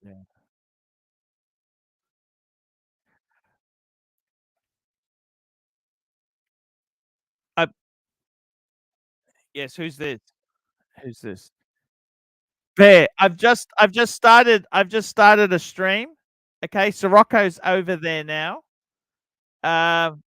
Yeah. I Yes, who's this? Who's this? Bear, I've just started a stream. Okay, Sirocco's over there now. Um,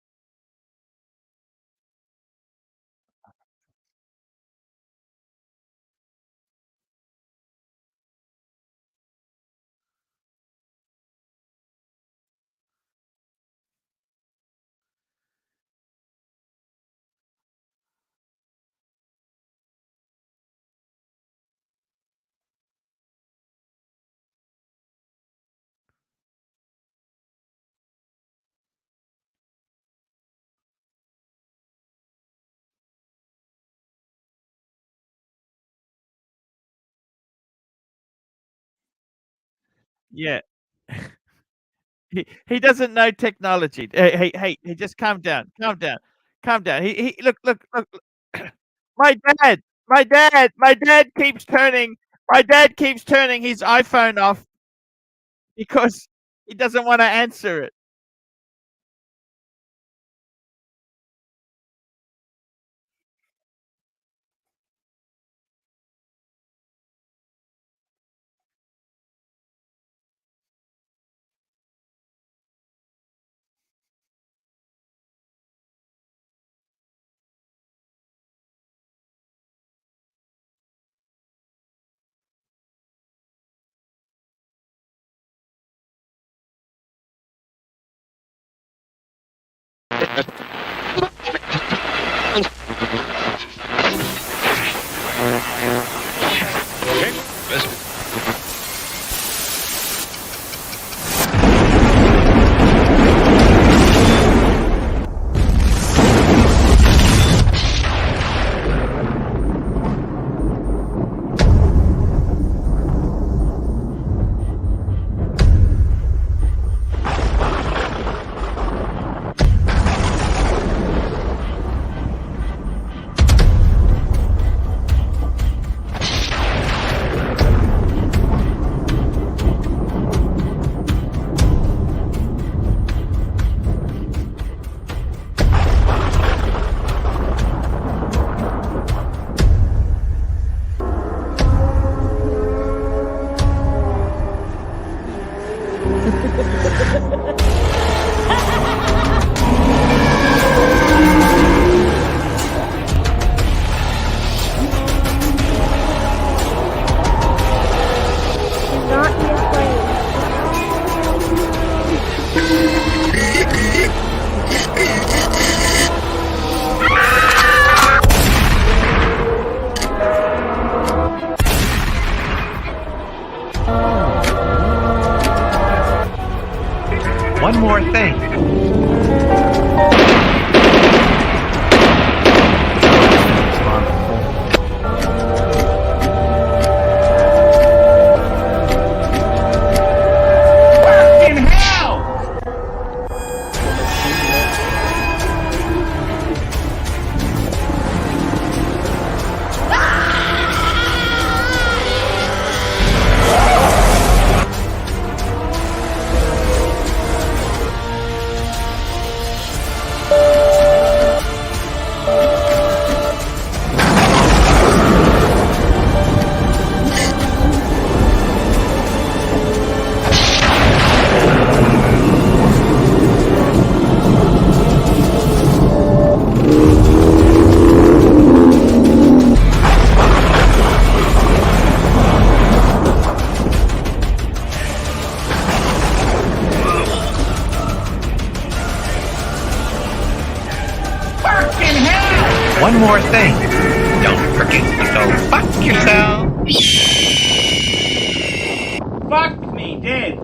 yeah. He doesn't know technology. Hey, just calm down, calm down, calm down. He look. My dad keeps turning his iPhone off because he doesn't want to answer it. Not be afraid. One more thing. Fucking hell! Fucking hell! One more thing. Don't forget to go fuck yourself. Fuck me dead.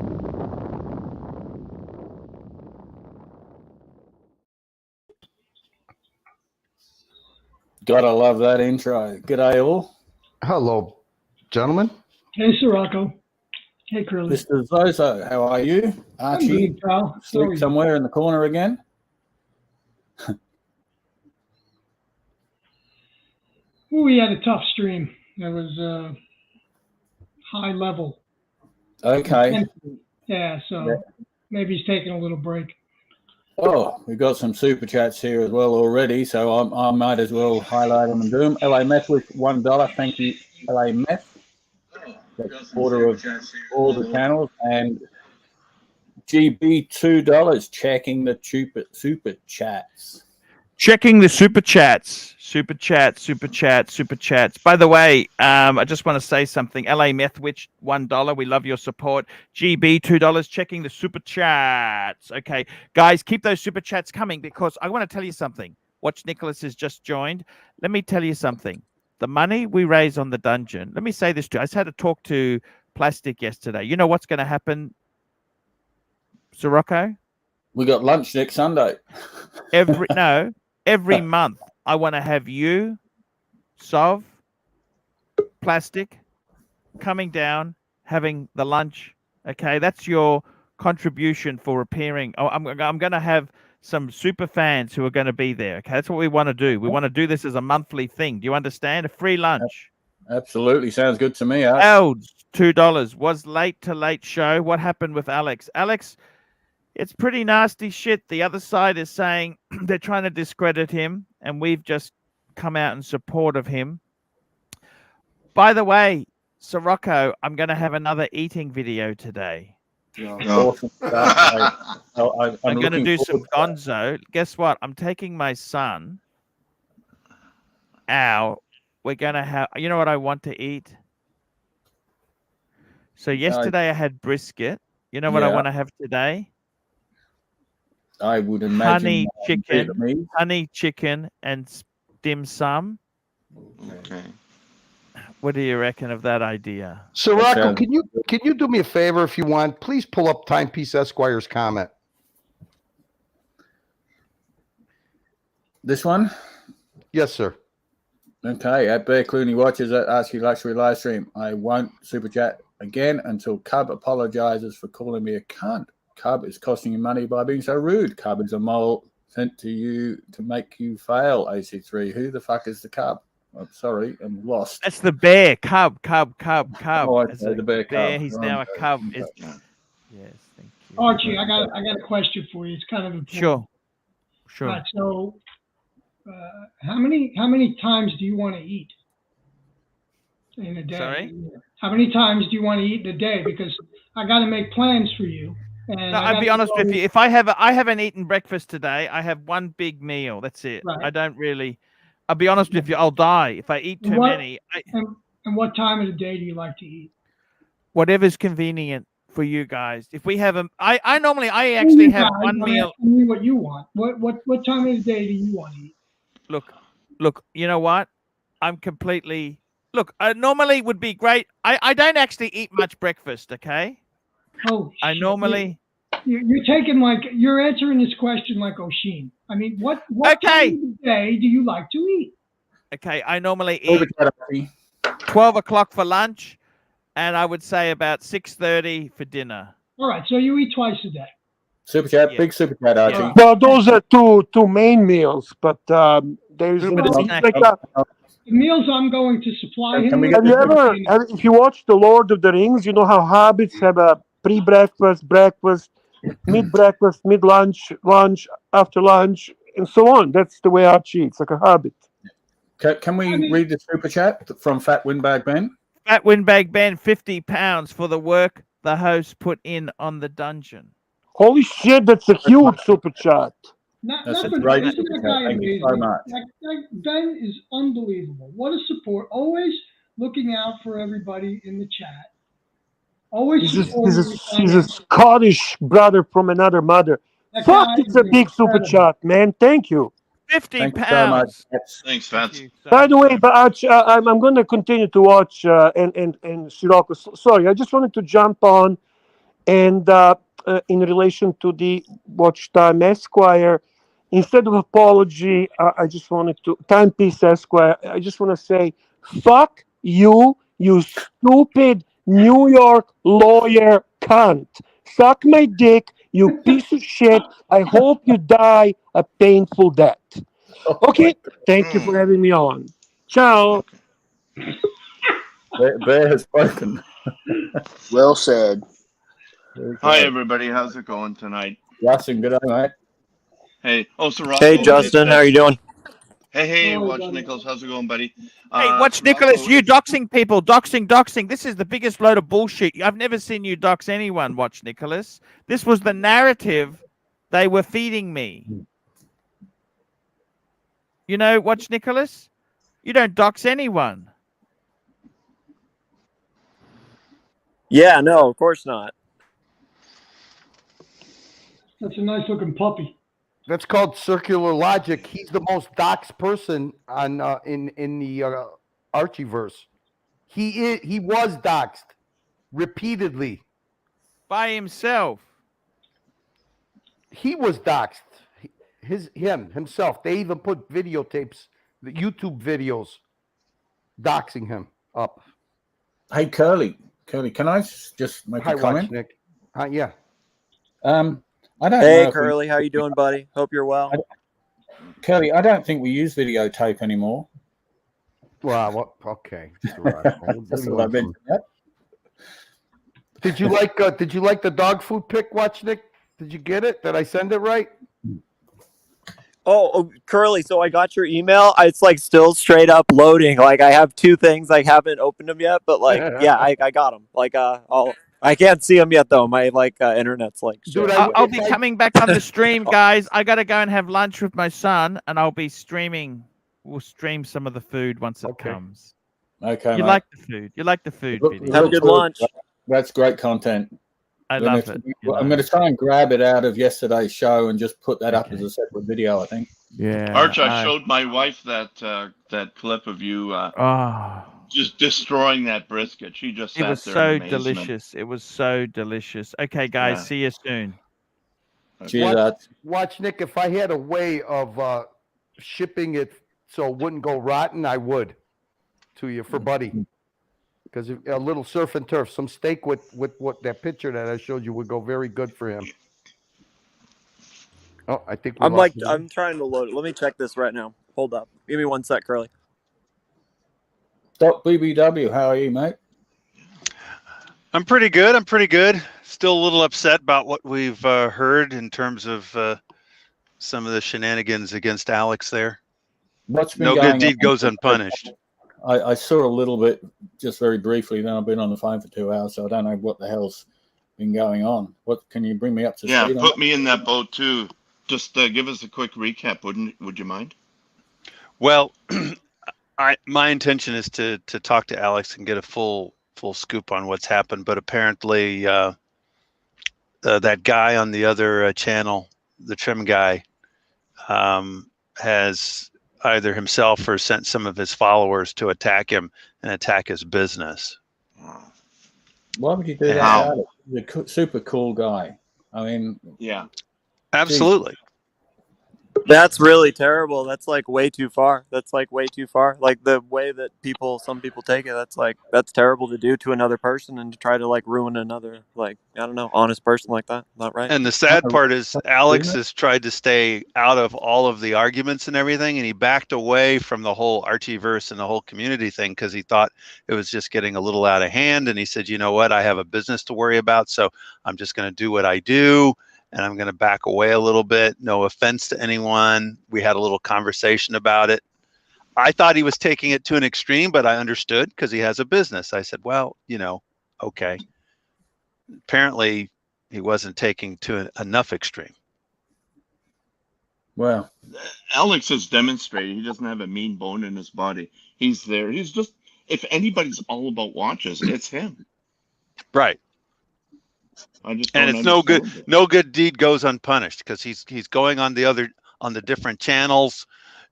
Gotta love that intro. G'day all. Hello, gentlemen. Hey, Sirocco. Hey, Curly. Mr. Zozo, how are you? I'm Archie, good, pal. How are sleep you? somewhere in the corner again? Ooh, we had a tough stream. It was high level. Okay. Yeah, so Yeah. maybe he's taking a little break. Oh, we've got some super chats here as well already, so I might as well highlight them and do them. LA Meth with $1. Thank you, LA Meth. That's a quarter of all the channels. And GB $2 checking the super chats. Checking the super chats. Super chats. By the way, I just want to say something. LA Methwitch, $1. We love your support. GB, $2. Checking the super chats. Okay, guys, keep those super chats coming because I want to tell you something. Watch Nicholas has just joined. Let me tell you something. The money we raise on the dungeon. Let me say this to you. I just had to talk to Plastic yesterday. You know what's going to happen, Sirocco? We got lunch next Sunday. Every month I want to have you, Sov, Plastic, coming down, having the lunch. Okay, that's your contribution for appearing. Oh, I'm going to have some super fans who are going to be there. Okay, that's what we want to do. We want to do this as a monthly thing. Do you understand? A free lunch. Absolutely, sounds good to me. Elds, $2. Was late to late show. What happened with Alex? Alex, it's pretty nasty shit. The other side is saying they're trying to discredit him, and we've just come out in support of him. By the way, Sirocco, I'm going to have another eating video today. Awesome stuff. I'm going to do some gonzo. Guess what? I'm taking my son out. We're going to have, you know what I want to eat? So yesterday I had brisket. You know what I want to have today? I would imagine honey chicken and dim sum. Okay. What do you reckon of that idea? So Rocco, can you do me a favor if you want? Please pull up Timepiece Esquire's comment. This one? Yes, sir. Okay, at Bear Clooney watches at Ask You Luxury live stream. I won't super chat again until Cub apologizes for calling me a cunt. Cub is costing you money by being so rude. Cub is a mole sent to you to make you fail, AC3. Who the fuck is the Cub? I'm sorry, I'm lost. That's the bear. Cub. Oh, okay, the bear Cub. He's now a cub. Yes, thank you. Archie, I got a question for you. It's kind of important. Sure. All right, so how many times do you want to eat in a day? Sorry? How many times do you want to eat in a day? Because I got to make plans for you. And no, I'll be honest with you. If I haven't eten breakfast today, I have one big meal. That's it. Right. I don't really. I'll be honest with you. I'll die if I eat too many. And what time of the day do you like to eat? Whatever's convenient for you guys. If we have I actually have one meal. Me what you want? What time of the day do you want to eat? Look. You know what? I'm completely. Look, normally would be great. I don't actually eat much breakfast. Okay. Oh. I normally. You're taking you're answering this question like O'Sheen. I mean, what time of the day do you like to eat? Okay, I normally eat 12 o'clock for lunch, and I would say about 6:30 for dinner. All right, so you eat twice a day. Super chat, big super chat, Archie. Yeah. Well, those are two main meals, but there's the meals I'm going to supply him. Have you ever, if you watch The Lord of the Rings, you know how hobbits have a pre-breakfast, breakfast, mid-breakfast, mid-lunch, lunch, after lunch, and so on. That's the way Archie eats, like a hobbit. Can we read the super chat from Fat Windbag Ben? Fat Windbag Ben, £50 for the work the host put in on the dungeon. Holy shit, that's a huge super chat. That's right. Thank you so much. Ben is unbelievable. What a support. Always looking out for everybody in the chat. Always he's a Scottish brother from another mother. Fuck, it's a big super chat, man. Thank you. £50. So much. Thanks, Vance. By the way, but I'm going to continue to watch and Sirocco. Sorry, I just wanted to jump on and in relation to the Watch Time Esquire, instead of apology, I just wanted to Timepiece Esquire. I just want to say, fuck you, you stupid New York lawyer cunt. Suck my dick, you piece of shit. I hope you die a painful death. Okay, thank you for having me on. Ciao. Bear has spoken. Well said. Hi, everybody. How's it going tonight? Justin, good day, mate. Hey. Oh, Sirocco. Hey, Justin, how are you doing? Hey, Hello, Watch buddy. Nichols. How's it going, buddy? Hey, watch Sirocco, Nicholas. You doxing people, doxing. This is the biggest load of bullshit. I've never seen you dox anyone. Watch Nicholas. This was the narrative they were feeding me. You know, watch Nicholas. You don't dox anyone. Yeah, no, of course not. That's a nice looking puppy. That's called circular logic. He's the most doxed person on in the Archieverse. He was doxed repeatedly. By himself. He was doxed. Himself. They even put videotapes, the YouTube videos, doxing him up. Hey, Curly, can I just make Hi, a comment? Watch Nick. Yeah. I don't know Hey, if Curly, how you doing, buddy? Hope you're well. Curly, I don't think we use videotape anymore. Well, okay. That's what I meant. Did you like the dog food pic, Watch Nick? Did you get it? Did I send it right? Oh, Curly, so I got your email. It's like still straight up loading. Like I have two things. I haven't opened them yet, but like, yeah, I got them. Like, I can't see them yet though. My internet's like shit. Dude, I'll be coming back on the stream, guys. I got to go and have lunch with my son, and I'll be streaming. We'll stream some of the food once it comes. Okay, You mate. like the food? You like the food video? Have a good lunch. That's great content. I love it. I'm going to try and grab it out of yesterday's show and just put that up as a separate video, I think. Yeah. Arch, I showed my wife that clip of you just destroying that brisket. She just sat It was there so in amazement. delicious. It was so delicious. Okay, guys, Yeah. see you soon. Cheers, Watch Nick. If I had a way of shipping it so it wouldn't go rotten, I would to you for Buddy. Because a little surf and turf, some steak with what that picture that I showed you would go very good for him. Oh, I think I'm trying to load it. Let me check this right now. Hold up. Give me 1 sec, Curly. Doc BBW, how are you, mate? I'm pretty good. Still a little upset about what we've heard in terms of some of the shenanigans against Alex there. What's been No going good deed on? goes unpunished. I saw a little bit, just very briefly. Then I've been on the phone for 2 hours, so I don't know what the hell's been going on. What can you bring me up to Yeah, speed on put that? me in that boat too. Just give us a quick recap, would you mind? Well, my intention is to talk to Alex and get a full scoop on what's happened, but apparently that guy on the other channel, the trim guy, has either himself or sent some of his followers to attack him and attack his business. Why would you do that? How? Alex? He's a super cool guy. I mean, Yeah. Absolutely. That's really terrible. That's like way too far. Like the way that some people take it, that's terrible to do to another person and to try to like ruin another, like, I don't know, honest person like that. Not right. And the sad part is Alex has tried to stay out of all of the arguments and everything, and he backed away from the whole Archieverse and the whole community thing because he thought it was just getting a little out of hand. And he said, you know what, I have a business to worry about, so I'm just going to do what I do, and I'm going to back away a little bit. No offense to anyone. We had a little conversation about it. I thought he was taking it to an extreme, but I understood because he has a business. I said, well, okay. Apparently, he wasn't taking to enough extreme. well, Alex has demonstrated he doesn't have a mean bone in his body. He's there. He's just, if anybody's all about watches, it's him. Right. I just And don't it's no good. understand it. No good deed goes unpunished because he's going on the different channels,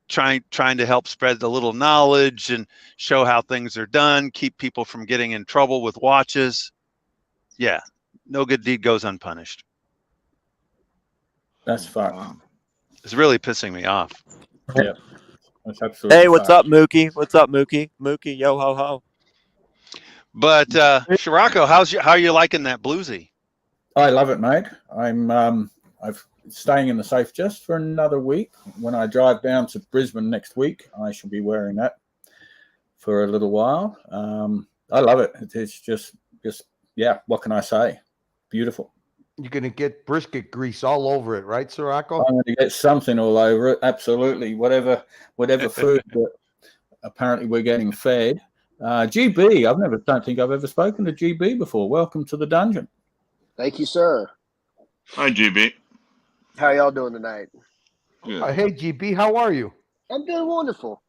trying to help spread the little knowledge and show how things are done, keep people from getting in trouble with watches. Yeah, no good deed goes unpunished. that's fact. Wow. It's really pissing me off. Yeah, that's absolutely. Hey, what's fact. up, Mookie? What's up, Mookie? Mookie, yo ho ho. But Sirocco, how are you liking that bluesy? I love it, mate. I'm staying in the safe just for another week. When I drive down to Brisbane next week, I shall be wearing that for a little while. I love it. It's just yeah. What can I say? Beautiful. You're gonna get brisket grease all over it, right, Sirocco? I'm going to get something all over it. Absolutely. Whatever food that apparently we're getting fed. GB, don't think I've ever spoken to GB before. Welcome to the dungeon. Thank you, sir. Hi, GB. How y'all doing tonight? Good. Hey, GB, how are you? I'm doing wonderful.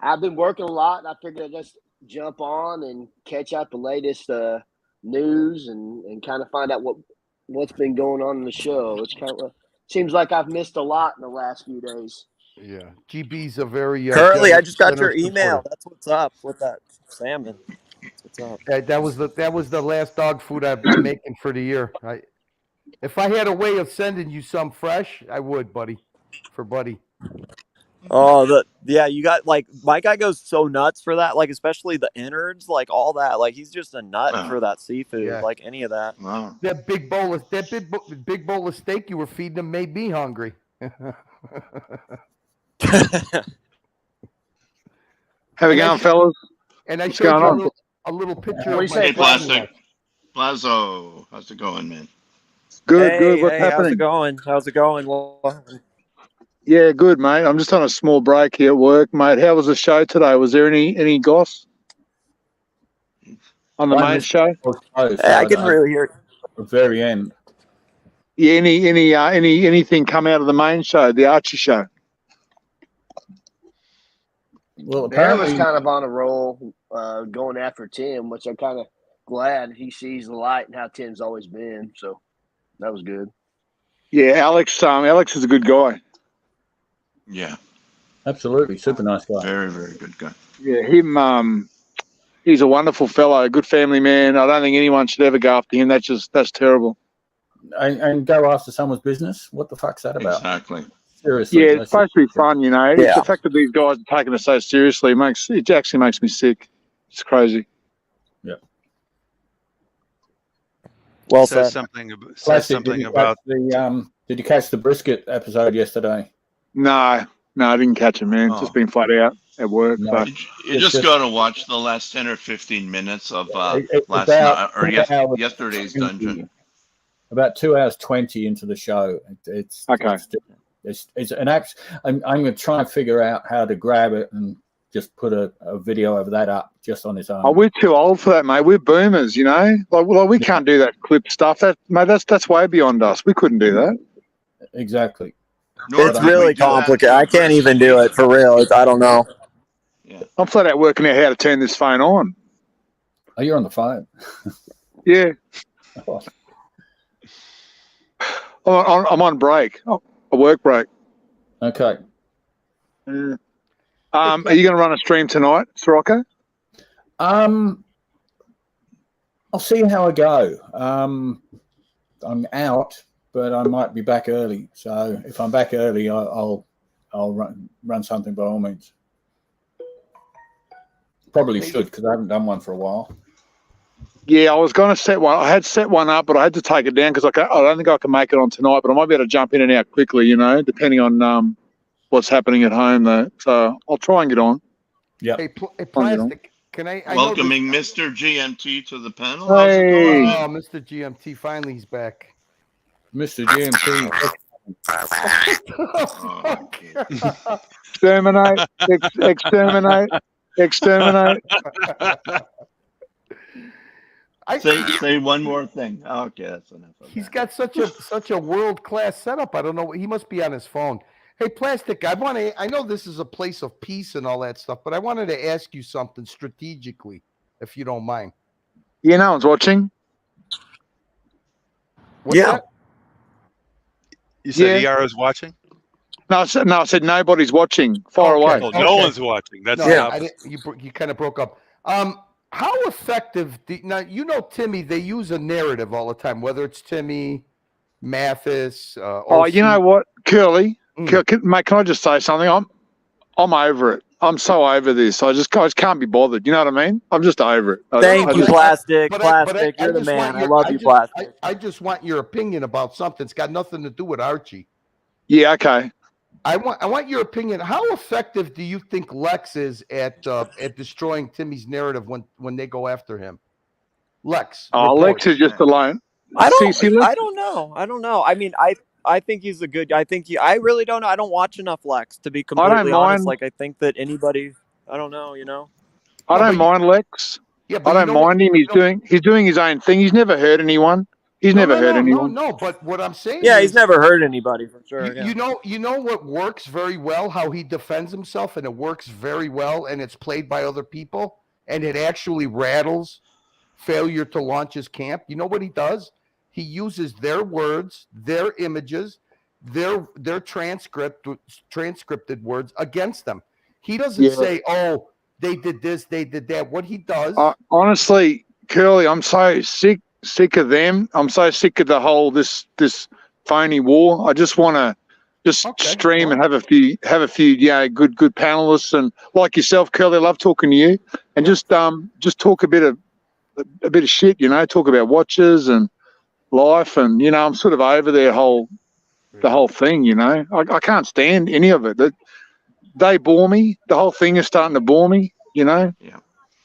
I've been working a lot, and I figured I'd just jump on and catch out the latest news and kind of find out what's been going on in the show. It's kind of seems like I've missed a lot in the last few days. Yeah, GB's a very Currently, I just got your generous email. supporter. That's what's up with that salmon. That's what's up. That was the last dog food I'm making for the year. If I had a way of sending you some fresh, I would, buddy. For Buddy. Oh, you got like my guy goes so nuts for that, like especially the innards, like all that. Like he's just a nut for that seafood, like any of that. Wow. That big bowl of steak you were feeding him made me hungry. How we going, fellas? And I What's showed going you on? a little picture What do of you my say, Hey, Plastic. Plazo. How's it going, man? Good, good. What's How's it happening? going? How's it going? Well, Yeah, good, mate. I'm just on a small break here at work, mate. How was the show today? Was there any goss on the main show? I couldn't really hear it. At the very end. Yeah, anything come out of the main show, the Archie show? Well, Bear was apparently, kind of on a roll going after Tim, which I'm kind of glad he sees the light and how Tim's always been. So that was good. Yeah, Alex is a good guy. Yeah. Absolutely. Super nice guy. Very, very good guy. Yeah, him, he's a wonderful fellow, a good family man. I don't think anyone should ever go after him. That's terrible. And go after someone's business? What the fuck's that about? Exactly. Seriously. Yeah, it's supposed to be fun, you know. Yeah. The fact that these guys are taking it so seriously it actually makes me sick. It's crazy. Yeah. Well Says said. something Plastic, about did you catch the brisket episode yesterday? No, I didn't catch it, man. Oh. Just been flat out at work. No. But You just got to watch the last 10 or 15 minutes of yesterday's dungeon. About 2 hours 20 into the show. It's okay. It's an act. I'm going to try and figure out how to grab it and just put a video of that up just on its own. Oh, we're too old for that, mate. We're boomers, you know. Like we can't do that clip stuff. That's way beyond us. We couldn't do that. Exactly. It's really complicated. I can't even do it for real. I don't know. Yeah. I'm flat out working out how to turn this phone on. Oh, you're on the phone. Yeah. Oh. I'm on break. Oh, a work break. Okay. Yeah. Are you going to run a stream tonight, Sirocco? I'll see how I go. I'm out, but I might be back early. So if I'm back early, I'll run something by all means. Probably should, because I haven't done one for a while. Yeah, I was going to set one. I had set one up, but I had to take it down because I don't think I can make it on tonight. But I might be able to jump in and out quickly, you know, depending on what's happening at home, though. So I'll try and get on. Yeah. Hey, Plastic, can I Welcoming Mr. GMT to the panel. Hey. Oh, Mr. GMT, finally he's back. Mr. GMT. Exterminate, exterminate. Say one more thing. Okay, that's enough. He's got such a world-class setup. I don't know. He must be on his phone. Hey, Plastic, I know this is a place of peace and all that stuff, but I wanted to ask you something strategically, if you don't mind. Yeah, no one's watching. What's that? You said ER is watching? No, I said nobody's watching. Far away. Oh, no one's watching. That's you kind of broke up. How effective? Now you know Timmy. They use a narrative all the time. Whether it's Timmy, Mathis. You know what, Curly, mate? Can I just say something? I'm over it. I'm so over this. I just can't be bothered. You know what I mean? I'm just over it. Thank you, Plastic. Plastic, you're the man. I love you, Plastic. I just want your opinion about something. It's got nothing to do with Archie. Yeah. Okay. I want your opinion. How effective do you think Lex is at destroying Timmy's narrative when they go after him? Lex. Oh, Lex is just alone. I Lex? don't know. I don't know. I mean, I think he's a good. I really don't know. I don't watch enough Lex to be completely honest. mind. Like I think that anybody. I don't know. You know. I No, don't but mind Lex. yeah, I but you don't know what? mind him. He's doing his own thing. He's never hurt anyone. He's never hurt anyone. No. But what I'm saying Yeah, he's is, never hurt anybody for sure. Yeah. you know what works very well, how he defends himself, and it works very well, and it's played by other people, and it actually rattles failure to launch his camp. You know what he does? He uses their words, their images, their transcripted words against them. He doesn't say, "Oh, they did this, they did that." What he does, Honestly, Curly, I'm so sick of them. I'm so sick of the whole this phony war. I just want to stream and have a few good panelists, and like yourself, Curly. I love talking to you, and just talk a bit of shit, talk about watches and life, and I'm sort of over the whole thing. I can't stand any of it. They bore me. The whole thing is starting to bore me. Yeah,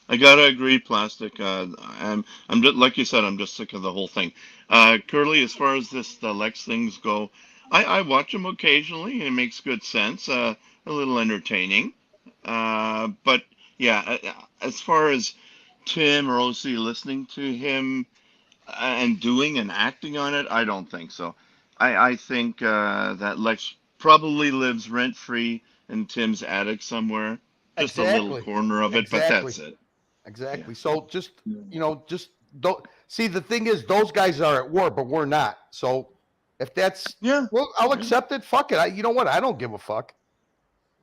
I gotta agree, Plastic. I'm just, like you said, I'm just sick of the whole thing. Curly, as far as the Lex things go, I watch them occasionally, and it makes good sense. A little entertaining. But yeah, as far as Tim or OC listening to him and doing and acting on it, I don't think so. I think that Lex probably lives rent free in Tim's attic somewhere, just a little corner of it, but that's it. Exactly. So just just don't see. The thing is, those guys are at war, but we're not. So if that's well, I'll accept it. Fuck it. You know what? I don't give a fuck.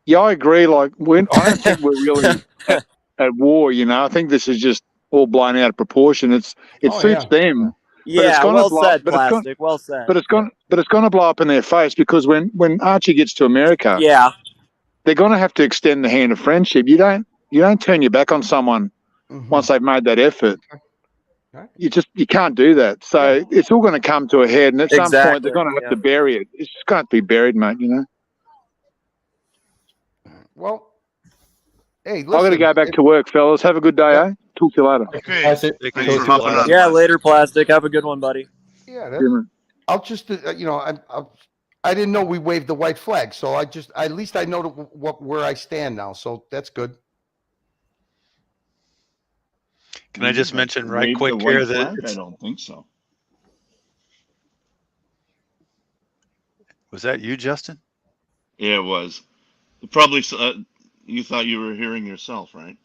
Yeah, I agree. Like, I don't think we're really at war. I think this is just all blown out of proportion. It suits them. Yeah, but it's gonna well blow, said, but Plastic. Well said. But it's going to blow up in their face, because when Archie gets to America, they're going to have to extend the hand of friendship. You don't turn your back on someone once they've made that effort. You can't do that. So it's all going to come to a head, and at some point they're going to have to bury it. It's just going to be buried, mate. Well, hey, listen, I've got to go back to work, fellas. Have a good day, eh? Talk to you later. Okay. Thanks for hopping on. Yeah, later, Plastic. Have a good one, buddy. Yeah, I'll just I didn't know we waved the white flag, so at least I know where I stand now. So that's good. Can I just mention right quick here that I don't think so. Was that you, Justin? Yeah, it was. Probably you thought you were hearing yourself, right?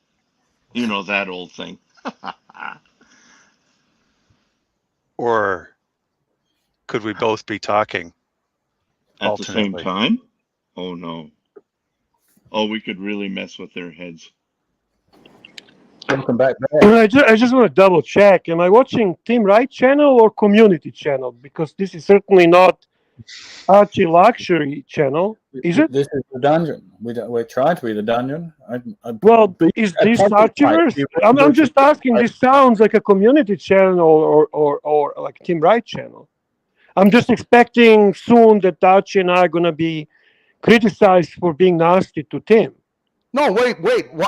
You know that old thing. Or could we both be talking at the same time? Oh no. Oh, we could really mess with their heads. Welcome back. I just want to double check. Am I watching Team Right channel or Community channel? Because this is certainly not Archie Luxury channel, is it? This is the dungeon. We're trying to be the dungeon. Well, is this Archieverse? I'm just asking. This sounds like a Community channel or like Team Right channel. I'm just expecting soon that Archie and I are going to be criticized for being nasty to Tim. No, wait.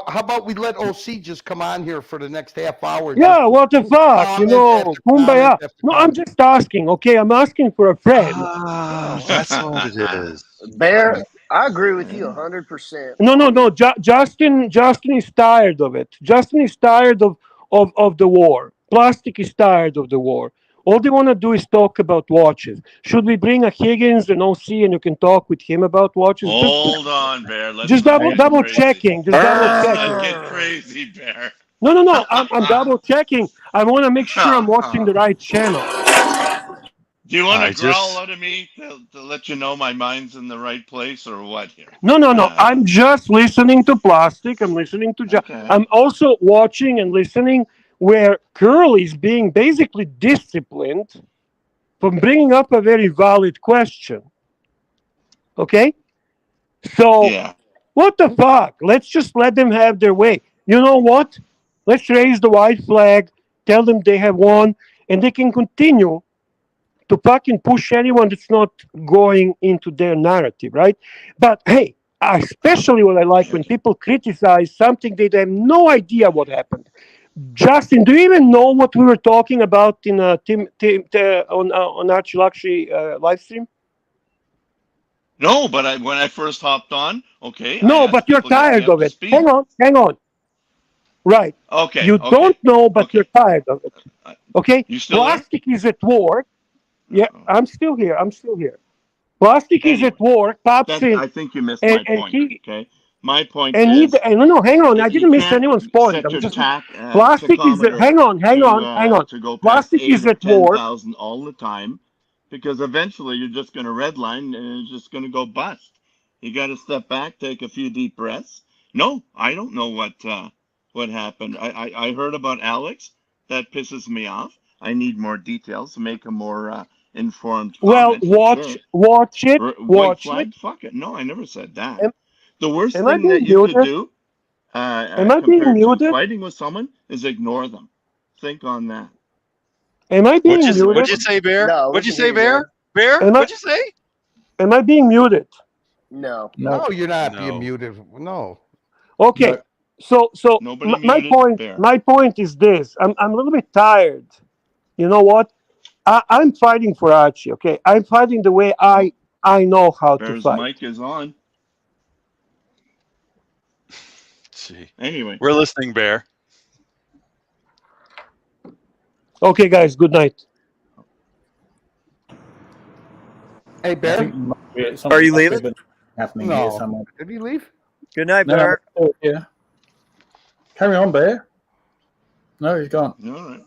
How about we let OC just come on here for the next half hour? Yeah, what the fuck? Kumbaya. No, I'm just asking, okay? I'm asking for a friend. That's what it is. Bear, I agree with you 100%. No. Justin is tired of it. Justin is tired of the war. Plastic is tired of the war. All they want to do is talk about watches. Should we bring a Higgins and OC and you can talk with him about watches? Hold on, Bear. Just double checking. Just double checking. Let's get crazy, Bear. No. I'm double checking. I want to make sure I'm watching the right channel. Do you want to growl out of me to let you know my mind's in the right place, or what here? No. I'm just listening to Plastic. I'm listening to I'm also watching and listening where Curly is being basically disciplined for bringing up a very valid question. Okay? So, what the fuck? Let's just let them have their way. You know what? Let's raise the white flag, tell them they have won, and they can continue to fucking push anyone that's not going into their narrative, right? But hey, especially what I like when people criticize something they have no idea what happened. Justin, do you even know what we were talking about in on Archie Luxury live stream? No, but when I first hopped on, okay, I No, asked but you're people to get me tired up of to it. speed. Hang on. Right. Okay, You okay, don't know, but okay. you're tired of it. Okay? You still there? Plastic is at work. Yeah, Oh. I'm still here. Plastic is Anyway, at work. Pops in, I think you missed and, my and point. he Okay, my point and he is no, hang on. I you didn't miss can't anyone's point. set I'm your just plastic is tachometer hang on. to go past Plastic 8 is or at work. 10,000 all the time, because eventually you're just going to redline and it's just going to go bust. You got to step back, take a few deep breaths. No, I don't know what happened. I heard about Alex. That pisses me off. I need more details to make a more informed Well, comment. Okay. watch it. White flag? Fuck it. No, I never said that. Am, The worst am I thing that being you could muted? do Am I being compared to muted? fighting with someone is ignore them. Think on that. Am I being muted? What'd you say, Bear? No, What'd you we can say, hear you, Bear? Bear? Am I- What'd you say? Am I being muted? No. No, you're not No. being muted. No. Okay. No. So Nobody my muted Bear. point is this. I'm a little bit tired. You know what? I'm fighting for Archie. Okay, I'm fighting the way I know how to Bear's fight. mic is on. See. Anyway. We're listening, Bear. Okay, guys. Good night. Hey, I Bear. think Are you leaving? happening here No. somewhere. Did he leave? Good night, No, Bear. yeah. Carry on, Bear. No, he's gone. All right.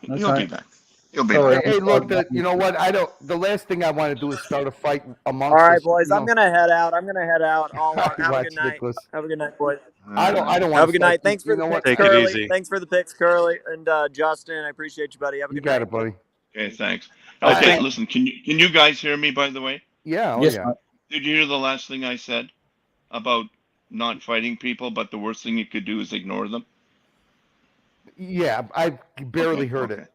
Okay. He'll be back. He'll be Sorry. back. Hey, look. You know what? The last thing I want to do is start a fight amongst All right, us. boys. You I'm know. gonna head out. I'll have a Watch good night. Nicholas. Have a good night, boys. I don't want Have to a good start. night. Thanks for You the know what? picks, Take it Curly. easy. Thanks for the picks, Curly, and Justin. I appreciate you, buddy. Have a You good got night. it, buddy. Okay, thanks. I Okay, think- listen, can you guys hear me, by the way? Yeah. Oh, Yes, yeah. mate. Did you hear the last thing I said about not fighting people, but the worst thing you could do is ignore them? Yeah. I barely Okay, heard okay. it.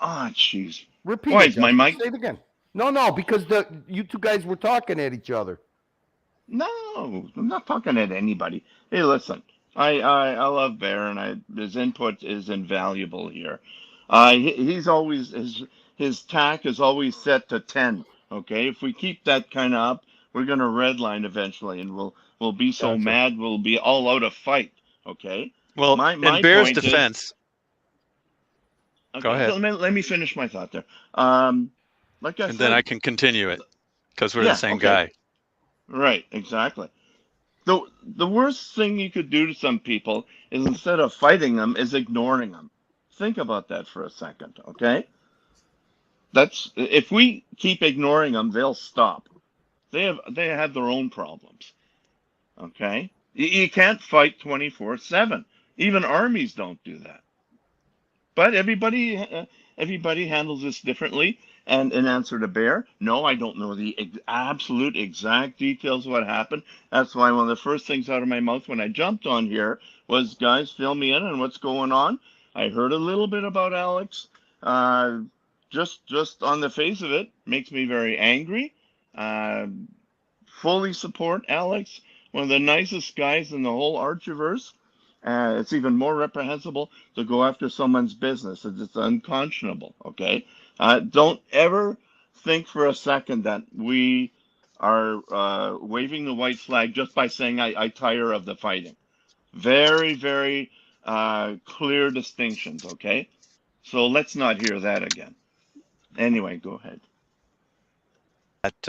Ah, jeez. Repeat Why it. is my Justin. mic? Say it again. No, because you two guys were talking at each other. No, I'm not talking at anybody. Hey, listen, I love Bear, and his input is invaluable here. He's always his tack is always set to 10. Okay, if we keep that kind of up, we're gonna redline eventually, and we'll be so Gotcha. mad we'll be all out of fight. Okay. Well, My in Bear's point is- defense, Okay, Go ahead. Let me finish my thought there. Like I and said, then I can continue it because we're Yeah, the same okay. guy. right, exactly. The worst thing you could do to some people is, instead of fighting them, is ignoring them. Think about that for a second, okay? If we keep ignoring them, they'll stop. They have their own problems, okay? You can't fight 24/7. Even armies don't do that. But everybody handles this differently. And in answer to Bear, no, I don't know the absolute exact details of what happened. That's why one of the first things out of my mouth when I jumped on here was, guys, fill me in on what's going on. I heard a little bit about Alex. Just on the face of it, makes me very angry. Fully support Alex, one of the nicest guys in the whole Archiverse. It's even more reprehensible to go after someone's business. It's unconscionable, okay? Don't ever think for a second that we are waving the white flag just by saying I tire of the fighting. Very, very clear distinctions, okay? So let's not hear that again. Anyway, go ahead. That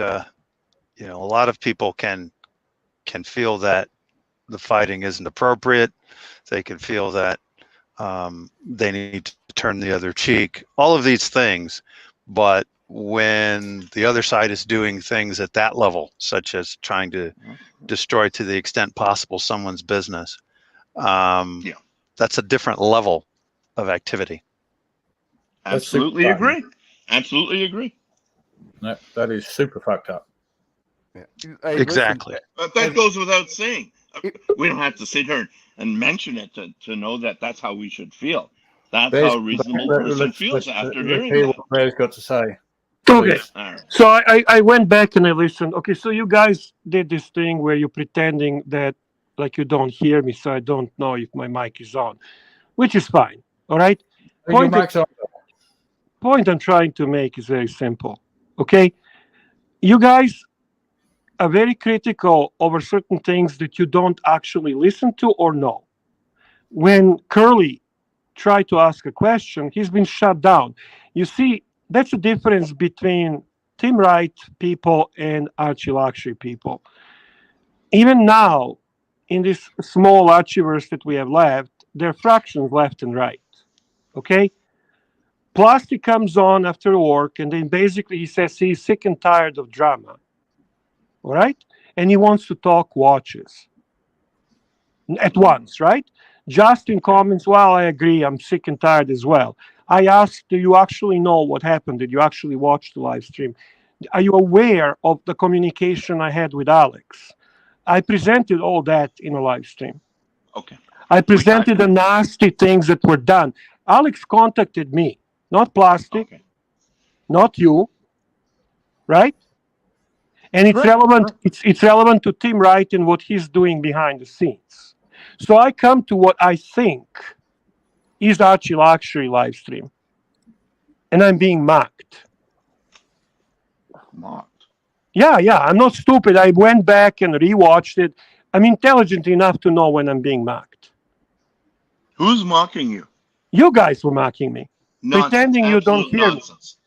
a lot of people can feel that the fighting isn't appropriate. They can feel that they need to turn the other cheek. All of these things, but when the other side is doing things at that level, such as trying to destroy to the extent possible someone's business, that's a different level of activity. Absolutely agree. Absolutely agree. No, that is super fucked up. Yeah. Hey, Exactly. But that goes without saying. We don't have to sit here and mention it to know that that's how we should feel. That's how a reasonable person feels after hearing hear that. what Bear's got to say. Okay. Please. All right. So I went back and I listened. Okay, so you guys did this thing where you're pretending that like you don't hear me, so I don't know if my mic is on. which is fine. All right. Your Point, mic's on. point I'm trying to make is very simple. Okay. You guys are very critical over certain things that you don't actually listen to or know. When Curly tried to ask a question, he's been shut down. You see, that's the difference between Tim Wright people and Archie Luxury people. Even now, in this small Archieverse that we have left, there are fractions left and right. Okay? Plastic comes on after work, and then basically he says he's sick and tired of drama. All right? And he wants to talk watches at once, right? Justin comments, well, I agree, I'm sick and tired as well. I asked, do you actually know what happened? Did you actually watch the live stream? Are you aware of the communication I had with Alex? I presented all that in a live stream. Okay. I presented the nasty things that were done. Alex contacted me, not Plastic, Okay. not you, right? And it's relevant. It's relevant to Tim Wright and what he's doing behind the scenes. So I come to what I think is Archie Luxury live stream, and I'm being mocked. Mocked. Yeah, I'm not stupid. I went back and rewatched it. I'm intelligent enough to know when I'm being mocked. Who's mocking you? You guys were mocking me, Nonsense. pretending you don't Absolute hear nonsense.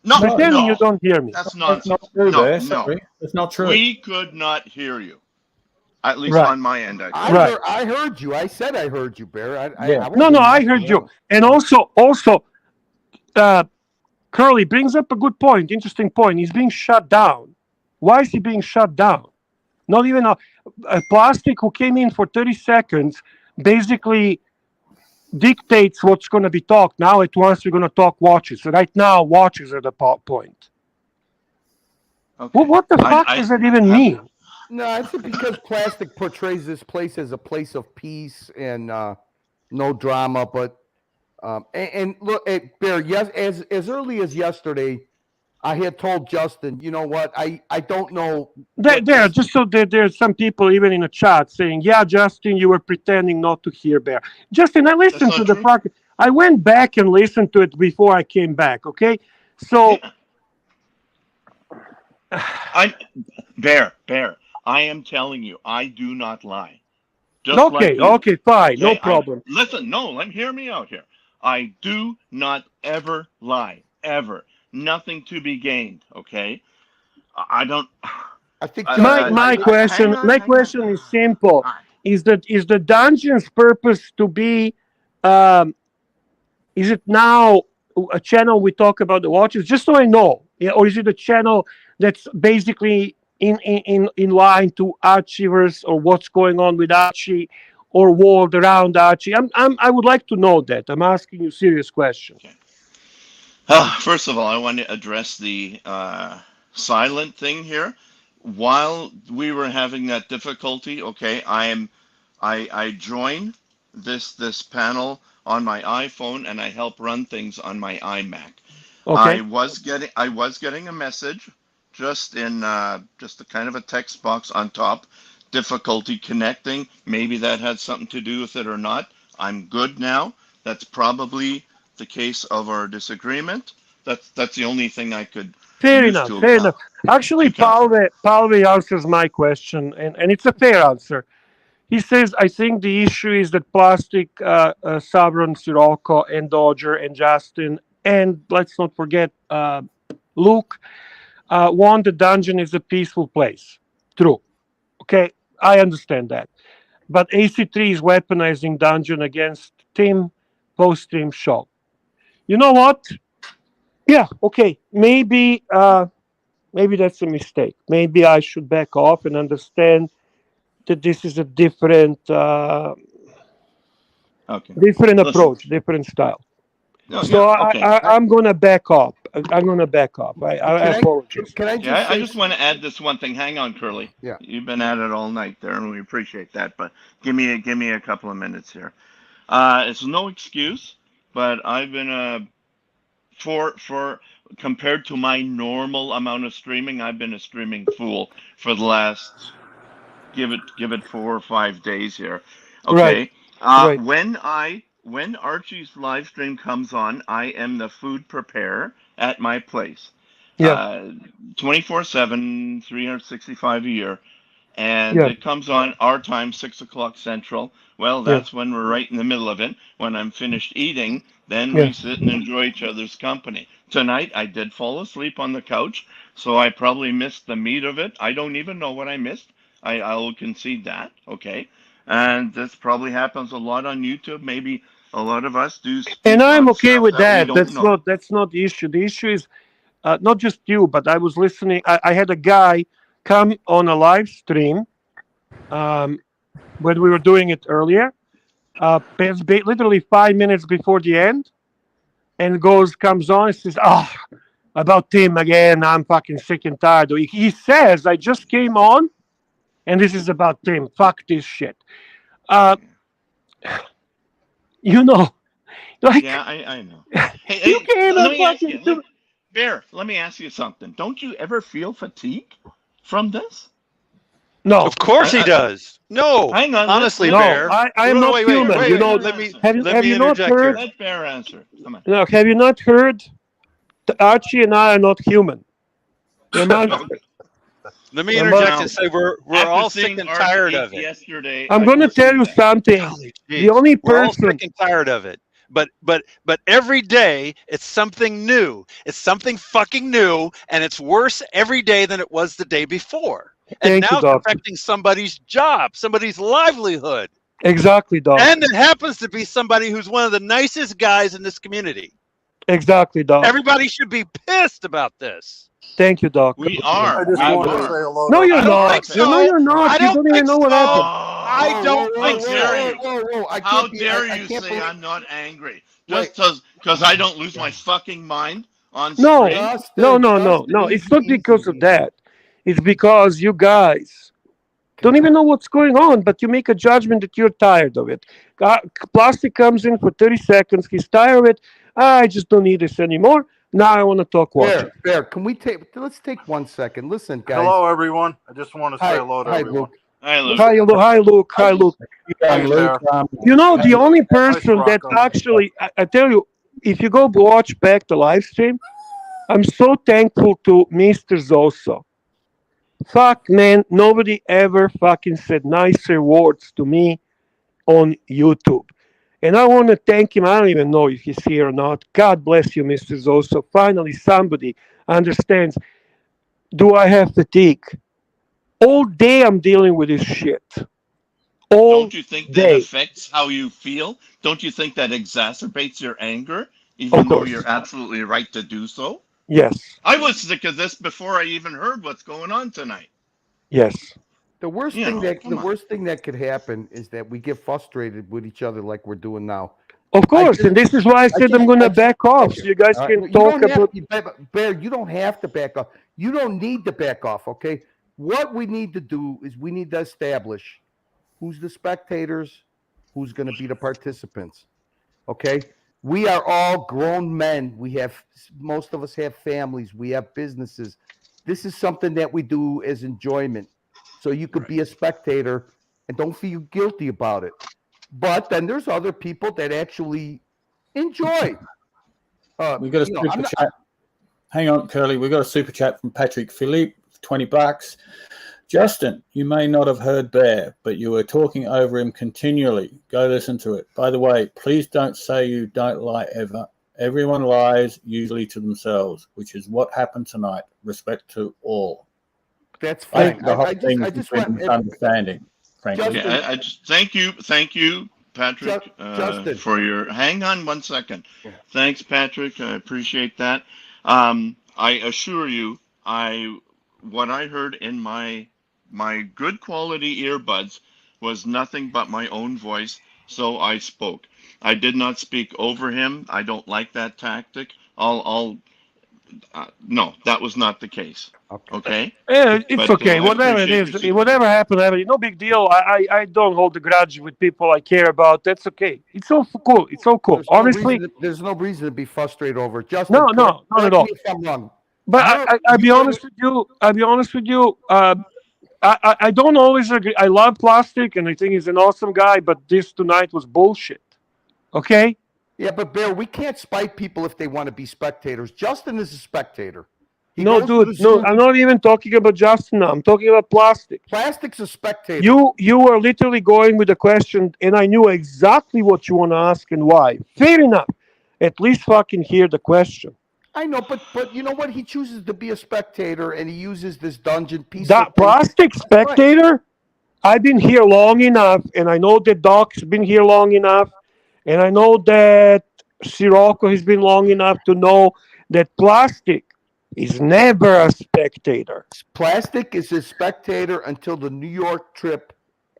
No, pretending no. you don't hear me. That's That's nonsense. not true No, there. no. Sorry. That's not true. We could not hear you. At least Right. on my end, I I, could. Right. I heard you. I said I heard you, Bear. Yeah. No, I heard you. And also, Curly brings up a good point, interesting point. He's being shut down. Why is he being shut down? Not even a Plastic who came in for 30 seconds basically dictates what's going to be talked. Now at once we're going to talk watches. Right now, watches are the point. Okay. Well, what the fuck does that even mean? No, I think because Plastic portrays this place as a place of peace and no drama. But and look, Bear, yes, as early as yesterday, I had told Justin, you know what? I don't know. Just so there's some people even in the chat saying, yeah, Justin, you were pretending not to hear Bear. Justin, I listened to the podcast. I went back and listened to it before I came back, okay? So... Bear, I am telling you, I do not lie. Just okay, fine, no problem. Listen, hear me out here. I do not ever lie, ever. Nothing to be gained, okay? I don't... I think my question is simple. Is the dungeon's purpose to be... is it now a channel we talk about the watches? Just so I know. Or is it a channel that's basically in line to Archieverse or what's going on with Archie or world around Archie? I would like to know that. I'm asking you serious questions. Okay. First of all, I want to address the silent thing here. While we were having that difficulty, okay, I join this panel on my iPhone and I help run things on my iMac. Okay. I was getting a message just in just a kind of a text box on top. Difficulty connecting. Maybe that had something to do with it or not. I'm good now. That's probably the case of our disagreement. That's the only thing I could. Fair enough. Actually, Palve answers my question, and it's a fair answer. He says, I think the issue is that Plastic, Sovereign, Sirocco, and Dodger, and Justin, and let's not forget Luke, want the dungeon is a peaceful place. True. Okay, I understand that. But AC3 is weaponizing dungeon against Tim post-stream show. You know what? Yeah, okay. Maybe that's a mistake. Maybe I should back off and understand that this is a different approach, different style. I'm gonna back up. I apologize. I just want to add this one thing. Hang on, Curly. Yeah. You've been at it all night there, and we appreciate that. But give me a couple of minutes here. It's no excuse, but I've been for compared to my normal amount of streaming, I've been a streaming fool for the last give it 4 or 5 days here. Okay. Right. When I when Archie's live stream comes on, I am the food preparer at my place. Yeah. 24/7, 365 a year. And Yeah. it comes on our time, 6 o'clock Central. Well, Yeah. that's when we're right in the middle of it. When I'm finished eating, then Yeah. we sit and enjoy each other's company. Tonight, I did fall asleep on the couch, so I probably missed the meat of it. I don't even know what I missed. I'll concede that, okay? And this probably happens a lot on YouTube. Maybe a lot of us do speak And I'm on okay stuff with that we that. don't know. That's not the issue. The issue is not just you, but I was listening. I had a guy come on a live stream when we were doing it earlier, literally 5 minutes before the end, and comes on and says, "Oh, about Tim again. I'm fucking sick and tired." He says, "I just came on, and this is about Tim. Fuck this shit." You know, like Yeah, I know. Hey, you hey, can't let me ask fucking you, do. Bear, let me ask you something. Don't you ever feel fatigue from this? No, Of course he does. No, Hang on. honestly, no, Bear. I am not Wait, human. wait, You wait. know, Let me have you not interject here. heard? Let Bear answer. Come on. No, have you not heard? Archie and I are not human. We're monsters. Let me We're interject monsters. and say we're After all seeing sick and Archie tired eat of it. yesterday, I'm I going to can see tell you that. something. Golly The jeez. only We're all person. sick and tired of it. But every day it's something new. It's something fucking new, and it's worse every day than it was the day before. And Thank you, now it's Doctor. affecting somebody's job, somebody's livelihood. Exactly, Doc. And it happens to be somebody who's one of the nicest guys in this community. Exactly, Doc. Everybody should be pissed about this. Thank you, Doc. We are. I just We wanted to are. say hello. No, to you're I don't not. think so. No, you're not. I You don't don't even think know what so. happened. I don't How think dare you? Whoa! I How can't be. dare I you can't say believe. I'm not angry? Just because I don't lose my fucking mind on No, stream? no. It's not because of that. It's because you guys don't even know what's going on, but you make a judgment that you're tired of it. Plastic comes in for 30 seconds. He's tired of it. I just don't need this anymore. Now I want to talk watching. Bear, can we let's take 1 second. Listen, guys. Hello, everyone. I just want to say Hi, hello to hi, everyone. Luke. Hi, Luke. Hi, Luke. Hi, Luke. Hey, Bear. You know, the only Nice person that Rocco. actually, I tell you, if you go watch back the live stream, I'm so thankful to Mr. Zoso. Fuck, man, nobody ever fucking said nicer words to me on YouTube. And I want to thank him. I don't even know if he's here or not. God bless you, Mr. Zoso. Finally, somebody understands. Do I have fatigue? All day I'm dealing with this shit. All Don't you think that day. affects how you feel? Don't you think that exacerbates your anger, Of even though course. you're absolutely right to do so? Yes. I was sick of this before I even heard what's going on tonight. Yes. The worst You thing know, that come on. could happen is that we get frustrated with each other like we're doing now. Of course. And this is why I said I'm going to back off so you guys can talk about. Bear, you don't have to back off. You don't need to back off, okay? What we need to do is we need to establish who's the spectators, who's going to be the participants, okay? We are all grown men. Most of us have families. We have businesses. This is something that we do as enjoyment. So you could be a spectator and don't feel guilty about it. But then there's other people that actually enjoy. We got a super chat. Hang on, Curly. We got a super chat from Patrick Philippe, $20. Justin, you may not have heard Bear, but you were talking over him continually. Go listen to it. By the way, please don't say you don't lie ever. Everyone lies, usually to themselves, which is what happened tonight. Respect to all. That's fine. I just want misunderstanding. Frankly. Okay, I just thank you, Patrick, Justin. for your. Hang on 1 second. Thanks, Patrick. I appreciate that. I assure you, what I heard in my good quality earbuds was nothing but my own voice, so I spoke. I did not speak over him. I don't like that tactic. No, that was not the case. Okay. Yeah, it's okay. I Whatever it appreciate is, whatever happened, no big deal. I don't hold a grudge with people I care about. That's okay. It's all cool. It's all cool. Honestly, there's no reason to be frustrated over it. Justin, no, not at all. If I'm wrong. But I'll be honest with you. I don't always agree. I love Plastic, and I think he's an awesome guy. But this tonight was bullshit. Okay. Yeah, but Bear, we can't spite people if they want to be spectators. Justin is a spectator. He No, goes to dude. the No, zoo. I'm not even talking about Justin now. I'm talking about plastic. Plastic's a spectator. You were literally going with the question, and I knew exactly what you want to ask and why. Fair enough. At least fucking hear the question. I know, but you know what? He chooses to be a spectator, and he uses this dungeon piece. That plastic spectator. I've been here long enough, and I know that Doc's been here long enough, and I know that Sirocco has been long enough to know that plastic is never a spectator. Plastic is a spectator until the New York trip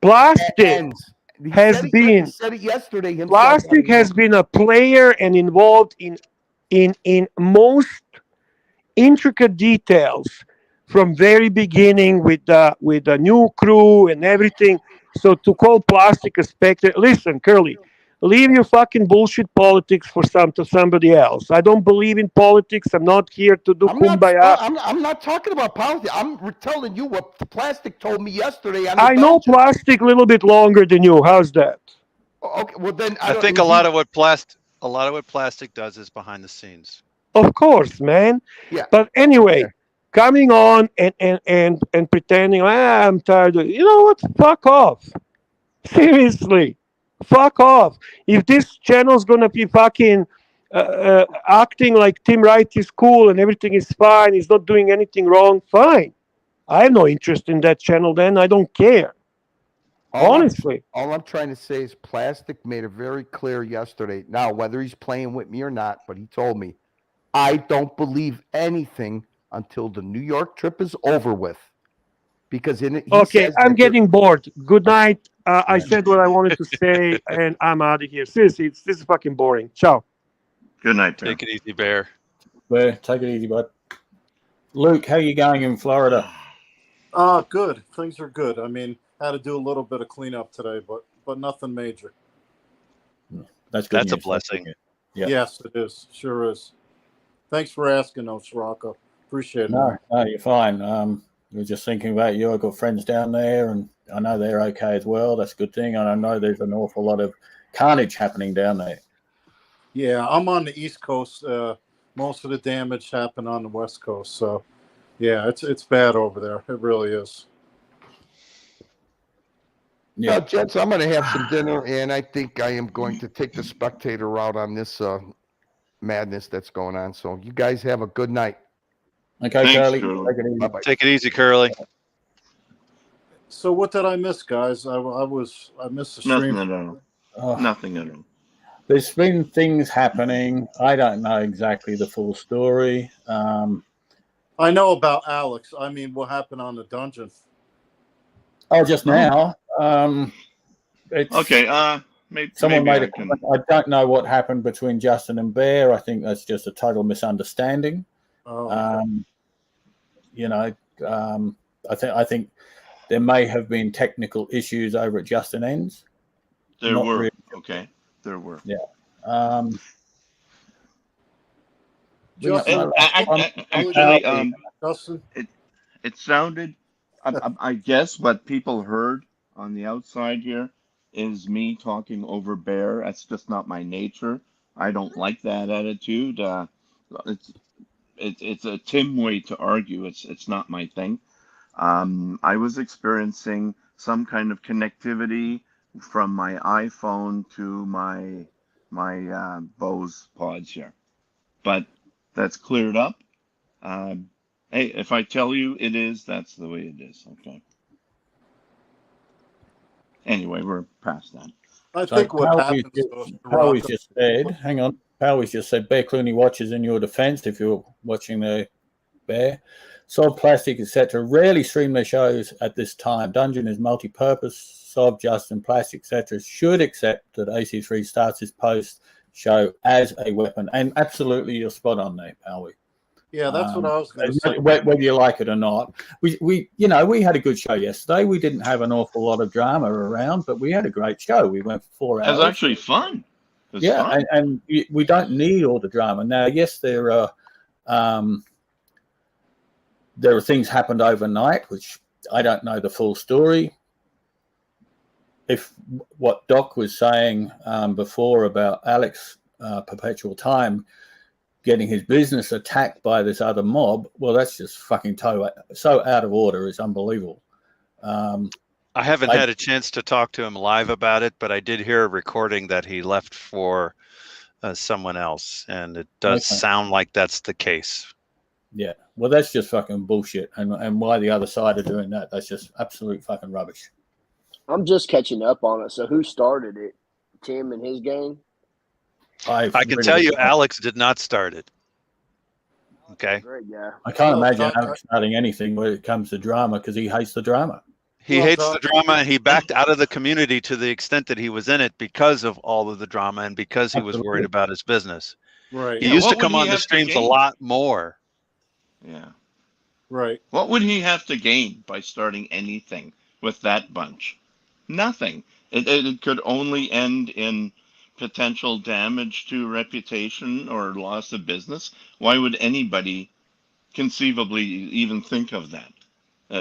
Plastic ends. He has said it- been he said it yesterday himself. plastic has been a player and involved in most intricate details from very beginning with the new crew and everything. So to call plastic a spectator, listen, Curly, leave your fucking bullshit politics for somebody else. I don't believe in politics. I'm not here to do kumbaya. I'm not talking about politics. I'm telling you what the plastic told me yesterday. I know plastic a little bit longer than you. How's that? Okay, well then I think a lot of what plastic does is behind the scenes. Of course, man. Yeah. But anyway, coming on and pretending, I'm tired of, you know what? Fuck off. Seriously. Fuck off. If this channel's gonna be fucking acting like Tim Wright is cool and everything is fine, he's not doing anything wrong, fine. I have no interest in that channel then. I don't care. Honestly. All I'm trying to say is Plastic made it very clear yesterday. Now, whether he's playing with me or not, but he told me, I don't believe anything until the New York trip is over with. Because in it, he Okay, says I'm that getting bored. Good night. I said what I wanted to say, and I'm out of here. Seriously, this is fucking boring. Ciao. Good night, Bear. Take it easy, Bear. Bear, take it easy, bud. Luke, how you going in Florida? Good. Things are good. I mean, had to do a little bit of cleanup today, but nothing major. That's good. That's a news. blessing. Yeah. Yes, it is. Sure is. Thanks for asking, though, Sirocco. Appreciate it. No, you're fine. We were just thinking about you. I've got friends down there, and I know they're okay as well. That's a good thing. And I know there's an awful lot of carnage happening down there. Yeah, I'm on the East Coast. Most of the damage happened on the West Coast. So, yeah, it's bad over there. It really is. Yeah, gents, I'm going to have some dinner, and I think I am going to take the spectator route on this madness that's going on. So you guys have a good night. Okay, Thanks, Charlie. Curly. Take it easy. Bye-bye. Take it easy, Curly. So what did I miss, guys? I missed the stream. Nothing at all. Oh, Nothing at all. there's been things happening. I don't know exactly the full story. I know about Alex. I mean, what happened on the dungeon? Oh, just now. It's, Okay. someone maybe made I a can. comment. I don't know what happened between Justin and Bear. I think that's just a total misunderstanding. Oh, okay. You know, I think there may have been technical issues over at Justin Ends. There Not were. really. Okay. There were. Yeah. Justin, Actually, Justin, it sounded. I guess what people heard on the outside here is me talking over Bear. That's just not my nature. I don't like that attitude. It's a Tim way to argue. It's not my thing. I was experiencing some kind of connectivity from my iPhone to my Bose pods here, but that's cleared up. Hey, if I tell you it is, that's the way it is. Okay. Anyway, we're past that. I think what happens Powie's just said, hang on, Powie's just said, Bear Clooney watches in your defense if you're watching the Bear. Sob Plastic, etc. rarely stream their shows at this time. Dungeon is multi-purpose. Sob, Justin, Plastic, etc. should accept that AC3 starts his post-show as a weapon. And absolutely, you're spot on there, Powie. Yeah, that's what I was going to say. Whether you like it or not, we had a good show yesterday. We didn't have an awful lot of drama around, but we had a great show. We went for 4 hours. It was actually fun. It was fun. And we don't need all the drama now. Yes, there are things happened overnight, which I don't know the full story. if what Doc was saying before about Alex Perpetual Time getting his business attacked by this other mob, well, that's just fucking so out of order. It's unbelievable. I haven't had a chance to talk to him live about it, but I did hear a recording that he left for someone else, and it does sound like that's the case. Yeah, well, that's just fucking bullshit. And why the other side are doing that, that's just absolute fucking rubbish. I'm just catching up on it. So who started it? Tim and his gang? I can tell you Alex did not start it. Okay. Great guy. I can't imagine Alex starting anything when it comes to drama because he hates the drama. He hates the drama, and he backed out of the community to the extent that he was in it because of all of the drama and because he was worried about his business. Right. He used to come on the streams a lot more. Yeah. Right. What would he have to gain by starting anything with that bunch? Nothing. It could only end in potential damage to reputation or loss of business. Why would anybody conceivably even think of that?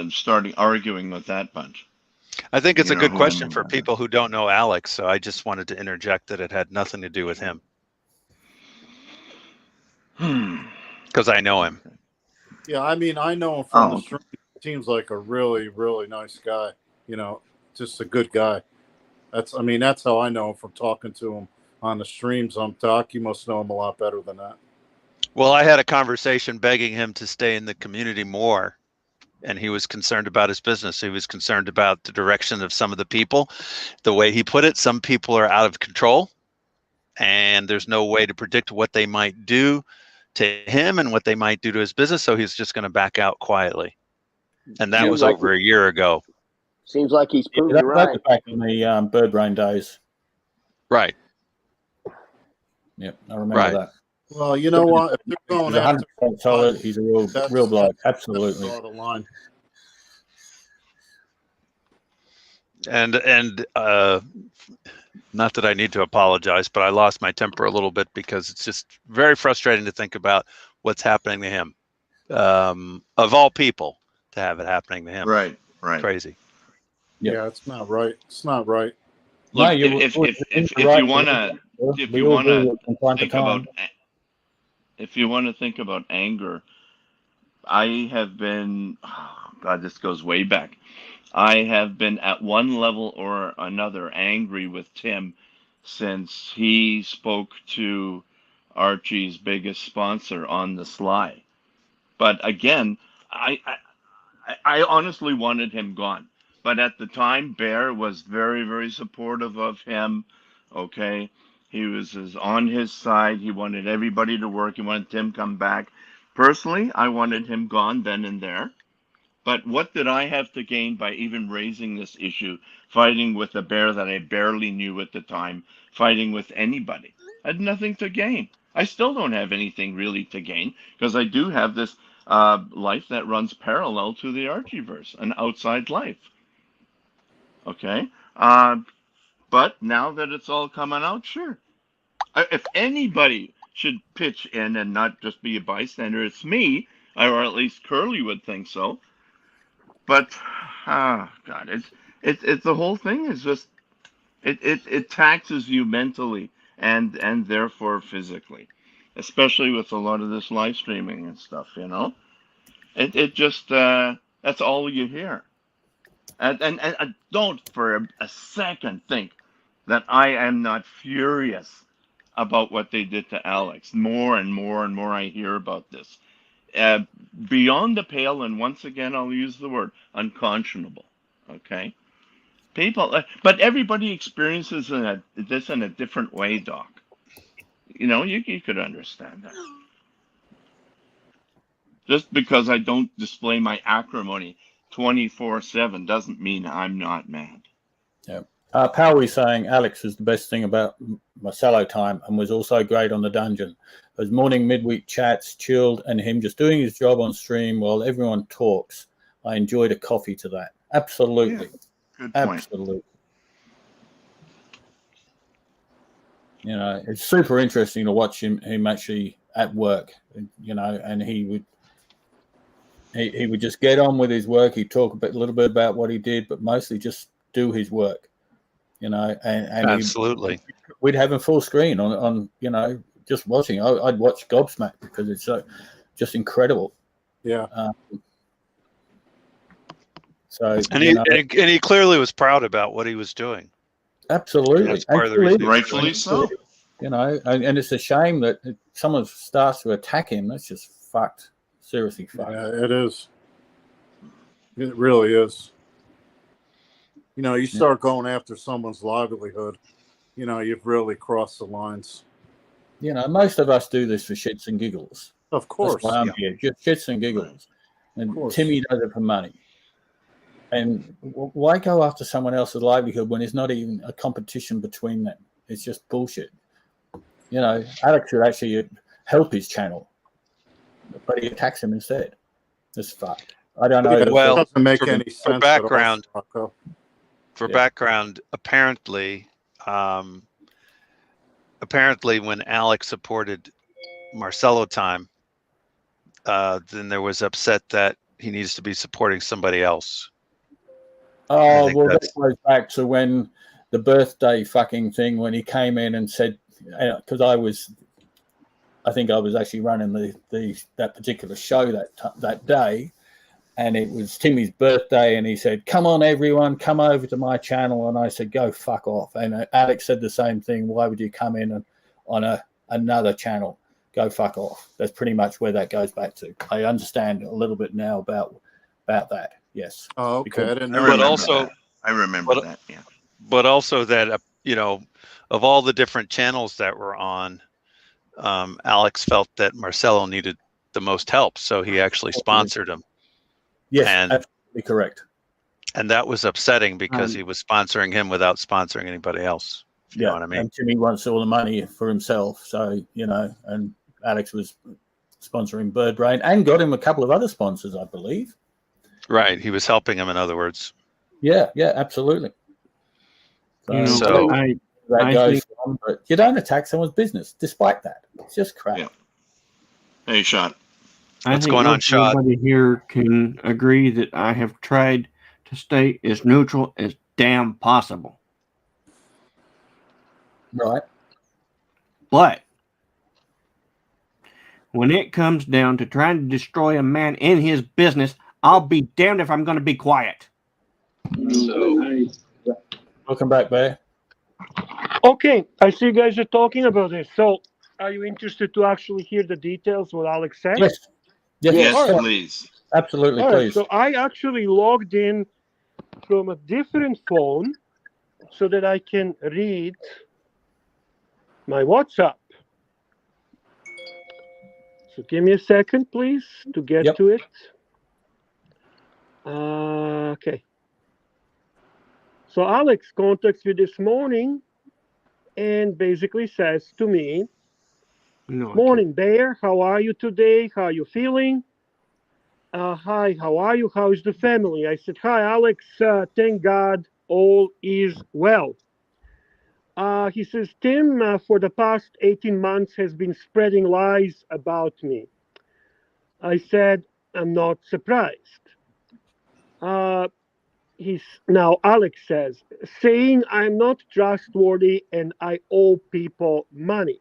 Starting arguing with that bunch. I think it's a good question for people who don't know Alex, so I just wanted to interject that it had nothing to do with him. Because I know him. Yeah, I mean, I know him from the stream. Seems like a really, really nice guy. You know, just a good guy. That's how I know him from talking to him on the streams. Doc, you must know him a lot better than that. Well, I had a conversation begging him to stay in the community more, and he was concerned about his business. He was concerned about the direction of some of the people. The way he put it, some people are out of control, and there's no way to predict what they might do to him and what they might do to his business, so he's just going to back out quietly. And that was over a year ago. Seems like he's proven it right. Back in the Bird Brain days. Right. Yep, I remember that. Well, you know what? If they're going he's after 100% solid. He's a real bloke. Absolutely. That's the line. And not that I need to apologize, but I lost my temper a little bit because it's just very frustrating to think about what's happening to him. Of all people, to have it happening to him. Right. Crazy. Yeah, it's not right. It's not right. Look, if you want to think about anger, I have been, God, this goes way back. I have been at one level or another angry with Tim since he spoke to Archie's biggest sponsor on the sly. But again, I honestly wanted him gone. But at the time, Bear was very, very supportive of him. Okay. He was on his side. He wanted everybody to work. He wanted Tim to come back. Personally, I wanted him gone then and there. But what did I have to gain by even raising this issue, fighting with a Bear that I barely knew at the time, fighting with anybody? I had nothing to gain. I still don't have anything really to gain because I do have this life that runs parallel to the Archieverse, an outside life. Okay? But now that it's all coming out, sure. If anybody should pitch in and not just be a bystander, it's me, or at least Curly would think so. But, God, it's the whole thing is just, it taxes you mentally and therefore physically, especially with a lot of this live streaming and stuff, you know? It just, that's all you hear. And don't for a second think that I am not furious about what they did to Alex. More and more and more I hear about this. Beyond the pale, and once again I'll use the word unconscionable. Okay, people, but everybody experiences this in a different way, Doc. You know, you could understand that. Just because I don't display my acrimony 24/7 doesn't mean I'm not mad. Yeah. Powie saying Alex is the best thing about Marcello time and was also great on the dungeon. Those morning midweek chats, chilled, and him just doing his job on stream while everyone talks. I enjoyed a coffee to that. Absolutely. Yeah, good point. Absolutely. You know, it's super interesting to watch him actually at work, you know, and he would just get on with his work. He'd talk a little bit about what he did, but mostly just do his work. you know, and Absolutely. we'd have him full screen on you know, just watching. I'd watch gobsmacked because it's so just incredible. Yeah. So And you know, he clearly was proud about what he was doing. absolutely, That's part of the reason. Rightfully so. You know, and it's a shame that if someone starts to attack him. That's just fucked. Seriously fucked. Yeah, it is. It really is. You know, you start going after someone's livelihood, you know, you've really crossed the lines. You know, most of us do this for shits and giggles. Of course. That's why I'm here, just shits and giggles. And Timmy does it for money. And why go after someone else's livelihood when there's not even a competition between them? It's just bullshit. You know, Alex should actually help his channel, but he attacks him instead. It's fucked. I don't know. Well, it doesn't make any sense. For background, at all, background, apparently when Alex supported Marcelo Time, then there was upset that he needs to be supporting somebody else. Oh, well, that goes back to when the birthday fucking thing, when he came in and said, because I think I was actually running that particular show that day, and it was Timmy's birthday, and he said, "Come on, everyone, come over to my channel," and I said, "Go fuck off." And Alex said the same thing. Why would you come in on another channel? Go fuck off. That's pretty much where that goes back to. I understand a little bit now about that. Yes. Oh, okay. I remember that. Yeah. But also that you know, of all the different channels that were on, Alex felt that Marcelo needed the most help, so he actually sponsored him. Yes, absolutely correct. And that was upsetting because he was sponsoring him without sponsoring anybody else. If you know what I mean? And Timmy wants all the money for himself, so you know, and Alex was sponsoring Bird Brain and got him a couple of other sponsors, I believe. Right, he was helping him, in other words. Yeah, absolutely. So that goes on, but you don't attack someone's business despite that. It's just crap. Yeah. Hey, Shot. What's going on, Shot? Everybody here can agree that I have tried to stay as neutral as damn possible. Right. But when it comes down to trying to destroy a man in his business, I'll be damned if I'm going to be quiet. Welcome back, Bear. Okay, I see you guys are talking about this. So, are you interested to actually hear the details what Alex said? Yes, All right. Please. Absolutely, All right, please. so I actually logged in from a different phone so that I can read my WhatsApp. So give me a second, please, to get to it. Okay. So Alex contacts me this morning and basically says to me, "Morning, Bear. How are you today? How are you feeling? Hi, how are you? How is the family?" I said, "Hi, Alex. Thank God all is well." He says, "Tim, for the past 18 months has been spreading lies about me." I said, "I'm not surprised." Now Alex says, "saying I'm not trustworthy and I owe people money."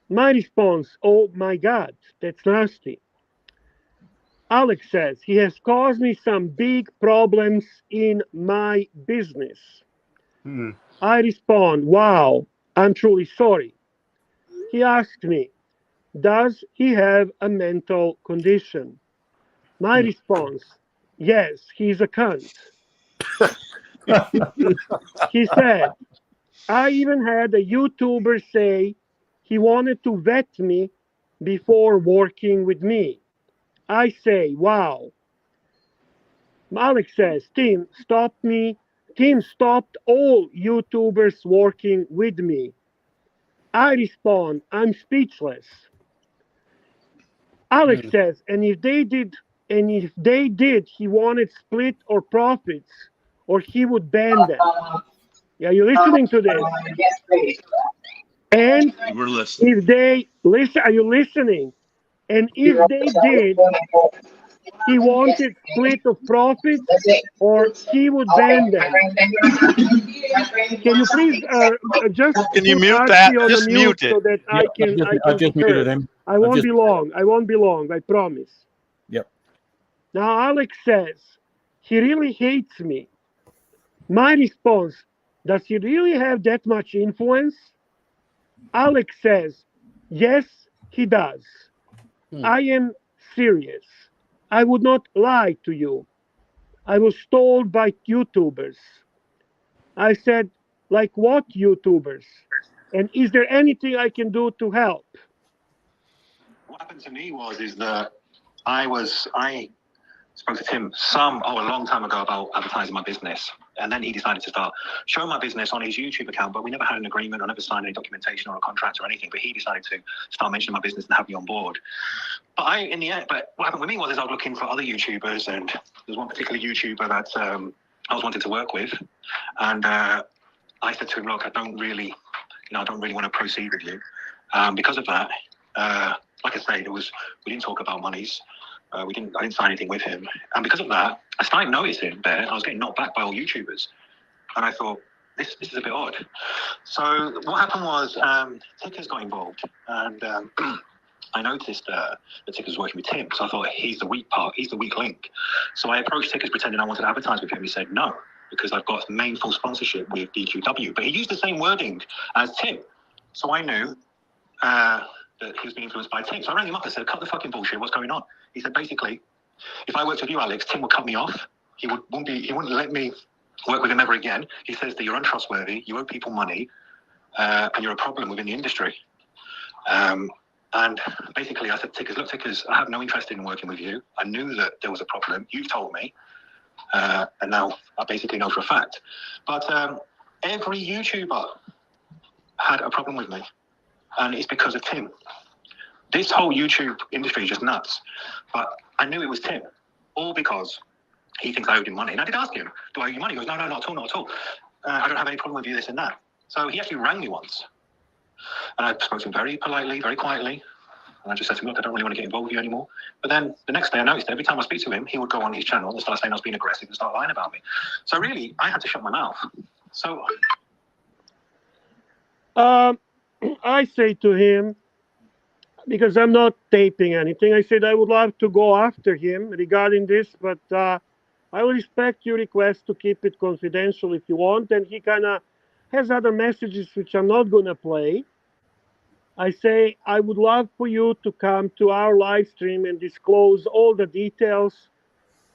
My response, "Oh my God, that's nasty." Alex says, "he has caused me some big problems in my business." I respond, "Wow, I'm truly sorry." He asked me, "Does he have a mental condition?" My response, "Yes, he's a cunt." He said, "I even had a YouTuber say he wanted to vet me before working with me." I say, "Wow." Alex says, Tim stopped all YouTubers working with me." I respond, "I'm speechless." Alex says, "and if they did, he wanted split or profits, or he would ban them." Are you listening to this? And We're listening. if they listen, are you listening? And if they did, he wanted split of profits, or he would ban them. Can you please just Can you put mute Archie that? on Just the mute mute it. so that I can I've just hear. muted him. I won't be long. I won't be long. I promise. Yep. Now Alex says he really hates me. My response: does he really have that much influence? Alex says, yes, he does. I am serious. I would not lie to you. I was told by YouTubers. I said, like what YouTubers? And is there anything I can do to help? What happened to me is that I spoke to Tim a long time ago about advertising my business. And then he decided to start showing my business on his YouTube account, but we never had an agreement. I never signed any documentation or a contract or anything, but he decided to start mentioning my business and have me on board. But what happened with me was I was looking for other YouTubers, and there's one particular YouTuber that I was wanting to work with. And I said to him, look, I don't really want to proceed with you. Because of that, like I say, we didn't talk about monies. I didn't sign anything with him. And because of that, I started noticing that I was getting knocked back by all YouTubers. And I thought, this is a bit odd. So what happened was Tickers got involved. And I noticed that Tickers was working with Tim. So I thought, he's the weak part. He's the weak link. So I approached Tickers pretending I wanted to advertise with him. He said, no, because I've got main full sponsorship with DQW. But he used the same wording as Tim. So I knew that he was being influenced by Tim. So I rang him up and said, cut the fucking bullshit, what's going on? He said, basically, if I worked with you, Alex, Tim would cut me off. He wouldn't let me work with him ever again. He says that you're untrustworthy, you owe people money, and you're a problem within the industry. And basically I said, Tickers, I have no interest in working with you. I knew that there was a problem. You've told me. And now I basically know for a fact. But every YouTuber had a problem with me. And it's because of Tim. This whole YouTube industry is just nuts. But I knew it was Tim, all because he thinks I owed him money. And I did ask him, do I owe you money? He goes, no, not at all. I don't have any problem with you, this and that. So he actually rang me once. And I spoke to him very politely, very quietly. And I just said to him, look, I don't really want to get involved with you anymore. But then the next day I noticed that every time I speak to him, he would go on his channel and start saying I was being aggressive and start lying about me. So really, I had to shut my mouth. So I say to him, because I'm not taping anything, I said I would love to go after him regarding this, but I will respect your request to keep it confidential if you want. And he kind of has other messages which I'm not going to play. I say I would love for you to come to our live stream and disclose all the details.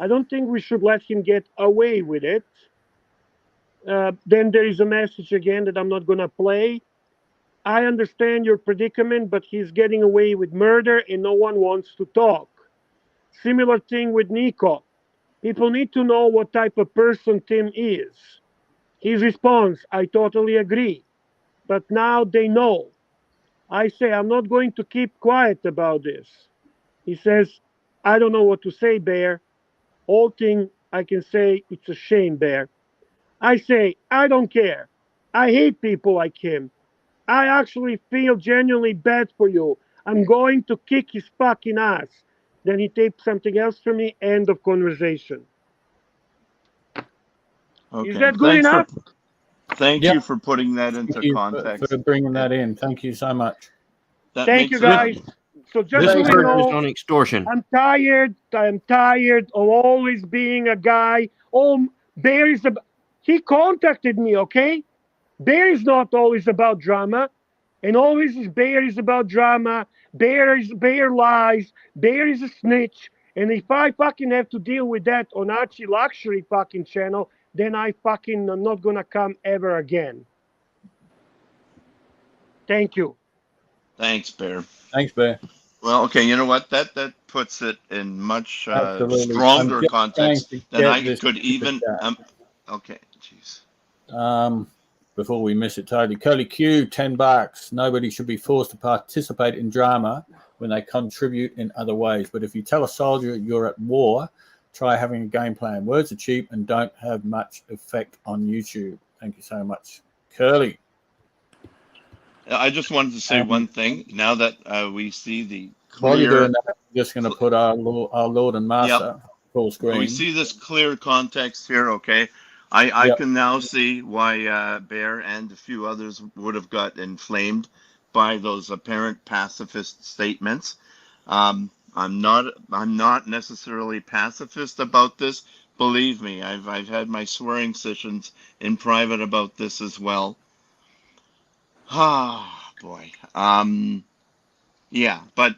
I don't think we should let him get away with it. Then there is a message again that I'm not going to play. I understand your predicament, but he's getting away with murder and no one wants to talk. Similar thing with Nico. People need to know what type of person Tim is. His response, I totally agree. But now they know. I say, I'm not going to keep quiet about this. He says, I don't know what to say, Bear. All thing I can say, it's a shame, Bear. I say, I don't care. I hate people like him. I actually feel genuinely bad for you. I'm going to kick his fucking ass. Then he taped something else for me. End of conversation. Okay. Is that good enough? Thank you for putting that into Thank you context. for bringing that in. Thank you so much. Thank you, guys. So just This so you focused know, on extortion. I'm tired of always being a guy. Oh, Bear is he contacted me, okay? Bear is not always about drama. And always Bear is about drama. Bear lies. Bear is a snitch. And if I fucking have to deal with that on Archie Luxury fucking channel, then I fucking am not gonna come ever again. Thank you. Thanks, Bear. Thanks, Bear. Well, okay, you know what? That puts it in much Absolutely. stronger I'm just context trying to than get I this could even. chat. Okay, jeez. Before we miss it totally, Curly Q, $10. Nobody should be forced to participate in drama when they contribute in other ways. But if you tell a soldier you're at war, try having a game plan. Words are cheap and don't have much effect on YouTube. Thank you so much, Curly. I just wanted to say one thing. Now that we see the While you're clear. doing that, I'm just going to put our Lord and Master full screen. We see this clear context here, okay? I Yep. can now see why Bear and a few others would have got inflamed by those apparent pacifist statements. I'm not necessarily pacifist about this. Believe me, I've had my swearing sessions in private about this as well. Ah, boy. Yeah, but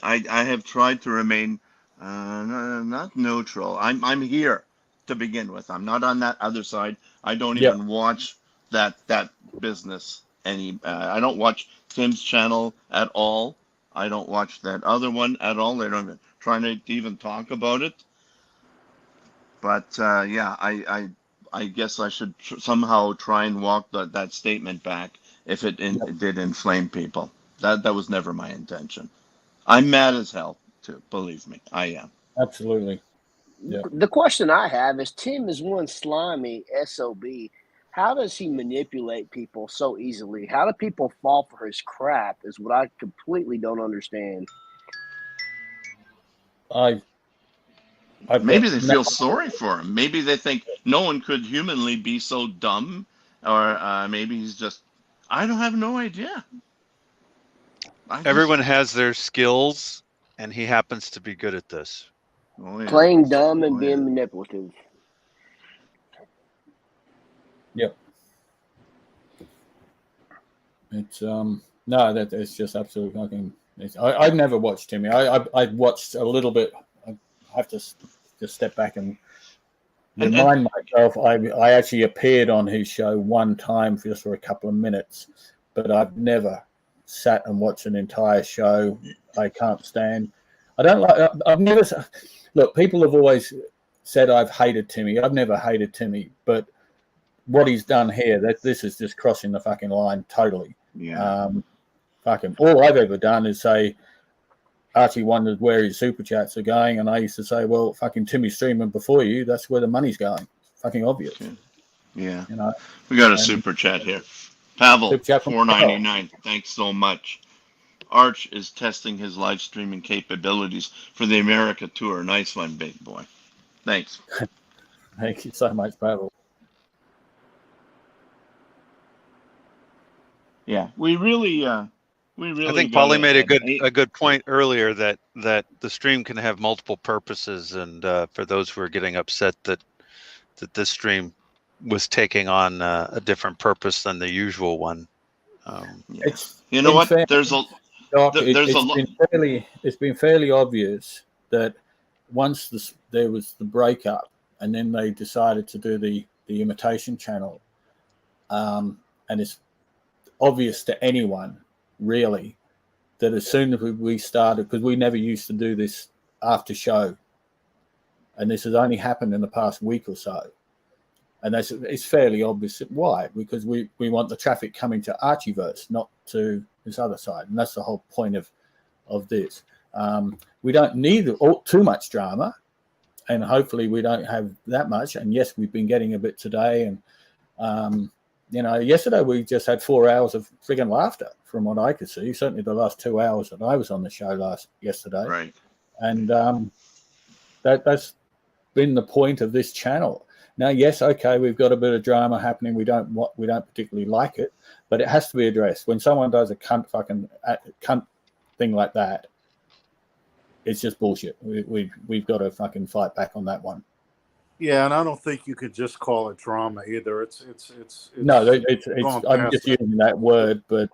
I have tried to remain not neutral. I'm here to begin with. I'm not on that other side. I don't Yep. even watch that business any. I don't watch Tim's channel at all. I don't watch that other one at all. They don't even trying to even talk about it. But yeah, I guess I should somehow try and walk that statement back if it did inflame people. That was never my intention. I'm mad as hell too. Believe me, I am. Absolutely. Yeah. The question I have is Tim is one slimy SOB. How does he manipulate people so easily? How do people fall for his crap is what I completely don't understand. Maybe they feel sorry for him. Maybe they think no one could humanly be so dumb, or maybe he's just. I don't have no idea. Everyone has their skills, and he happens to be good at this. Oh, yeah. Playing dumb and being manipulative. Yep. It's no, that it's just absolutely fucking. I've never watched Timmy. I watched a little bit. I have to just step back and remind myself. I actually appeared on his show one time just for a couple of minutes, but I've never sat and watched an entire show. I can't stand. I don't like. I've never. Look, people have always said I've hated Timmy. I've never hated Timmy, but what he's done here, this is just crossing the fucking line totally. Yeah. Fucking all I've ever done is say Archie wondered where his super chats are going, and I used to say, well, fucking Timmy's streaming before you. That's where the money's going. It's fucking obvious. Yeah. You know. We got a super chat here. Pavel, Super chat from $4.99. Thanks so much. Arch is testing his live streaming capabilities for the America tour. Nice one, big boy. Thanks. Thank you so much, Pavel. Yeah, we really. I think Paulie made a good point earlier that the stream can have multiple purposes, and for those who are getting upset that this stream was taking on a different purpose than the usual one. It's you know what? fair, There's a Doc, there's it's been fairly obvious that once there was the breakup, and then they decided to do the imitation channel, and it's obvious to anyone really that as soon as we started, because we never used to do this after show, and this has only happened in the past week or so, and it's fairly obvious why, because we want the traffic coming to Archieverse, not to this other side, and that's the whole point of this. We don't need too much drama, and hopefully we don't have that much. And yes, we've been getting a bit today, and yesterday we just had 4 hours of friggin' laughter from what I could see. Certainly the last 2 hours that I was on the show yesterday. Right. And that's been the point of this channel. Now, yes, okay, we've got a bit of drama happening. We don't particularly like it, but it has to be addressed. When someone does a cunt thing like that, it's just bullshit. We've got to fucking fight back on that one. Yeah, and I don't think you could just call it drama either. It's no, it's I'm just using that word, but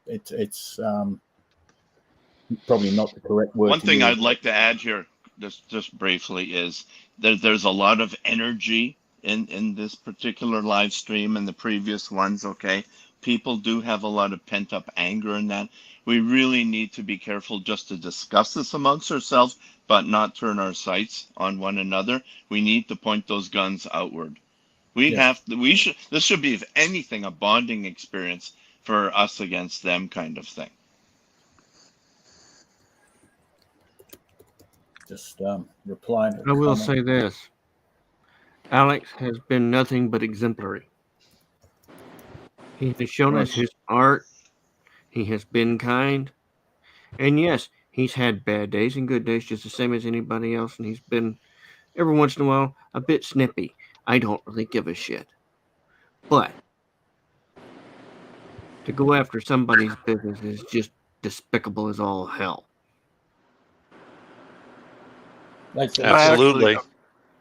it's probably not the correct word. One thing I'd like to add here, just briefly, is there's a lot of energy in this particular live stream and the previous ones. Okay, people do have a lot of pent up anger in that. We really need to be careful just to discuss this amongst ourselves, but not turn our sights on one another. We need to point those guns outward. This should be, if anything, a bonding experience for us against them kind of thing. Just replying to I will say this. Alex has been nothing but exemplary. He has shown us his art. He has been kind. And yes, He's had bad days and good days just the same as anybody else, and he's been every once in a while a bit snippy. I don't really give a shit. But to go after somebody's business is just despicable as all hell. That's Absolutely.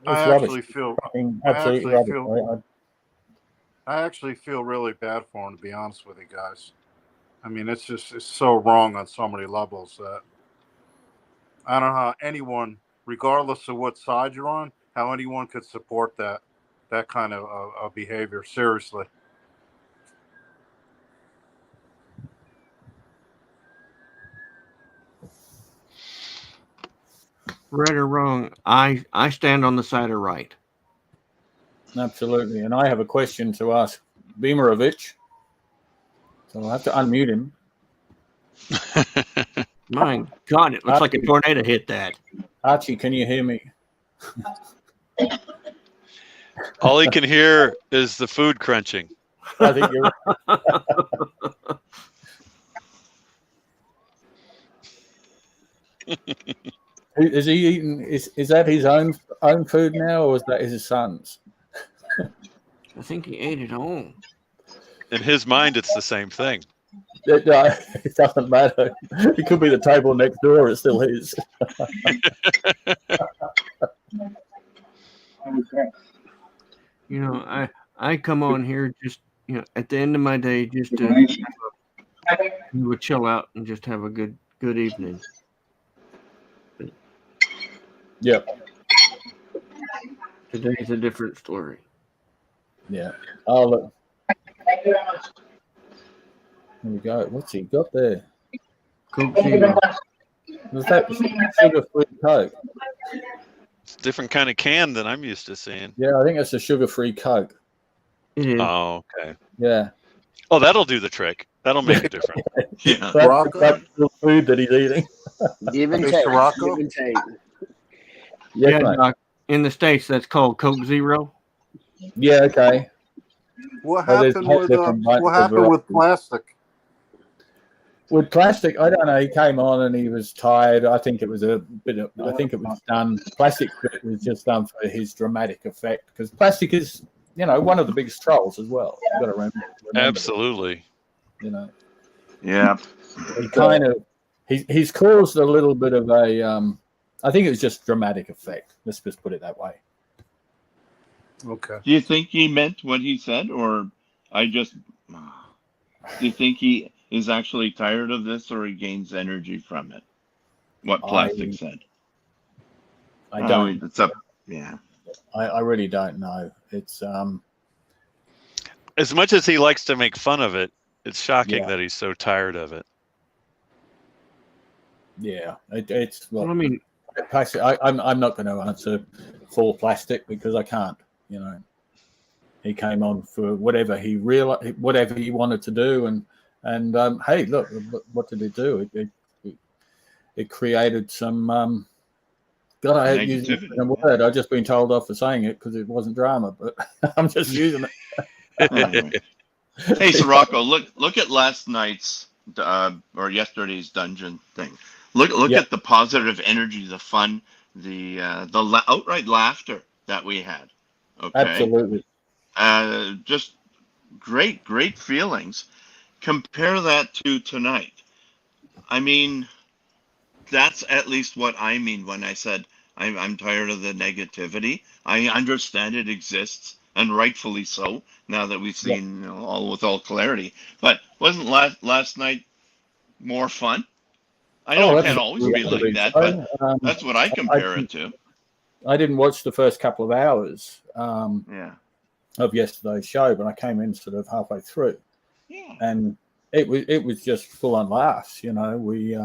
I rubbish. actually feel Absolutely rubbish. I actually feel really bad for him, to be honest with you guys. I mean, it's so wrong on so many levels that I don't know how anyone, regardless of what side you're on, how anyone could support that kind of behavior. Seriously. Right or wrong, I stand on the side of right. Absolutely. And I have a question to ask Beamerovich. So I'll have to unmute him. My God, it looks like a tornado hit that. Archie, can you hear me? All he can hear is the food crunching. I think you're right. Is he eating? Is that his own food now, or is that his son's? I think he ate it all. In his mind, it's the same thing. It doesn't matter. It could be the table next door. It's still his. You know, I come on here just, you know, at the end of my day just to chill out and just have a good evening. Yep. Today's a different story. Yeah. Oh, look. Here we go. What's he got there? Coke Zero. Was that sugar-free Coke? It's a different kind of can than I'm used to seeing. Yeah, I think it's a sugar-free Coke. It is. Oh, okay. Yeah. Oh, that'll do the trick. That'll make a difference. Yeah. That's the food that he's eating. Give and Hey, take. Sirocco? Give and take. Yes, Yeah, mate. Doc, in the States, that's called Coke Zero. Yeah, okay. What Well, there's happened with different types what of happened with varieties. plastic? With plastic, I don't know. He came on and he was tired. I think it was a bit of. I think it was done. Plastic bit was just done for his dramatic effect because plastic is, you know, one of the biggest trolls as well. You've got to remember Absolutely. that, you know. Yeah. He kind of he's caused a little bit of a. I think it was just dramatic effect. Let's just put it that way. Okay. Do you think he meant what he said, or I just? Do you think he is actually tired of this, or he gains energy from it? What Plastic said. I don't. It's up. Yeah. I really don't know. It's As much as he likes to make fun of it, it's shocking Yeah. that he's so tired of it. yeah. It's well. I mean, Plastic. I'm not going to answer for Plastic because I can't. You know, he came on for whatever he whatever he wanted to do, and hey, look, what did it do? It created some. God, I hate using the word. I've just been told off for saying it because it wasn't drama, but I'm just using it. Anyway. Hey, Sirocco, look at last night's or yesterday's dungeon thing. Look at the positive energy, the fun, the outright laughter that we had. Okay. Absolutely. Just great feelings. Compare that to tonight. I mean, that's at least what I mean when I said I'm tired of the negativity. I understand it exists, and rightfully so. Now that we've seen all clarity, but wasn't last night more fun? I know it can't always be like that, but that's what I compare it to. I didn't watch the first couple of hours of yesterday's show, but I came in sort of halfway through, and it was just full on laughs. You know, we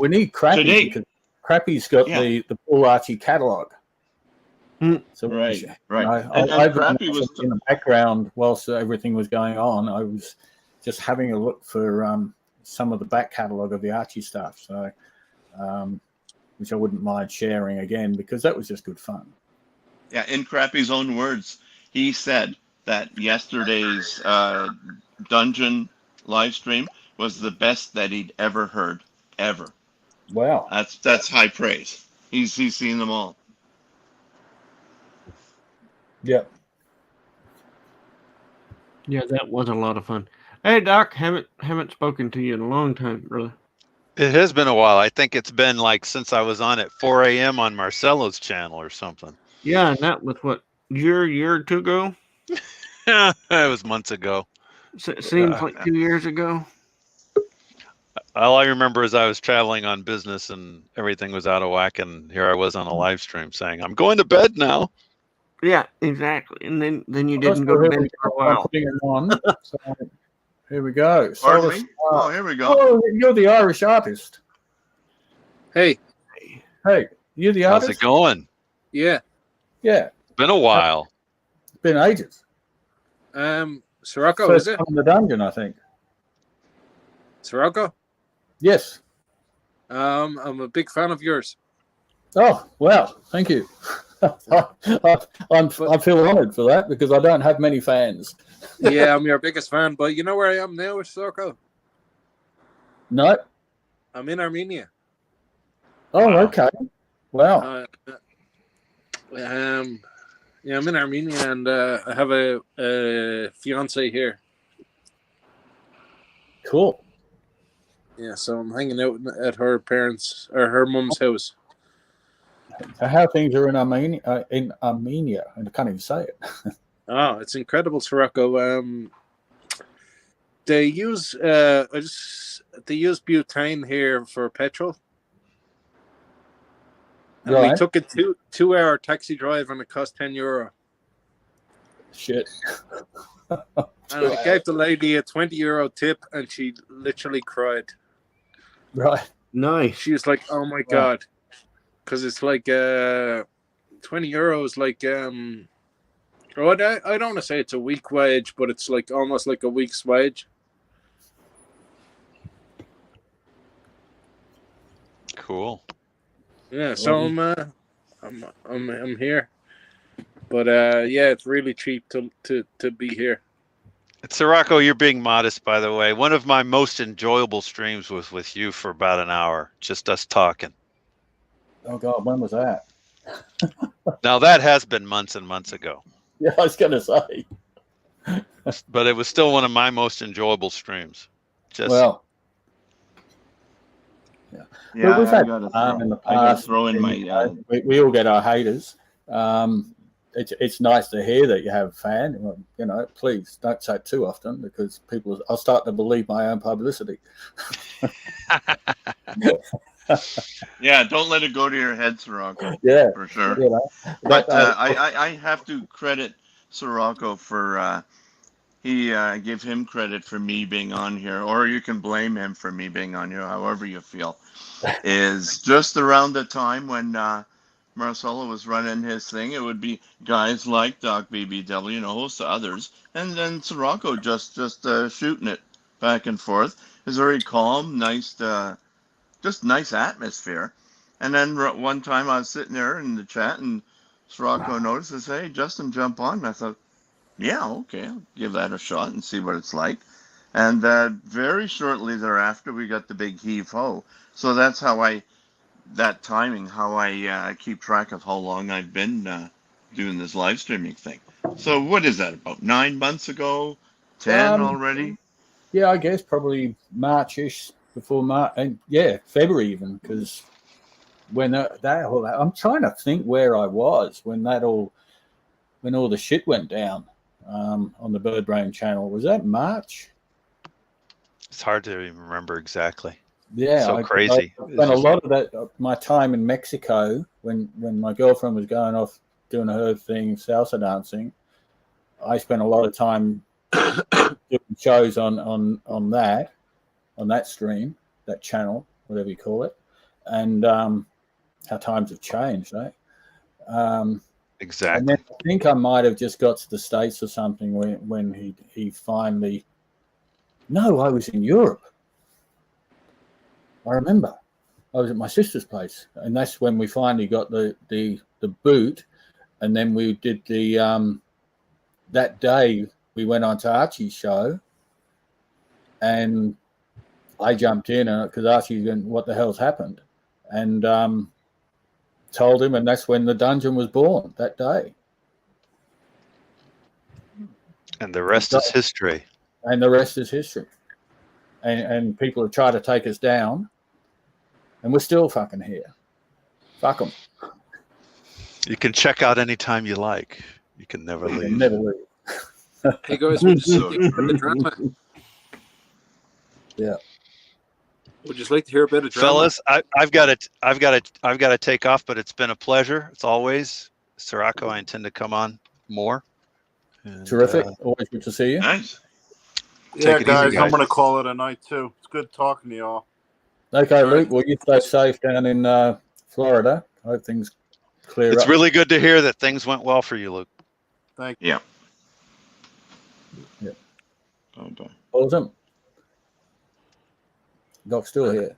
need Crappy because Crappy's got the full Archie catalog. So right. I've been in the background whilst everything was going on. I was just having a look for some of the back catalog of the Archie stuff. So, which I wouldn't mind sharing again because that was just good fun. Yeah, in Crappy's own words, he said that yesterday's dungeon live stream was the best that he'd ever heard ever. Wow. That's high praise. He's seen them all. Yep. Yeah, that was a lot of fun. Hey, Doc, haven't spoken to you in a long time, brother. It has been a while. I think it's been like since I was on at 4 a.m. on Marcelo's channel or something. Yeah, and that was what, year or two ago? It was months ago. Seems like 2 years ago. All I remember is I was traveling on business and everything was out of whack, and here I was on a live stream saying, "I'm going to bed now." Yeah, exactly. And then you I'm didn't go to bed for a I'm while. putting it on. So, here we go. Pardon Solar me? Star. Oh, here we go. Oh, you're the Irish artist. Hey. Hey, you're the How's artist? it going? Yeah. Yeah. Been a while. It's been ages. Sirocco, First is it? time in the dungeon, I think. Sirocco? Yes. I'm a big fan of yours. Oh, well, thank you. I feel honoured for that because I don't have many fans. Yeah, I'm your biggest fan, but you know where I am now with Sirocco? No. I'm in Armenia. Oh, okay. Wow. Yeah, I'm in Armenia, and I have a fiance here. Cool. Yeah, so I'm hanging out at her parents' or her mum's house. So how things are in Armenia, and I can't even say it. Oh, it's incredible, Sirocco. They use butane here for petrol. And Right. we took a two-hour taxi drive, and it cost €10. Shit. And I gave the lady a €20 tip, and she literally cried. Right. Nice. She was like, "Oh my god," because it's like €20, like I don't want to say it's a week wage, but it's like almost like a week's wage. Cool. Yeah, so I'm here, but yeah, it's really cheap to be here. Sirocco, you're being modest, by the way. One of my most enjoyable streams was with you for about an hour, just us talking. Oh God, when was that? Now that has been months and months ago. Yeah, I was gonna say. But it was still one of my most enjoyable streams. Just Well. Yeah, But we've had in the past. I gotta throw in my. We all get our haters. It's nice to hear that you have a fan. You know, please don't say it too often because I'll start to believe my own publicity. Yeah, don't let it go to your head, Sirocco. Yeah, for sure. You know, But I have to credit Sirocco for he give him credit for me being on here, or you can blame him for me being on here, however you feel. Is just around the time when Marcelo was running his thing, it would be guys like Doc BBW and a host of others, and then Sirocco just shooting it back and forth. It was very calm, nice, just nice atmosphere. And then one time I was sitting there in the chat, and Sirocco notices, "Hey, Justin, jump on." And I thought, yeah, okay, I'll give that a shot and see what it's like. And very shortly thereafter, we got the big heave-ho. So that's how I keep track of how long I've been doing this live streaming thing. So what is that, about 9 months ago? 10 already? Yeah, I guess probably March-ish, before March, and yeah, February even, because when I'm trying to think where I was when all the shit went down on the Bird Brain channel. Was that March? it's hard to even remember exactly. Yeah, so crazy. I spent a lot of that my time in Mexico when my girlfriend was going off doing her thing, salsa dancing. I spent a lot of time doing shows on that stream, that channel, whatever you call it, and how times have changed, eh? Exactly. And then I think I might have just got to the States or something when he finally. No, I was in Europe. I remember I was at my sister's place, and that's when we finally got the boot, and then we did the that day we went on to Archie's show, and I jumped in because Archie went, "What the hell's happened?" and told him, and that's when the dungeon was born that day. And the rest is history. And the rest is history. And people have tried to take us down, and we're still fucking here. Fuck them. You can check out anytime you like. You can never leave. Never leave. Hey guys, would you like to hear a bit of drama? Yeah. Would you like to hear a bit of drama? Fellas, I've got to take off, but it's been a pleasure. It's always Sirocco. I intend to come on more. And, Terrific. Always good to see you. Nice. Yeah, Take it guys, easy, I'm going to call it a night too. It's good talking to y'all. Okay, Luke. Well, you stay safe down in Florida. I hope things clear up. It's really good to hear that things went well for you, Luke. Thank you. Yeah. Yeah. Okay. Awesome. Doc's still here.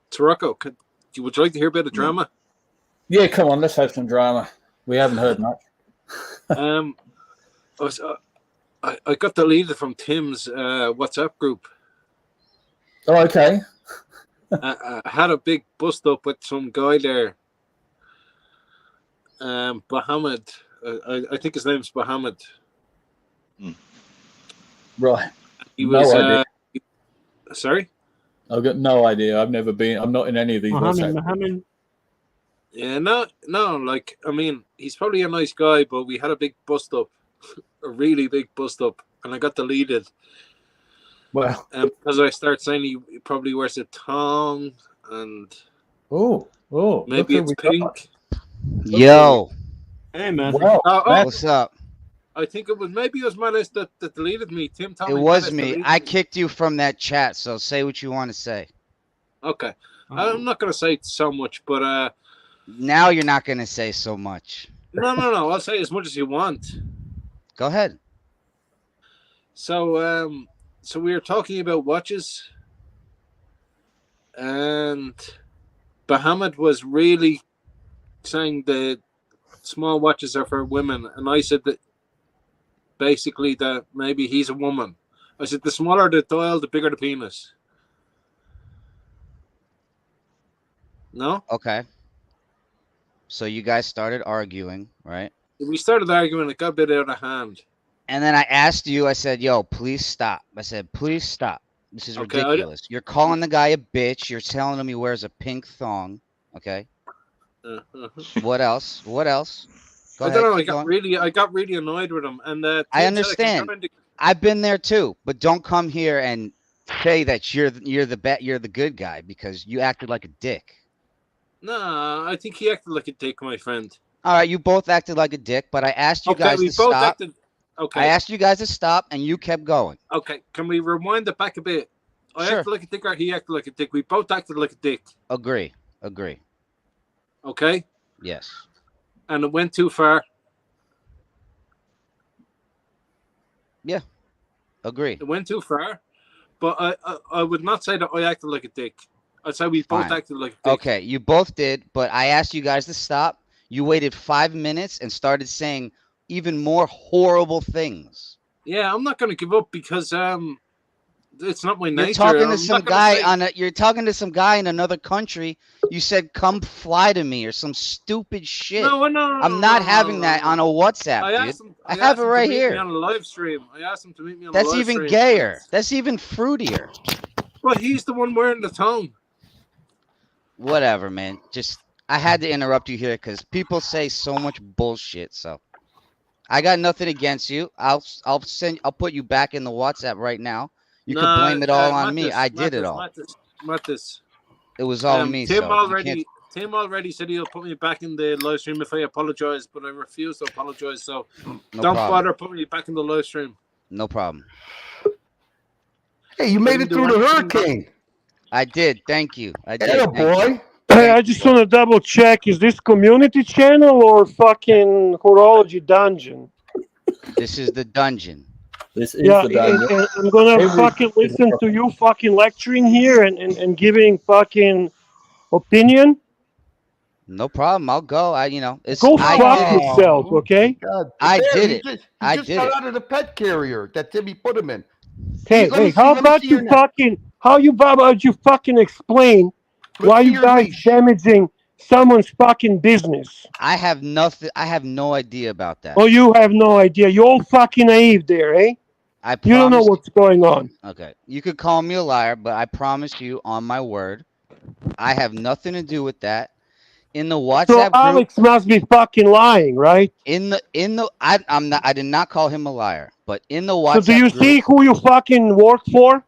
Sirocco, would you like to hear a bit of drama? Yeah, come on. Let's have some drama. We haven't heard much. I got deleted from Tim's WhatsApp group. Oh, okay. I had a big bust up with some guy there. Bahamid. I think his name's Bahamid. Right. He was. idea. Sorry? I've got no idea. I've never been. I'm not in any of these. Muhammad. Yeah, no. Like, I mean, he's probably a nice guy, but we had a big bust up, a really big bust up, and I got deleted. Well, because I start saying he probably wears a tongue, and look maybe who it's we pink. Yo. Hey, man. Wow. What's up? I think it was Malis that deleted me. Tim told me It was Malis me. deleted I kicked you from that chat, so say what you want to say. Okay. I'm not going to say so much, but... now you're not going to say so much. No. I'll say as much as you want. Go ahead. So we were talking about watches, and Bahamid was really saying that small watches are for women, and I said that basically that maybe he's a woman. I said the smaller the dial, the bigger the penis. No? Okay. So you guys started arguing, right? We started arguing, it got a bit out of hand. And then I asked you, I said, yo, please stop. I said, please stop. This is Okay, ridiculous. You're calling the guy a bitch. You're telling him he wears a pink thong. Okay. What else? What else? Go I ahead, don't know. keep I got really annoyed with him, and I understand. I've been there too, but don't come here and say that you're the good guy because you acted like a dick. No, I think he acted like a dick, my friend. All right, you both acted like a dick, but I asked you guys to stop. Okay. I asked you guys to stop, and you kept going. Okay, can we rewind it back a bit? I Sure. acted like a dick, or he acted like a dick. We both acted like a dick. Agree. Okay. Yes. And it went too far. Yeah. Agree. It went too far, but I would not say that I acted like a dick. I'd say we both Fine. acted like a dick. Okay, you both did, but I asked you guys to stop. You waited 5 minutes and started saying even more horrible things. Yeah, I'm not going to give up because it's not my nature. You're talking to I'm some not gonna guy say- you're talking to some guy in another country. You said come fly to me or some stupid shit. No, I'm not having that on a WhatsApp, I dude. asked him, I have it right to meet here. Me on a live stream. I asked him to meet me on That's a live even stream. gayer. That's even fruitier. But he's the one wearing the tongue. Whatever, man. Just I had to interrupt you here because people say so much bullshit. So I got nothing against you. I'll put you back in the WhatsApp right now. You can blame it all on me. I did it all. Mattis. It was all me. Tim so Tim already said he'll put me back in the live stream if I apologize, but I refuse to apologize. So No don't problem. bother putting me back in the live stream. No problem. Hey, you made it through the hurricane. I did. Thank you. I did. Yeah, Thank you. boy. Hey, I just want to double check. Is this community channel or fucking horology dungeon? This is the dungeon. This is Yeah, the dungeon. and I'm gonna fucking listen to you fucking lecturing here and giving fucking opinion. No problem. I'll go. Go fuck yourself, okay? I There, did he it. just- I He just did got it. out of the pet carrier that Timmy put him in. Hey, Let me hey, see- how let me about see you your neck. How about you fucking explain why you guys damaging someone's fucking business? I have nothing. I have no idea about that. Oh, you have no idea. You're all fucking naive there, eh? I You don't know promise. what's going on. Okay, you could call me a liar, but I promise you on my word, I have nothing to do with that. In the So WhatsApp group, Alex must be fucking lying, right? I did not call him a liar, but in the WhatsApp So do you group, see who you fucking work for?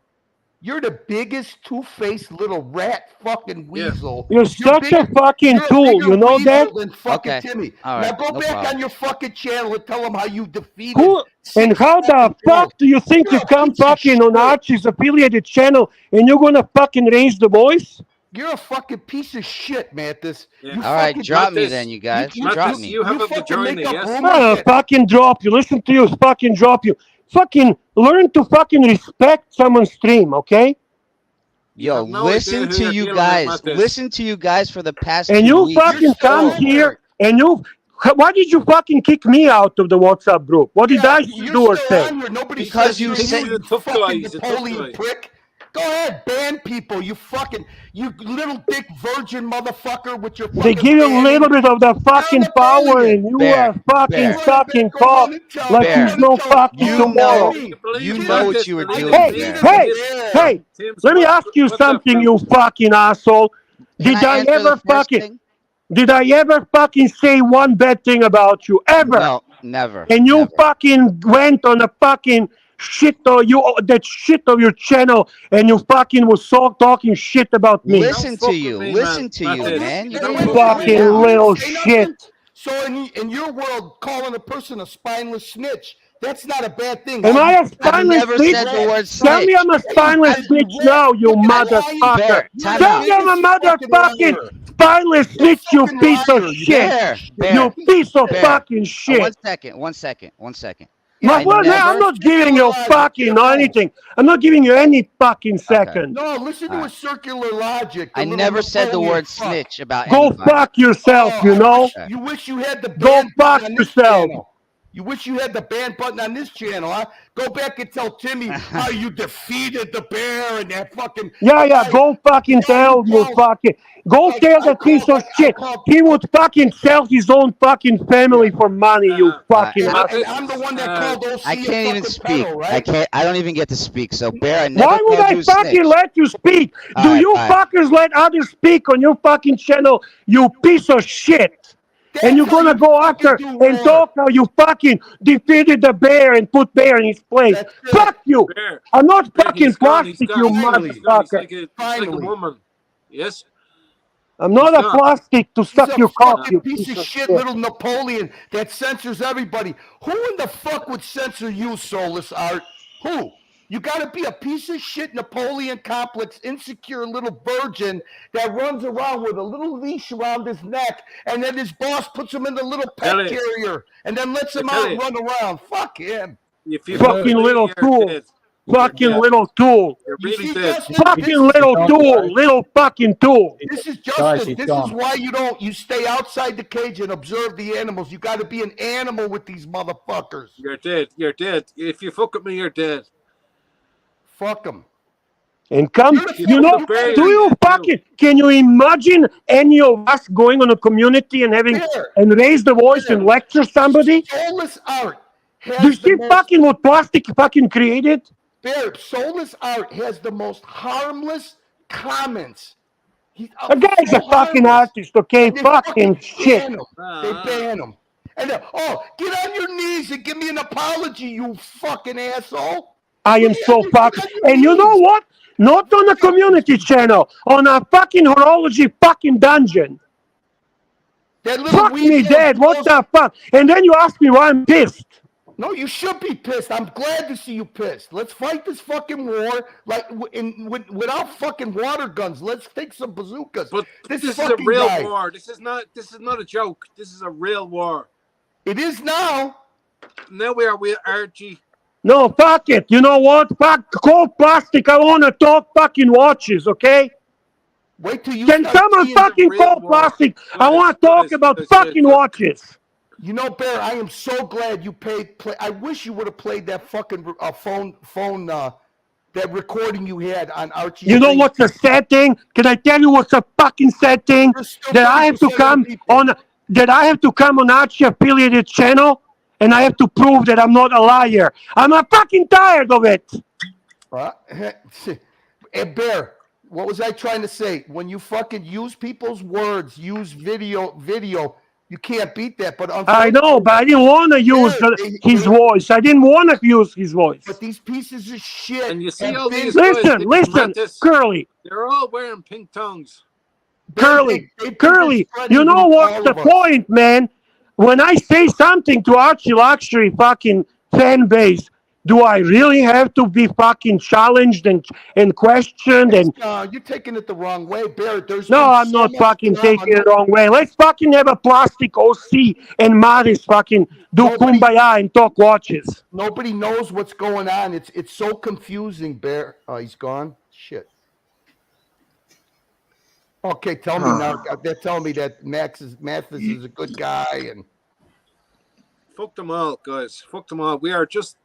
You're the biggest two-faced little rat fucking weasel. You're such a fucking tool. You know that? Than fucking Okay. Timmy. All Now right, go no back problem. on your fucking channel and tell them how you defeated. Who and how the fuck do you think you come fucking on Archie's affiliated channel and you're gonna fucking raise the voice? You're a fucking piece of shit, Mantis. All right, drop me then, you guys. Drop me. You have a vagina, yes? I'm gonna fucking drop you. Listen to you, fucking drop you. Fucking learn to fucking respect someone's stream, okay? Yo, no listen idea who to you're you dealing with, guys. Marcus. Listen to you guys for the past And 2 you weeks. fucking come here and you. Why did you fucking kick me out of the WhatsApp group? What did I do or say? Because you said you fucking Napoleon prick. Go ahead, ban people. You little dick virgin motherfucker with your fucking. They give you a little bit of the fucking power, and you are fucking sucking cock like there's no fucking tomorrow. You know what you were doing. Hey! Let me ask you something, you fucking asshole. Did I ever fucking say one bad thing about you ever? No, never. And you fucking went on a fucking shit of that shit of your channel, and you fucking was talking shit about me. Listen to you, man. You fucking little shit. So in your world, calling a person a spineless snitch, that's not a bad thing. Am I a spineless snitch? Tell me I'm a spineless snitch now, you motherfucker. Tell me I'm a motherfucking spineless snitch, you piece of shit. You piece of fucking shit. 1 second. I'm not giving you fucking anything. I'm not giving you any fucking second. No, listen to a circular logic. I never said the word snitch about Go anybody. fuck yourself, you know? You wish you had the Go fuck yourself. You wish you had the ban button on this channel, huh? Go back and tell Timmy how you defeated the bear and that fucking. Yeah, go fucking tell you fucking. Go tell that piece of shit. He would fucking sell his own fucking family for money, you fucking asshole. I'm the one that called OC. I can't even speak. I don't even get to speak. So Bear, I never Why would called I you a fucking snitch. let you speak? Do you fuckers let others speak on your fucking channel, you piece of shit? And you're gonna go after and talk how you fucking defeated the bear and put bear in his place. Fuck you! Bear. I'm not Bear, fucking he's gone, plastic, he's you gone. He's gone. He's motherfucker. like a woman. Yes? I'm not He's a gone. plastic to He's suck a your cock, fucking you piece of shit, little Napoleon that censors everybody. Who in the fuck would censor you, Soulless Art? Who? You got to be a piece of shit Napoleon complex, insecure little virgin that runs around with a little leash around his neck, and then his boss puts him in the little pet Elliot. carrier, and then lets him out and Elliot. run around. Fuck him. If you fucking little tool. Fucking little tool. You're You really see, dead. Justin, Fucking little tool. Little fucking tool. This is Guys, Justin. he's This gone. is why you stay outside the cage and observe the animals. You got to be an animal with these motherfuckers. You're dead. You're dead. If you fuck with me, you're dead. Fuck them. And come, you know, do you fucking, can you imagine any of us going on a community and having, and raise the voice and lecture somebody? Soulless Art Do you has see the most, fucking what plastic fucking created? Bear, Soulless Art has the most harmless comments. He's The guy's a fucking artist, okay? They Fucking shit. ban him. They ban him. And get on your knees and give me an apology, you fucking asshole. I am so fucking, and you know what? Not on a community channel, on a fucking horology fucking dungeon. Fuck me dead, what the fuck? And then you ask me why I'm pissed. No, you should be pissed. I'm glad to see you pissed. Let's fight this fucking war without fucking water guns. Let's take some bazookas. But this is a fucking real guy. war. This is not a joke. This is a real war. It is now. Now we are with Archie. No, fuck it. You know what? Fuck, call plastic. I want to talk fucking watches, okay? Wait till you Can start someone seeing the fucking real call war. plastic? I want to talk about fucking watches. You know, Bear, I am so glad you paid. I wish you would have played that fucking phone that recording you had on Archie. You know what's the sad thing? Can I tell you what's the fucking sad thing? That I have to come on. That I have to come on Archie affiliated channel, and I have to prove that I'm not a liar. I'm fucking tired of it. And Bear, what was I trying to say? When you fucking use people's words, use video, you can't beat that. But I know, but I didn't want to use his voice. I didn't want to use his voice. But these pieces of shit. And you see have all been- these guys, Listen, Mantis, Curly. They're all wearing pink tongues. Curly, you know what's the point, man? When I say something to Archie Luxury fucking fan base, do I really have to be fucking challenged and questioned? And you're taking it the wrong way, Bear. no, I'm not fucking taking it the wrong way. Let's fucking have a plastic OC and Maris fucking do kumbaya and talk watches. Nobody knows what's going on. It's so confusing, Bear. Oh, he's gone. Shit. Okay, tell me now. They're telling me that Mathis is a good guy, and Fuck them all, guys. Fuck them all. We are just.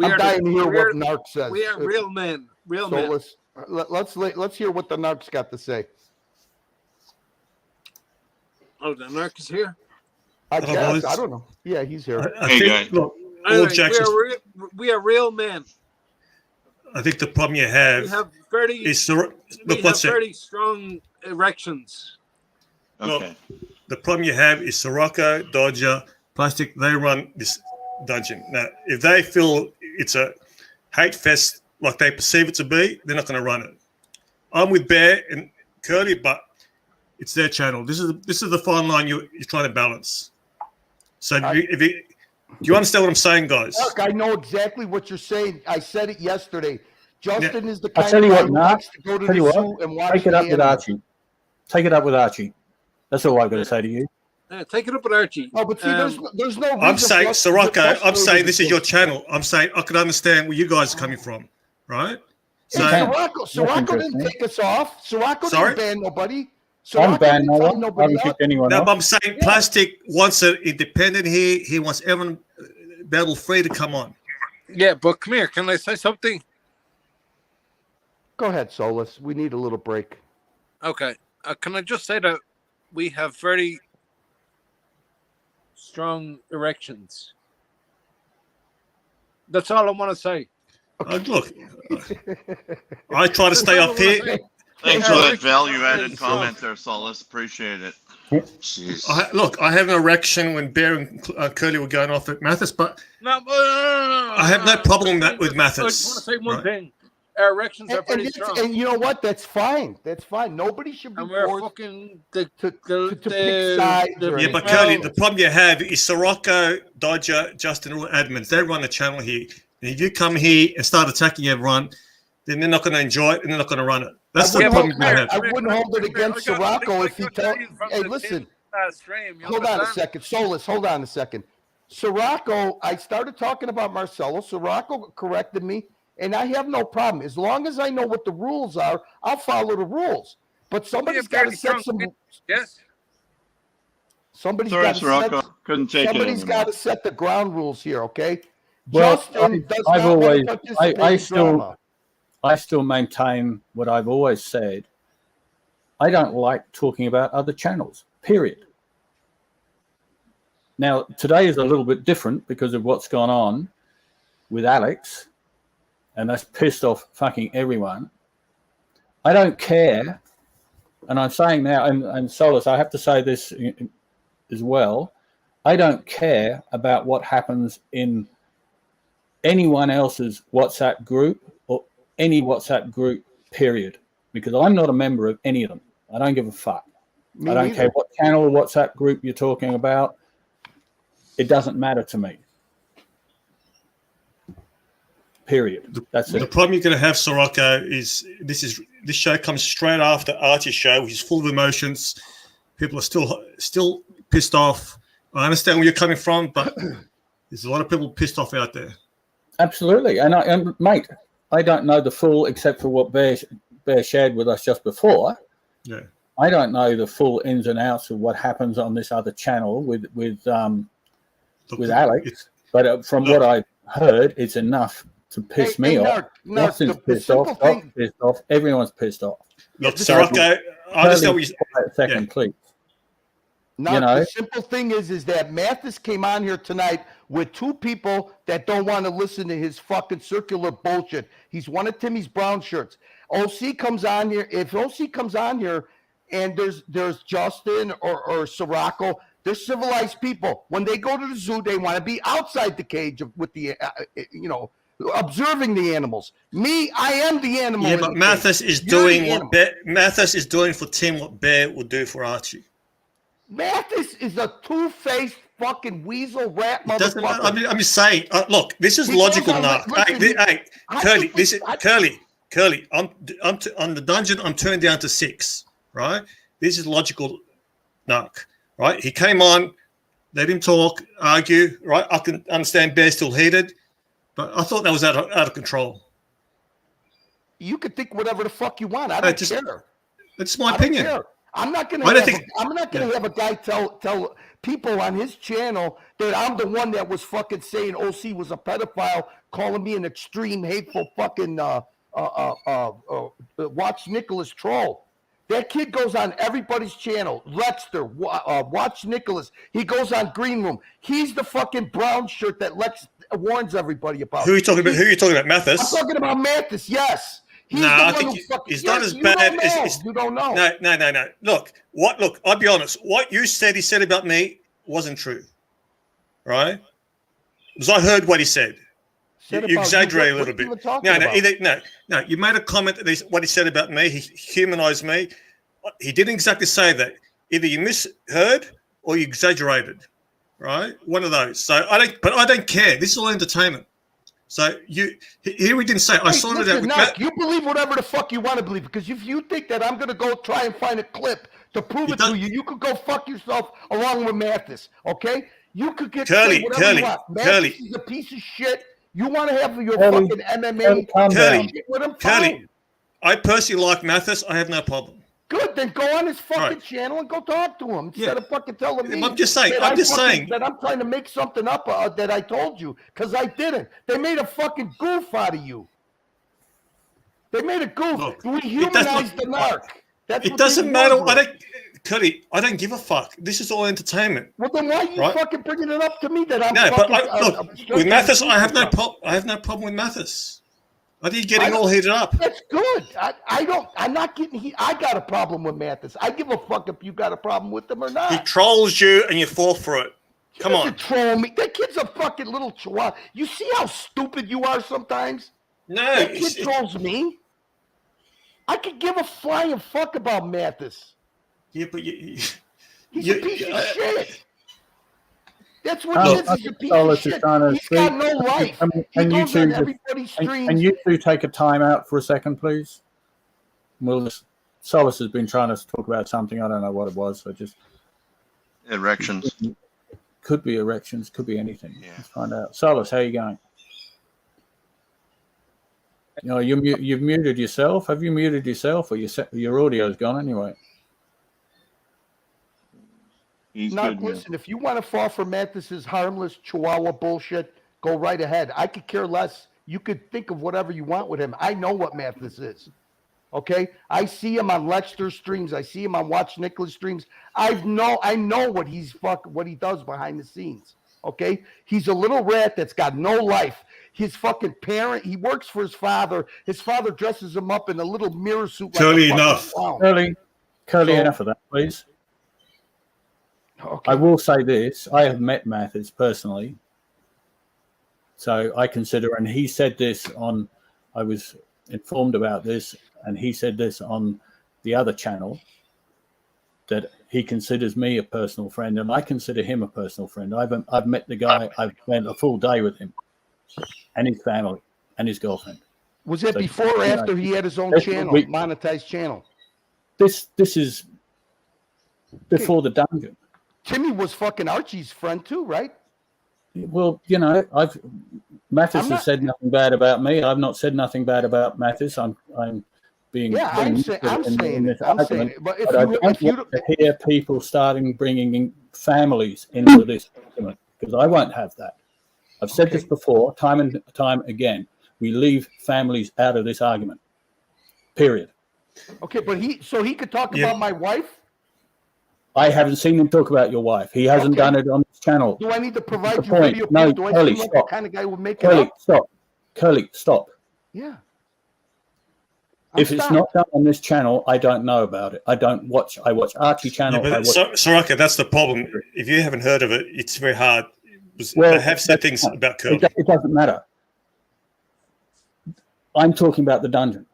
I'm dying to hear what Narc says. We are real men. Real men. Let's hear what the Narc's got to say. Oh, the Narc is here. I guess. I don't know. Yeah, he's here. Hey, guys. Look, Anyway, Jackson's, we are real men. I think the problem you have, We have very, is we have very strong erections. Okay. Look, the problem you have is Sirocco, Dodger, Plastic. They run this dungeon. Now, if they feel it's a hate fest like they perceive it to be, they're not going to run it. I'm with Bear and Curly, but it's their channel. This is the fine line you're trying to balance. So do you understand what I'm saying, guys? Look, I know exactly what you're saying. I said it yesterday. Justin is the I kind tell of you guy what, who Mark. likes to go to Tell you the what. zoo and watch Take it the up with animals. Archie. Take it up with Archie. That's all I've got to say to you. Take it up with Archie. Oh, but see, there's no reason I'm saying, for us to Sirocco, get I'm saying frustrated this is with your channel. I'm saying I can understand where you guys are coming from, right? So, Sirocco didn't take us off. Sirocco Sorry? didn't ban nobody. I haven't Sirocco banned didn't no tell one. I nobody haven't out. kicked anyone no, off. but I'm saying Plastic wants an independent here. He wants everyone battle free to come on. Yeah, but come here. Can I say something? Go ahead, Solus. We need a little break. Okay. Can I just say that we have very strong erections? That's all I want to say. Look, I try to stay up here. Thanks for that value-added comment there, Solace. Appreciate it. Jeez. Look, I have an erection when Bear and Curly were going off at Mathis, but No, I have no problem with I Mathis. just want to say one right? thing. Our erections are pretty strong. And you know what? That's fine. That's fine. Nobody should be And we're forced fucking to pick sides. or Yeah, but anything. Curly, the problem you have is Sirocco, Dodger, Justin, all admins. They run the channel here. And if you come here and start attacking everyone, then they're not going to enjoy it and they're not going to run it. That's the problem you have. I wouldn't hold it against Sirocco if he told. Hey, listen. Stream, Hold on a second. Solus, hold on a second. Sirocco, I started talking about Marcelo. Sirocco corrected me, and I have no problem. As long as I know what the rules are, I'll follow the rules. But somebody's got to set some. Yes. Somebody's Sorry, got to set. Sirocco. Couldn't take it Somebody's anymore. got to set the ground rules here, okay? Well, Justin does I've not always, want to participate I in still, drama. I still maintain what I've always said. I don't like talking about other channels. Period. Now, today is a little bit different because of what's gone on with Alex, and that's pissed off fucking everyone. I don't care, and I'm saying now, and Solus, I have to say this as well, I don't care about what happens in anyone else's WhatsApp group or any WhatsApp group, period, because I'm not a member of any of them. I don't give a fuck. Me I don't neither. care what channel or WhatsApp group you're talking about. It doesn't matter to me. Period. That's The it. problem you're going to have, Sirocco, is this show comes straight after Archie's show, which is full of emotions. People are still pissed off. I understand where you're coming from, but there's a lot of people pissed off out there. Absolutely. And mate, I don't know the full, except for what Bear shared with us just before. Yeah. I don't know the full ins and outs of what happens on this other channel with Alex. But from what I've heard, it's enough to piss me off. Austin's pissed off. Doc's pissed off. Everyone's pissed off. Look, Sirocco, I understand what you second, please. Now, You know? the simple thing is that Mathis came on here tonight with two people that don't want to listen to his fucking circular bullshit. He's one of Timmy's brown shirts. OC comes on here. If OC comes on here and there's Justin or Sirocco, they're civilized people. When they go to the zoo, they want to be outside the cage with the, observing the animals. Me, I am the animal. Yeah, but Mathis is doing Mathis is doing for Tim what Bear would do for Archie. Mathis is a two-faced fucking weasel rat motherfucker. I'm just saying. Look, this is logical now. Hey, Curly, this is Curly. On the dungeon. I'm turned down to 6. Right. This is logical, narc. Right. He came on. Let him talk, argue. Right. I can understand Bear's still heated, but I thought that was out of control. You could think whatever the fuck you want. I don't care. That's my opinion. I'm not gonna have a guy tell people on his channel that I'm the one that was fucking saying OC was a pedophile, calling me an extreme hateful fucking Watch Nicholas troll. That kid goes on everybody's channel. Lexter, Watch Nicholas. He goes on Green Room. He's the fucking brown shirt that Lex warns everybody about. Who are you talking about? Who are you talking about? Mathis? I'm talking about Mathis. Yes. No, I think he's not as bad as you don't know. No. Look, I'll be honest. What you said he said about me wasn't true. Right? Because I heard what he said. You exaggerate a little bit. No. You made a comment that what he said about me. He humanized me. He didn't exactly say that. Either you misheard or you exaggerated. Right? One of those. So I don't care. This is all entertainment. So here we didn't say. I sorted it out with Matt. You believe whatever the fuck you want to believe, because if you think that I'm going to go try and find a clip to prove it to you, you could go fuck yourself along with Mathis. Okay? You could get whatever you want. Mathis is a piece of shit. You want to have your fucking MMA shit with him? Curly, I personally like Mathis. I have no problem. Good, then go on his fucking channel and go talk to him instead of fucking telling me. I'm just saying. That I'm trying to make something up that I told you, because I didn't. They made a fucking goof out of you. They made a goof. Look, we humanized the narc. It doesn't matter. Curly, I don't give a fuck. This is all entertainment. Well, then why are you fucking bringing it up to me that I'm? No, but with Mathis, I have no problem with Mathis. Are you getting all heated up? That's good. I'm not getting heat. I got a problem with Mathis. I give a fuck if you got a problem with him or not. He trolls you and you fall for it. Come on. Troll me. That kid's a fucking little chihuahua. You see how stupid you are sometimes? No. That kid trolls me. I could give a flying fuck about Mathis. Yeah, but he's a piece of shit. That's what he is. He's a piece of shit. He's got no life. He goes on everybody's streams. Can you two take a time out for a second, please? Solus has been trying to talk about something. I don't know what it was. So just erections. Could be erections. Could be anything. Yeah. Let's find out. Solus, how are you going? You know, you've muted yourself. Have you muted yourself, or your audio's gone anyway? Listen, if you want to fall for Mathis's harmless chihuahua bullshit, go right ahead. I could care less. You could think of whatever you want with him. I know what Mathis is. Okay? I see him on Lexter streams. I see him on Watch Nicholas streams. I know what he does behind the scenes. Okay? He's a little rat that's got no life. His fucking parent, he works for his father. His father dresses him up in a little mirror suit. Curly enough. Curly enough of that, please. Okay. I will say this. I have met Mathis personally. So I consider, and he said this I was informed about this, and he said this on the other channel, that he considers me a personal friend, and I consider him a personal friend. I've met the guy. I've spent a full day with him and his family and his girlfriend. Was it before or after he had his own channel, monetized channel? This is before the dungeon. Timmy was fucking Archie's friend too, right? Well, you know, Mathis has said nothing bad about me. I've not said nothing bad about Mathis. I'm being. Yeah, I'm saying it. But if you hear people bringing in families into this argument, because I won't have that. I've said this before, time and time again. We leave families out of this argument. Period. Okay, but he could talk about my wife? I haven't seen him talk about your wife. He hasn't done it on this channel. Do I need to provide you Point. video No, proof? Do I Curly, seem like stop. the kind of guy who would make it Curly, up? stop. Curly, stop. Yeah. If it's not done on this channel, I don't know about it. I don't watch. I watch Archie channel. Yeah, I but watch. Soraka, that's the problem. If you haven't heard of it, it's very hard. Well, They have said things about Curly. It doesn't matter. I'm talking about the dungeon.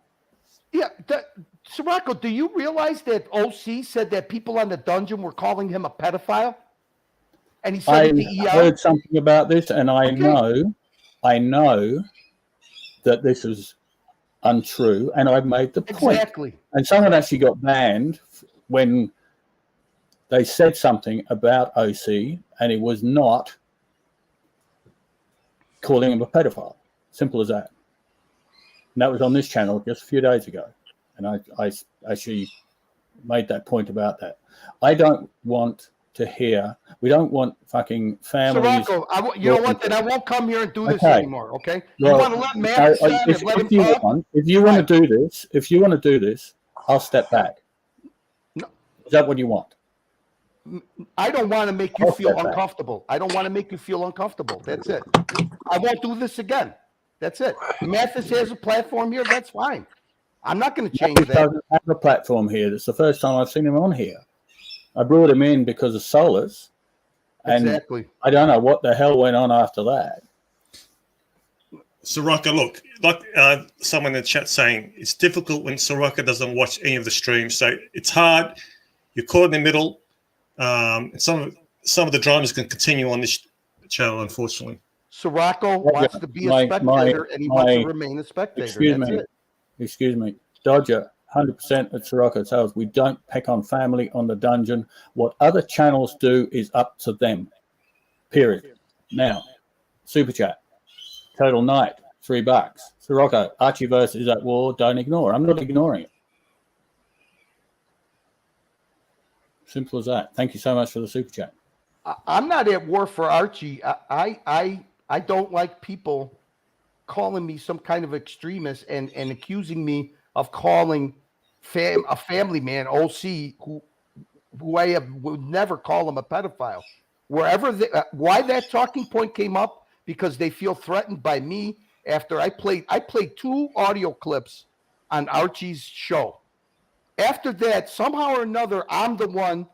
Yeah, Sirocco, do you realize that OC said that people on the dungeon were calling him a pedophile? And he said I it to ER? heard something about this, and I know that this is untrue, and I've made the point. Exactly. And someone actually got banned when they said something about OC, and it was not calling him a pedophile. Simple as that. And that was on this channel just a few days ago. And I actually made that point about that. I don't want to hear, we don't want fucking families. Sirocco, you know what? Then I won't come here and do this Okay. anymore, okay? You Well, want to let Matt stand and let him talk? if you want to do this, I'll step back. No. Is that what you want? I don't want to make you I'll feel step back. uncomfortable. I don't want to make you feel uncomfortable. That's it. I won't do this again. That's it. Mathis has a platform here. That's fine. I'm not going to change He that. doesn't have a platform here. It's the first time I've seen him on here. I brought him in because of Solus. And Exactly. I don't know what the hell went on after that. Soraka, look, like someone in the chat saying, it's difficult when Soraka doesn't watch any of the streams. So it's hard. You're caught in the middle. And some of the dramas can continue on this channel, unfortunately. Sirocco wants to be a spectator, and he wants to remain a spectator. Excuse me. Dodger, 100% at Sirocco tells we don't pick on family on the dungeon. What other channels do is up to them. Period. Now, Super Chat. Total Night, $3. Sirocco, Archieverse is at war. Don't ignore. I'm not ignoring it. Simple as that. Thank you so much for the Super Chat. I'm not at war for Archie. I don't like people calling me some kind of extremist and accusing me of calling a family man, OC, who I would never call him a pedophile. Why that talking point came up, because they feel threatened by me after I played 2 audio clips on Archie's show. After that, somehow or another, I'm the one,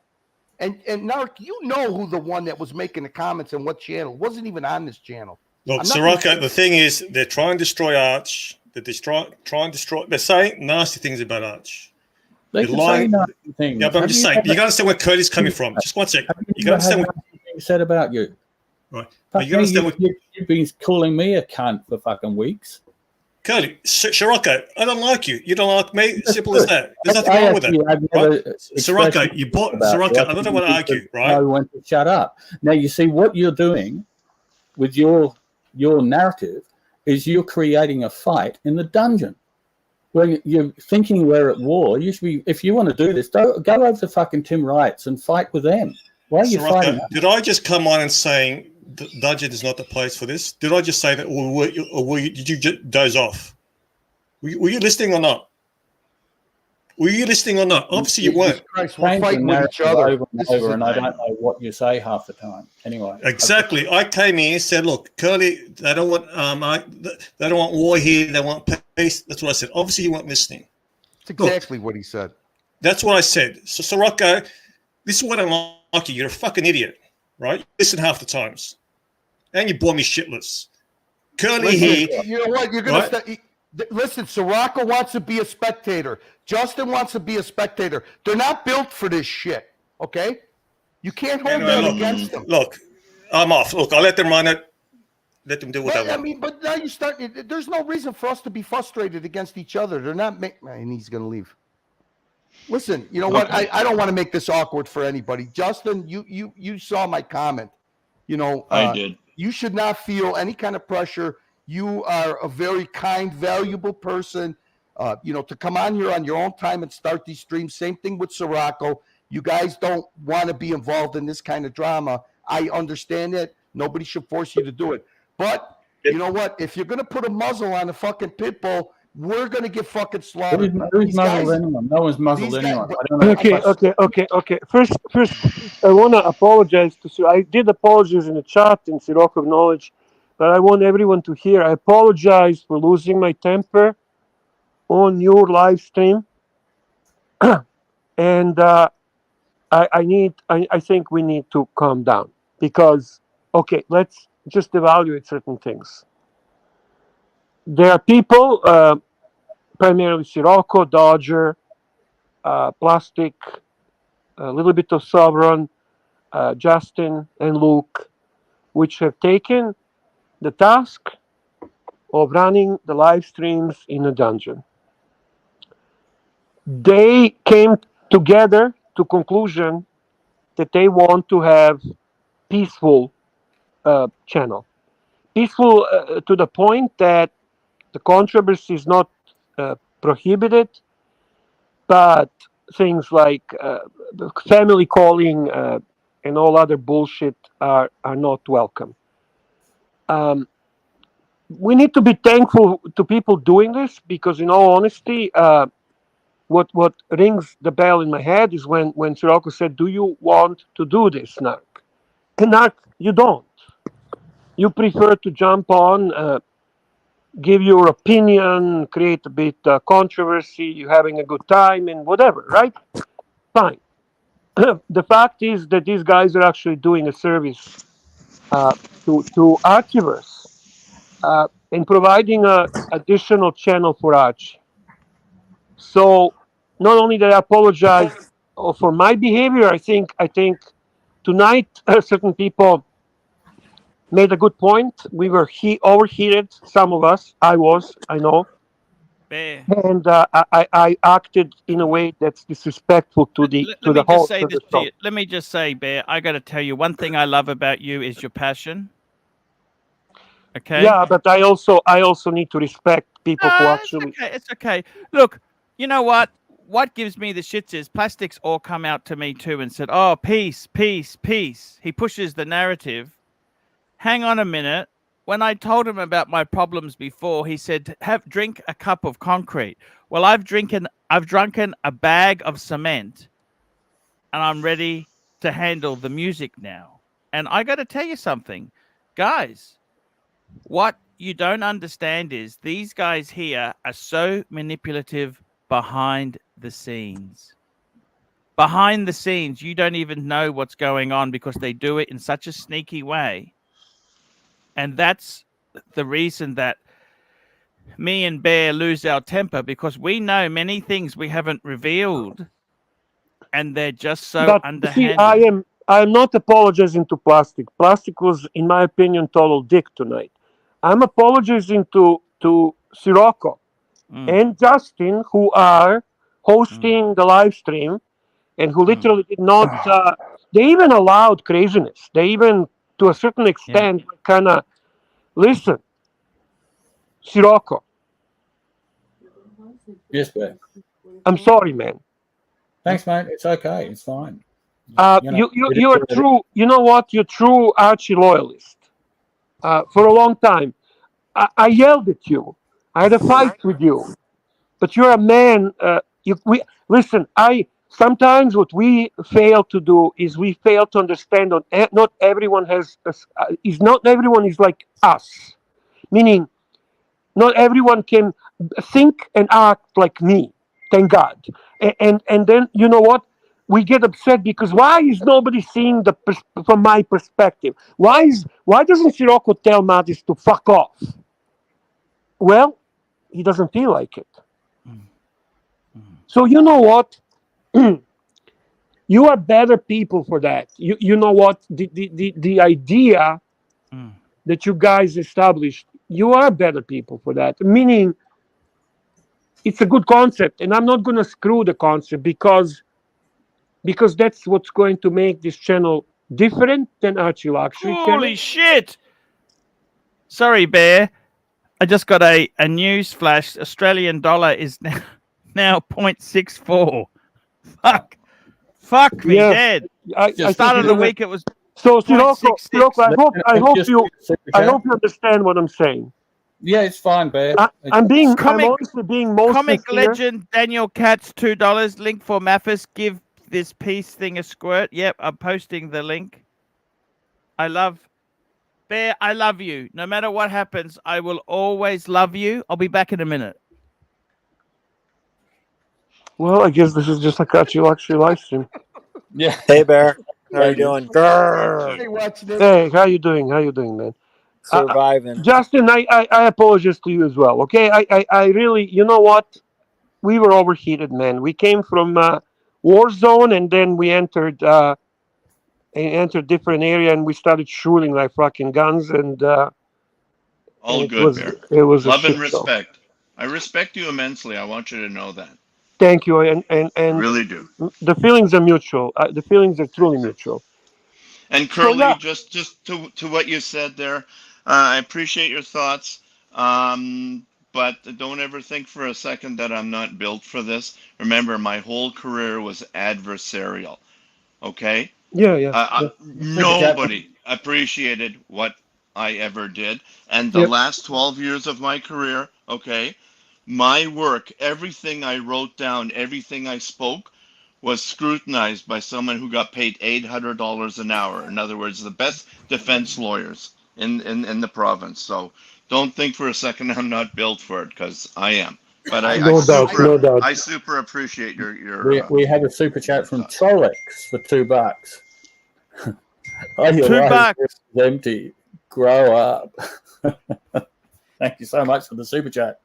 and Narc, you know who the one that was making the comments and what channel. It wasn't even on this channel. Look, Soraka, the thing is, they're trying to destroy Arch. They're saying nasty things about Arch. They can say nasty things. Yeah, but I'm just saying, you got to understand where Cody's coming from. Just one second. You got to understand what said about you. Right. But you got to understand what you've been calling me a cunt for fucking weeks. Cody, Sirocco, I don't like you. You don't like me. Simple as that. There's nothing wrong with it. Right? Sirocco, Sirocco, I don't want to argue, right? I want to shut up. Now, you see what you're doing with your narrative is you're creating a fight in the dungeon. When you're thinking we're at war, you should be, if you want to do this, go over to fucking Tim Wright's and fight with them. Why are you fighting? Did I just come on and saying the dungeon is not the place for this? Did I just say that, or did you just doze off? Were you listening or not? Obviously, you weren't. Christ, we're fighting with each other. Over and I don't know what you say half the time. Anyway, exactly. I came here and said, "Look, Curly, they don't want war here. They want peace." That's what I said. Obviously, you weren't listening. That's exactly what he said. That's what I said. So, Sirocco, this is what I don't like you. You're a fucking idiot, right? You listen half the times, and you bore me shitless. Curly here. You know what? You're gonna listen. Sirocco wants to be a spectator. Justin wants to be a spectator. They're not built for this shit. Okay, you can't hold that against them. Look, I'm off. Look, I'll let them run it. Let them do what they want. I mean, but now you start. There's no reason for us to be frustrated against each other. They're not. And he's gonna leave. Listen, you know what? I don't want to make this awkward for anybody. Justin, you saw my comment. You know, I did. You should not feel any kind of pressure. You are a very kind, valuable person. You know, to come on here on your own time and start these streams. Same thing with Sirocco. You guys don't want to be involved in this kind of drama. I understand it. Nobody should force you to do it. But You know what? If you're gonna put a muzzle on a fucking pit bull, we're gonna get fucking slaughtered. Who's These muzzled guys, anyone? No one's muzzled these guys, anyone. but- I don't know. Okay. First, I want to apologize to Sir. I did apologize in the chat, and Sirocco acknowledged, but I want everyone to hear. I apologize for losing my temper on your live stream, and I think we need to calm down because, okay, let's just evaluate certain things. There are people, primarily Sirocco, Dodger, Plastic, a little bit of Sovereign, Justin, and Luke, which have taken the task of running the live streams in a dungeon. They came together to conclusion that they want to have peaceful channel. Peaceful to the point that the controversy is not prohibited, but things like family calling and all other bullshit are not welcome. We need to be thankful to people doing this because, in all honesty, what rings the bell in my head is when Sirocco said, "Do you want to do this, Narc?" Narc, you don't. You prefer to jump on, give your opinion, create a bit controversy, you're having a good time, and whatever, right? Fine. The fact is that these guys are actually doing a service to Archiverse and providing an additional channel for Arch. So not only did I apologize for my behavior, I think tonight certain people made a good point. We were overheated, some of us. I know. Bear. And I acted in a way that's disrespectful to the Let me whole. just say this to you. Let me just say, Bear, I got to tell you, one thing I love about you is your passion. Okay. Yeah, but I also need to respect people who actually. It's okay. Look, you know what? What gives me the shits is Plastics all come out to me too and said, "Oh, peace, peace, peace." He pushes the narrative. Hang on a minute. When I told him about my problems before, he said, drink a cup of concrete. Well, I've drunken a bag of cement, and I'm ready to handle the music now. And I got to tell you something, guys. What you don't understand is these guys here are so manipulative behind the scenes. Behind the scenes, you don't even know what's going on because they do it in such a sneaky way. And that's the reason that me and Bear lose our temper, because we know many things we haven't revealed, and they're just so But underhanded. see, I am not apologizing to Plastic. Plastic was, in my opinion, total dick tonight. I'm apologizing to Sirocco and Justin, who are hosting the live stream, and who literally did not. They even allowed craziness. They even, to a certain extent, kind of listen. Sirocco, Yes, Bear. I'm sorry, man. Thanks, mate. It's okay. It's fine. You're true. You know what? You're true Archie loyalist. For a long time, I yelled at you. I had a fight with you, but you're a man. Listen. Sometimes what we fail to do is we fail to understand that not everyone is like us. Meaning, not everyone can think and act like me. Thank God. And then you know what? We get upset because why is nobody seeing from my perspective? Why doesn't Sirocco tell Mattis to fuck off? Well, he doesn't feel like it. So you know what? You are better people for that. You know what? The idea that you guys established, you are better people for that. Meaning, it's a good concept, and I'm not going to screw the concept because that's what's going to make this channel different than Archie Luxury channel. Holy shit! Sorry, Bear. I just got a news flash. Australian dollar is now 0.64. Fuck me dead. I Start of the week it was So Sirocco, 0.66. I hope you understand what I'm saying. Yeah, it's fine, Bear. I'm honestly being most Comic sincere. legend Daniel Katz, $2. Link for Mathis. Give this piece thing a squirt. Yep, I'm posting the link. I love Bear. I love you. No matter what happens, I will always love you. I'll be back in a minute. Well, I guess this is just a Kachi Luxury live stream. Yeah. Hey, Bear. How you doing? Hey, how you doing? How you doing, man? Surviving. Justin, I apologize to you as well. Okay, I really, you know what? We were overheated, man. We came from war zone, and then we entered different area, and we started shooting like fucking guns, and All it good, was Bear. it was a Love shit and show. respect. I respect you immensely. I want you to know that. Thank you, and Really do. the feelings are mutual. The feelings are truly mutual. And So Curly, yeah, just to what you said there, I appreciate your thoughts. But don't ever think for a second that I'm not built for this. Remember, my whole career was adversarial. Okay? yeah. Nobody appreciated what I ever did. And the Yep. last 12 years of my career, okay, my work, everything I wrote down, everything I spoke, was scrutinized by someone who got paid $800 an hour. In other words, the best defense lawyers in the province. So don't think for a second I'm not built for it, because I am. But No doubt. I super appreciate your We had a super chat from Trolex for $2. Oh, your $2. life is empty. Grow up. Thank you so much for the super chat.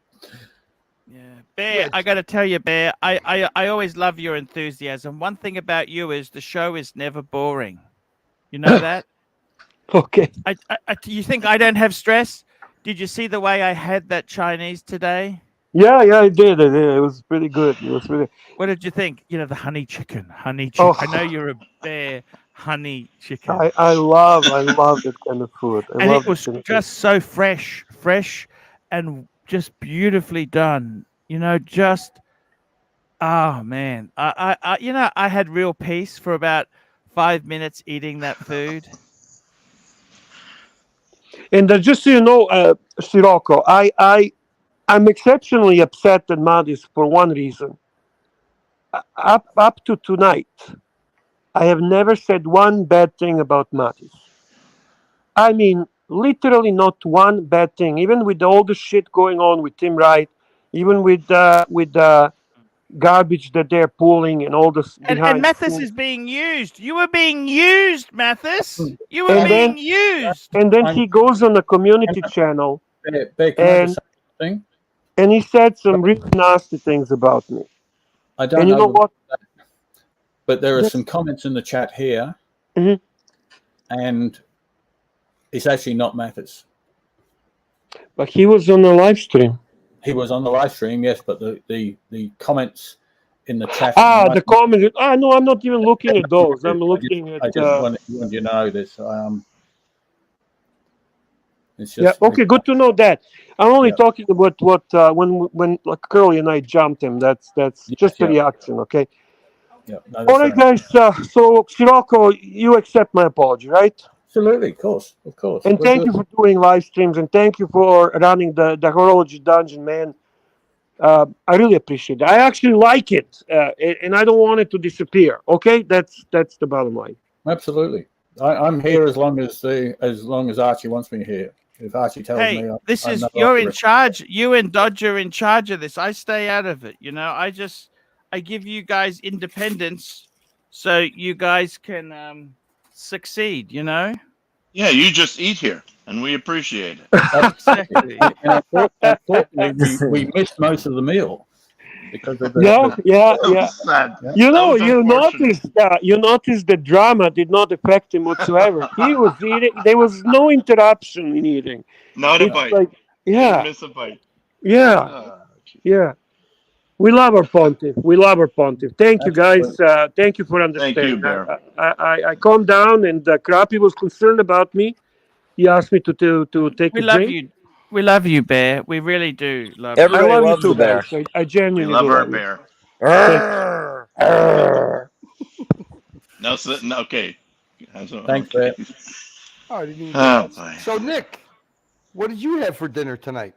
Bear, I got to tell you, Bear, I always love your enthusiasm. One thing about you is the show is never boring. You know that? Okay. You think I don't have stress? Did you see the way I had that Chinese today? Yeah, I did. It was pretty good. It was really. What did you think? You know, the honey chicken. Oh. I know you're a Bear honey chicken. I love that kind of food. And it was just so fresh and just beautifully done. You know, just oh man, I had real peace for about 5 minutes eating that food. And just so you know, Sirocco, I'm exceptionally upset at Madis for one reason. Up to tonight, I have never said one bad thing about Madis. I mean, literally not one bad thing. Even with all the shit going on with Tim Wright, even with garbage that they're pulling and all this And Mathis is being used. You were being used, Mathis. You were being used. And then he goes on the community channel and he said some really nasty things about me. I don't and you know what? But there are some comments in the chat here, and it's actually not Mathis. But he was on the live stream. He was on the live stream, yes, but the comments in the chat. The comments. No, I'm not even looking at those. I'm looking at. I just wanted you to know this. It's just, okay, good to know that. I'm only talking about what when like Curly and I jumped him. That's just a reaction, okay? Yeah. All right, guys. So Sirocco, you accept my apology, right? Absolutely, of course. And thank you for doing live streams, and thank you for running the horology dungeon, man. I really appreciate it. I actually like it, and I don't want it to disappear. Okay, that's the bottom line. Absolutely, I'm here as long as Archie wants me here. If Archie tells me, you're in charge. You and Dodger are in charge of this. I stay out of it. You know, I give you guys independence so you guys can succeed. You know. Yeah, you just eat here, and we appreciate it. Exactly. And unfortunately, we missed most of the meal because of the. Yeah. You noticed the drama did not affect him whatsoever. He was eating. There was no interruption in eating. Not a bite. Yeah. Didn't miss a bite. Yeah. Yeah. We love our pontiff. Thank you, guys. Thank you for understanding. Thank you, Bear. I calmed down, and Crappy was concerned about me. He asked me to take a drink. We love you, Bear. We really do love Everybody you. I love loves you too, the bear. guys. I genuinely We love do our love bear. you. No, okay. Thanks, Brett. Oh, I didn't even Oh, get boy. So, Nick, what did you have for dinner tonight?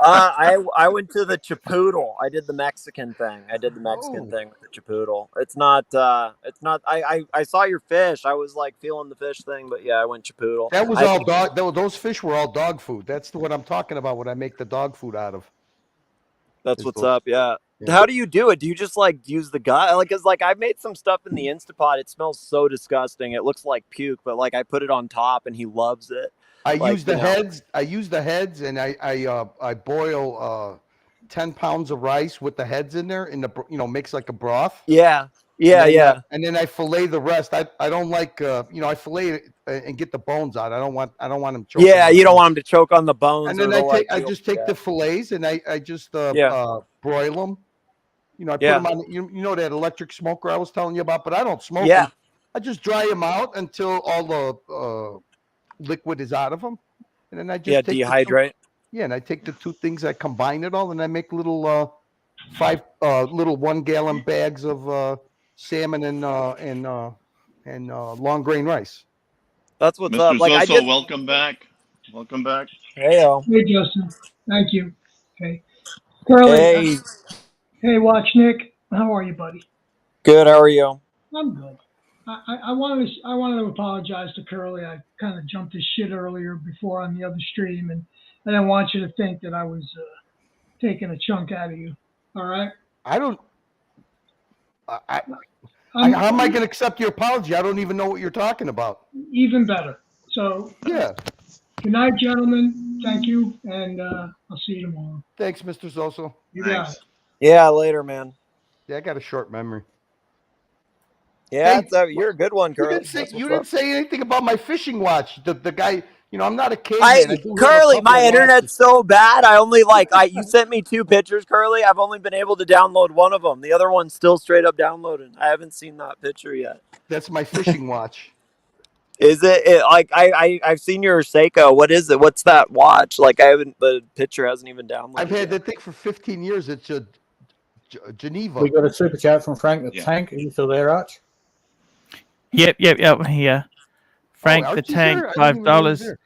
I went to the Chipotle. I did the Mexican thing. I did the Mexican thing with the Chipotle. It's not. I saw your fish. I was like feeling the fish thing, but yeah, I went Chipotle. That was all dog. Those fish were all dog food. That's what I'm talking about. What I make the dog food out of. That's Is what's those- up. Yeah. Yeah. How do you do it? Do you just like use the gut? Like, cause like I made some stuff in the Instapot. It smells so disgusting. It looks like puke, but like I put it on top and he loves it. I Like, use the heads. I use the heads, and I boil 10 pounds of rice with the heads in there, in the mix like a broth. Yeah. And then I fillet the rest. I don't like I fillet it and get the bones out. I don't want them choking. Yeah, you don't want them to choke on the bones. And then or I just take the fillets and I just broil them. I put them on. You know that electric smoker I was telling you about, but I don't smoke them. I just dry them out until all the liquid is out of them, and then I just take dehydrate. and I take the two things, I combine it all, and I make little little 1 gallon bags of salmon and long grain rice. That's what's Mr. up. Like Zoso, welcome back. Welcome back. Hey, Hey, Justin. Thank you. Okay. Curly. Hey, Watch Nick. How are you, buddy? Good. How are you? I'm good. I wanted to apologize to Curly. I kind of jumped his shit earlier before on the other stream, and I didn't want you to think that I was taking a chunk out of you. All right? I don't. How am I going to accept your apology? I don't even know what you're talking about. Even better. So yeah. Good night, gentlemen. Thank you, and I'll see you tomorrow. Thanks, Mr. Zoso. You got it. Yeah, later, man. Yeah, I got a short memory. Yeah, Hey, you're a good one, Curly. You didn't say anything about my fishing watch. The guy, I'm not a caveman. Curly, my internet's so bad. I only you sent me 2 pictures, Curly. I've only been able to download one of them. The other one's still straight up downloaded. I haven't seen that picture yet. That's my fishing watch. Is it like I've seen your Seiko. What is it? What's that watch? Like the picture hasn't even downloaded. I've had that thing for 15 years. It's Geneva. We got a super chat from Frank the Tank. Are you still there, Arch? Yep. Here. Frank the Archie's Tank, there? I didn't even know he was $5. there.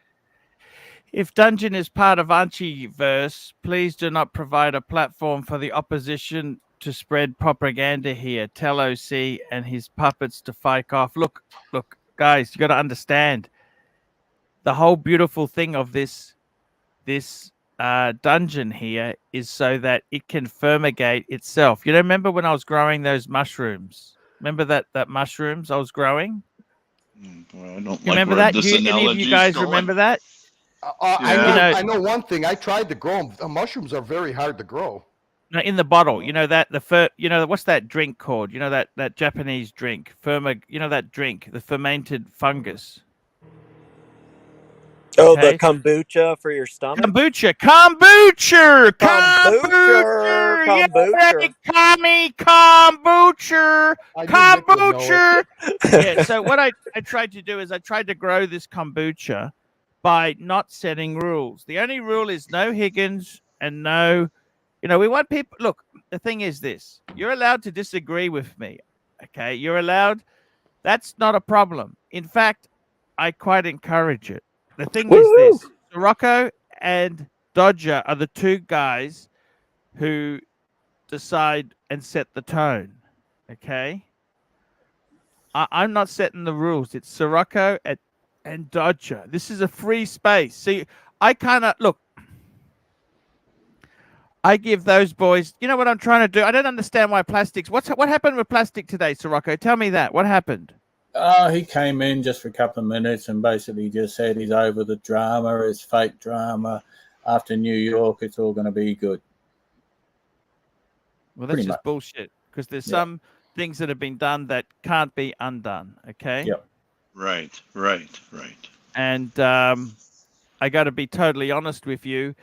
If Dungeon is part of Archieverse, please do not provide a platform for the opposition to spread propaganda here. Tell OC and his puppets to fight off. Look, guys, you got to understand the whole beautiful thing of this dungeon here is so that it can fumigate itself. You know, remember when I was growing those mushrooms? Remember that mushrooms I was growing? Well, I don't Remember where that? this Any of you analogy's guys going. remember that? I know one thing. I tried to grow them. The mushrooms are very hard to grow. No, in the bottle. You know what's that drink called? You know that Japanese drink, that drink, the fermented fungus. Oh, the kombucha for your stomach. Kombucha. Yeah. So what I tried to do is I tried to grow this kombucha by not setting rules. The only rule is no Higgins and no. We want people. Look, the thing is this: you're allowed to disagree with me. Okay, you're allowed. That's not a problem. In fact, I quite encourage it. The thing is this: Rocco and Dodger are the 2 guys who decide and set the tone. Okay, I'm not setting the rules. It's Sirocco and Dodger. This is a free space. See, I kind of look. I give those boys. You know what I'm trying to do? I don't understand why plastics. What happened with plastic today, Sirocco? Tell me that. What happened? He came in just for a couple of minutes and basically just said he's over the drama, it's fake drama. After New York, it's all going to be good. Well, that's just bullshit because there's some things that have been done that can't be undone. Okay. Yep. Right. And I got to be totally honest with you.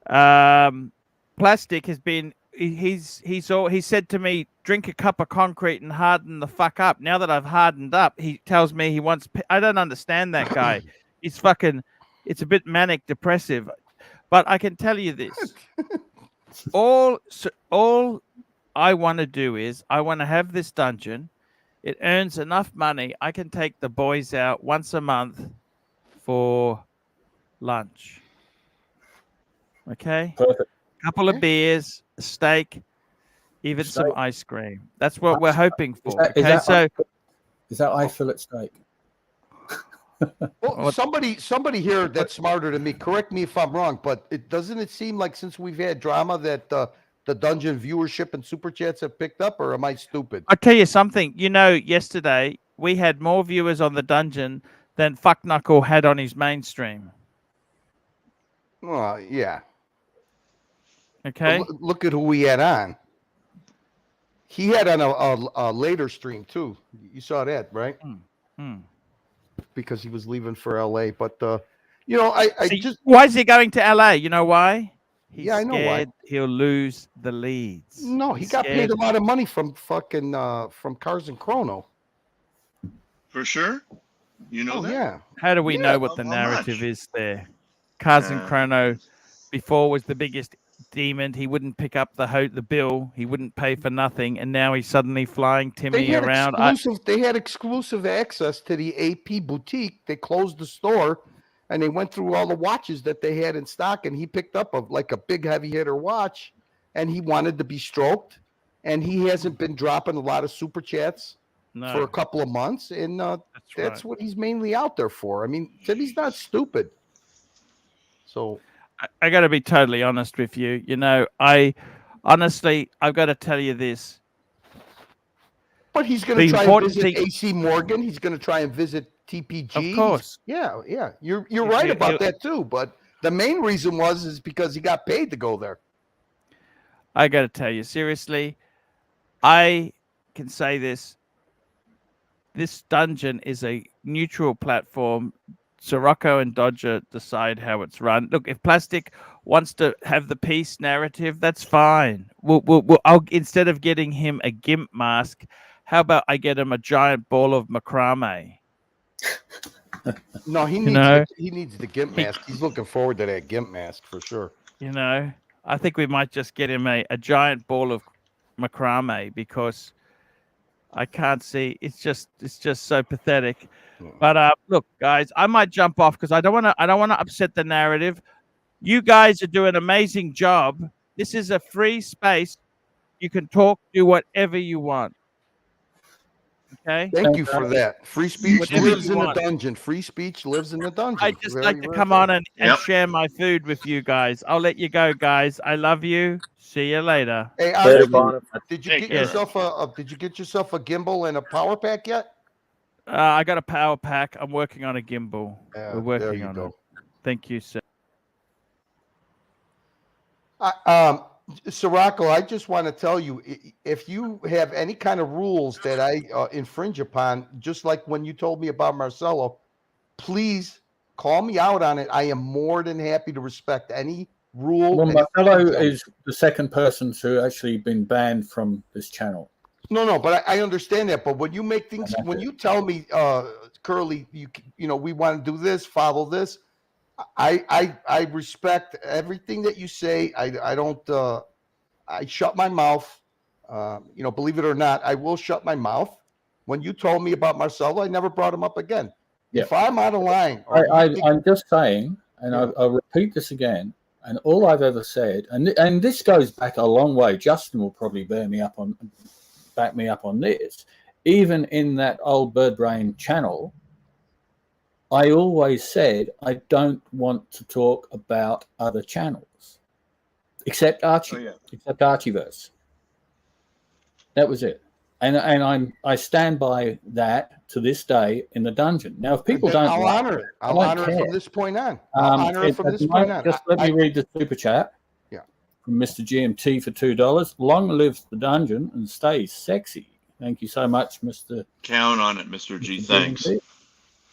Plastic has been. He said to me, drink a cup of concrete and harden the fuck up. Now that I've hardened up, he tells me he wants. I don't understand that guy. He's fucking. It's a bit manic depressive, but I can tell you this. All I want to do is I want to have this dungeon. It earns enough money. I can take the boys out once a month for lunch. Okay? Perfect. Couple of beers, a steak, even some Steak. ice cream. That's what we're hoping for. Is Okay, so that ice fillet steak? Well, somebody here that's smarter than me. Correct me if I'm wrong, but doesn't it seem like since we've had drama that the dungeon viewership and super chats have picked up, or am I stupid? I'll tell you something. You know, yesterday we had more viewers on the dungeon than Fuck Knuckle had on his mainstream. Well, yeah. Okay. Look at who we had on. He had on a later stream too. You saw that, right? Because he was leaving for LA. But you know, I See, just why is he going to LA? You know why? He's I know why. scared he'll lose the leads. No, he got paid a lot of money from fucking from Cars and Chrono. For sure. You know that? Yeah. How do we Yeah, know what the how narrative much? is there? Cars and Chrono before was the biggest demon. He wouldn't pick up the bill. He wouldn't pay for nothing, and now he's suddenly flying Timmy around. They had exclusive access to the AP boutique. They closed the store, and they went through all the watches that they had in stock. And he picked up a big heavy hitter watch, and he wanted to be stroked. And he hasn't been dropping a lot of super chats for a couple of months, and that's what he's mainly out there for. I mean, Timmy's not stupid. So I got to be totally honest with you. You know, I've got to tell you this. But he's going to try and visit AC Morgan. He's going to try and visit TPG. Of course. Yeah. You're right about that too. But the main reason is because he got paid to go there. I got to tell you, seriously, I can say this. This dungeon is a neutral platform. Sirocco and Dodger decide how it's run. Look, if Plastic wants to have the peace narrative, that's fine. I'll instead of getting him a GIMP mask, how about I get him a giant ball of macrame? No, he needs the GIMP mask. He's looking forward to that GIMP mask for sure. You know, I think we might just get him a giant ball of macrame because I can't see. It's just so pathetic. But look, guys, I might jump off because I don't want to upset the narrative. You guys are doing an amazing job. This is a free space. You can talk, do whatever you want. Okay. Thank you for that. Free speech Whatever lives you in the want. dungeon. Free speech lives in the dungeon. I just like to come on and share my food with you guys. I'll let you go, guys. I love you. See you later. Hey, Later, did you get yourself a gimbal and a power pack yet? I got a power pack. I'm working on a gimbal. We're working on it. Thank you, sir. Sirocco, I just want to tell you, if you have any kind of rules that I infringe upon, just like when you told me about Marcelo, please call me out on it. I am more than happy to respect any rule. Well, Marcelo is the second person to actually been banned from this channel. No, but I understand that. But when you make things, when you tell me, Curly, you know, we want to do this, follow this, I respect everything that you say. I don't. I shut my mouth. You know, believe it or not, I will shut my mouth. When you told me about Marcelo, I never brought him up again. Yeah. If I'm out of line, I'm just saying, and I'll repeat this again. And all I've ever said, and this goes back a long way. Justin will probably back me up on this. Even in that old Bird Brain channel, I always said I don't want to talk about other channels, except Archie, except Archieverse. That was it, and I stand by that to this day in the dungeon. Now, if people don't, I'll honor it. I'll honor it from this point on. I'll honor it from this point on. Just let me read the super chat. Yeah. From Mr. GMT for $2. Long live the dungeon and stay sexy. Thank you so much, Mr. Count on it, Mr. G. Thanks.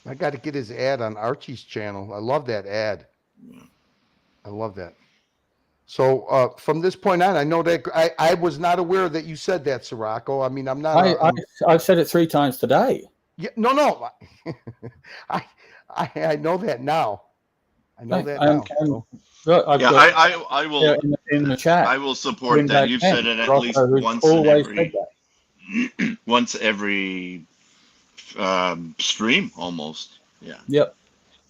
I got to get his ad on Archie's channel. I love that ad. I love that. So from this point on, I know that I was not aware that you said that, Sirocco. I mean, I'm not. I've said it 3 times today. Yeah, no. I know that now. I know that now. I will. In the chat. I will support that. You've said it at least once in every. once every stream almost. Yeah. Yep.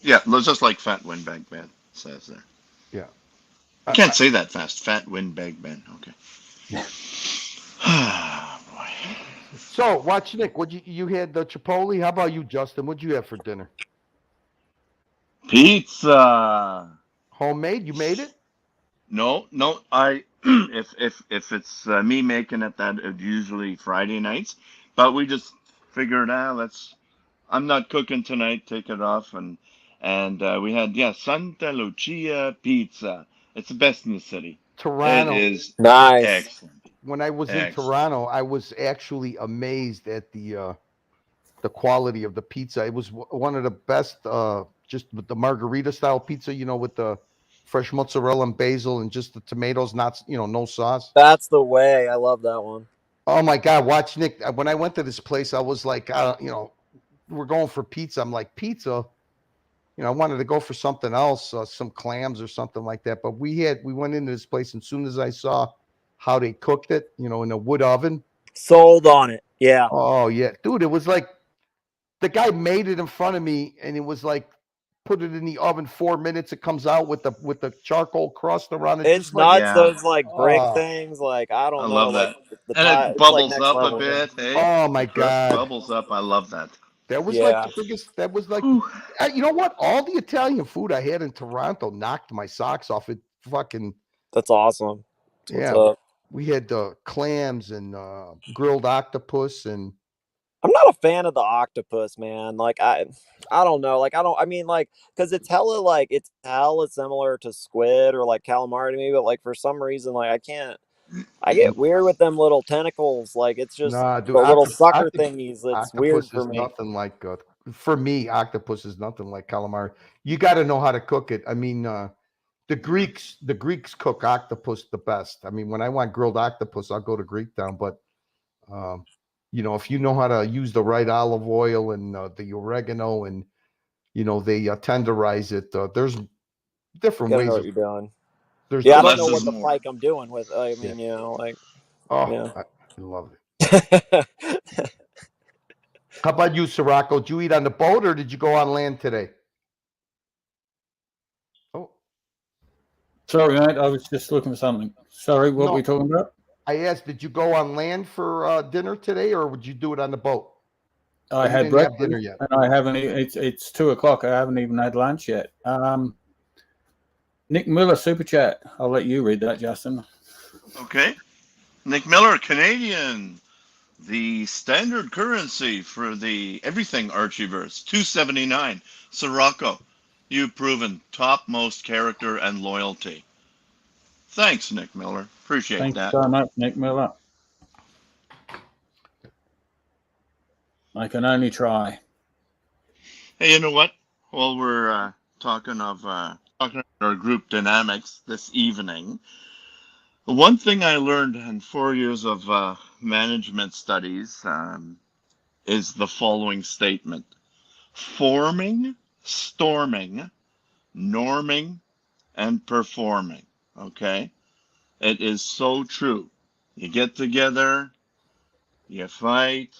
Yeah, just like Fat Windbag Man says there. Yeah. I can't say that fast. Fat Windbag Man. Okay. So, watch Nick. What you had the Chipotle? How about you, Justin? What'd you have for dinner? Pizza. Homemade? You made it? No, I if it's me making it, that is usually Friday nights. But we just figured, I'm not cooking tonight. Take it off, and we had Santa Lucia pizza. It's the best in the city. Toronto. It is Nice. excellent. When I was in Excellent. Toronto, I was actually amazed at the quality of the pizza. It was one of the best, just with the margarita style pizza, with the fresh mozzarella and basil and just the tomatoes, not, no sauce. That's the way. I love that one. Oh my God, watch Nick. When I went to this place, I was like, we're going for pizza. I'm like, pizza? I wanted to go for something else, some clams or something like that. But we went into this place, and as soon as I saw how they cooked it, in a wood oven. Sold on it. Yeah. Oh yeah, dude, it was like the guy made it in front of me, and it was like put it in the oven 4 minutes. It comes out with the charcoal crust around it. It's just like, nuts. Those like brick oh, things. Like I I don't know. love Like that. the And tie. it It's like bubbles next up a level. bit. Hey, oh my the crust God, bubbles up. I love that. that was Yeah. like the biggest. That was like, you know what? All the Italian food I had in Toronto knocked my socks off. It fucking. That's awesome. That's Yeah, what's up. we had clams and grilled octopus and. I'm not a fan of the octopus, man. Like I don't know. Like I mean, like, because it's hella similar to squid or like calamari to me, but like for some reason, like I get weird with them little tentacles. Like it's just Nah, dude, the little sucker thingies. It's weird octopus for is me. nothing like for me. Octopus is nothing like calamari. You got to know how to cook it. I mean, the Greeks cook octopus the best. I mean, when I want grilled octopus, I'll go to Greektown. But if you know how to use the right olive oil and the oregano, and they tenderize it. There's different Gotta ways know what of. you're doing. There's Yeah, I don't Less know is what the more. fuck I'm doing with. I mean, like, Oh, yeah. I love it. How about you, Sirocco? Did you eat on the boat or did you go on land today? Oh, Sorry, mate. I was just looking for something. Sorry, what No. were we talking about? I asked, did you go on land for dinner today, or would you do it on the boat? I you had didn't have breakfast, dinner yet. and I haven't. It's 2:00. I haven't even had lunch yet. Nick Miller, super chat. I'll let you read that, Justin. Okay. Nick Miller, Canadian. The standard currency for the everything Archieverse, $2.79. Sirocco, you've proven topmost character and loyalty. Thanks, Nick Miller. Appreciate Thanks that. so much, Nick Miller. I can only try. Hey, you know what? While we're talking about our group dynamics this evening, one thing I learned in 4 years of management studies is the following statement: forming, storming, norming, and performing. Okay? It is so true. You get together, you fight,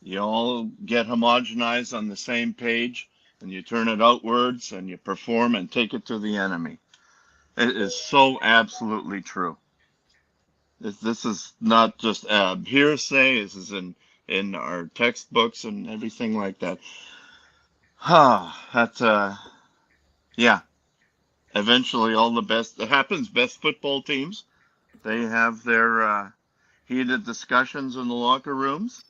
you all get homogenized on the same page, and you turn it outwards and you perform and take it to the enemy. It is so absolutely true. This is not just hearsay. This is in our textbooks and everything like that. That's yeah. Eventually, all the best. It happens. Best football teams, they have their heated discussions in the locker rooms.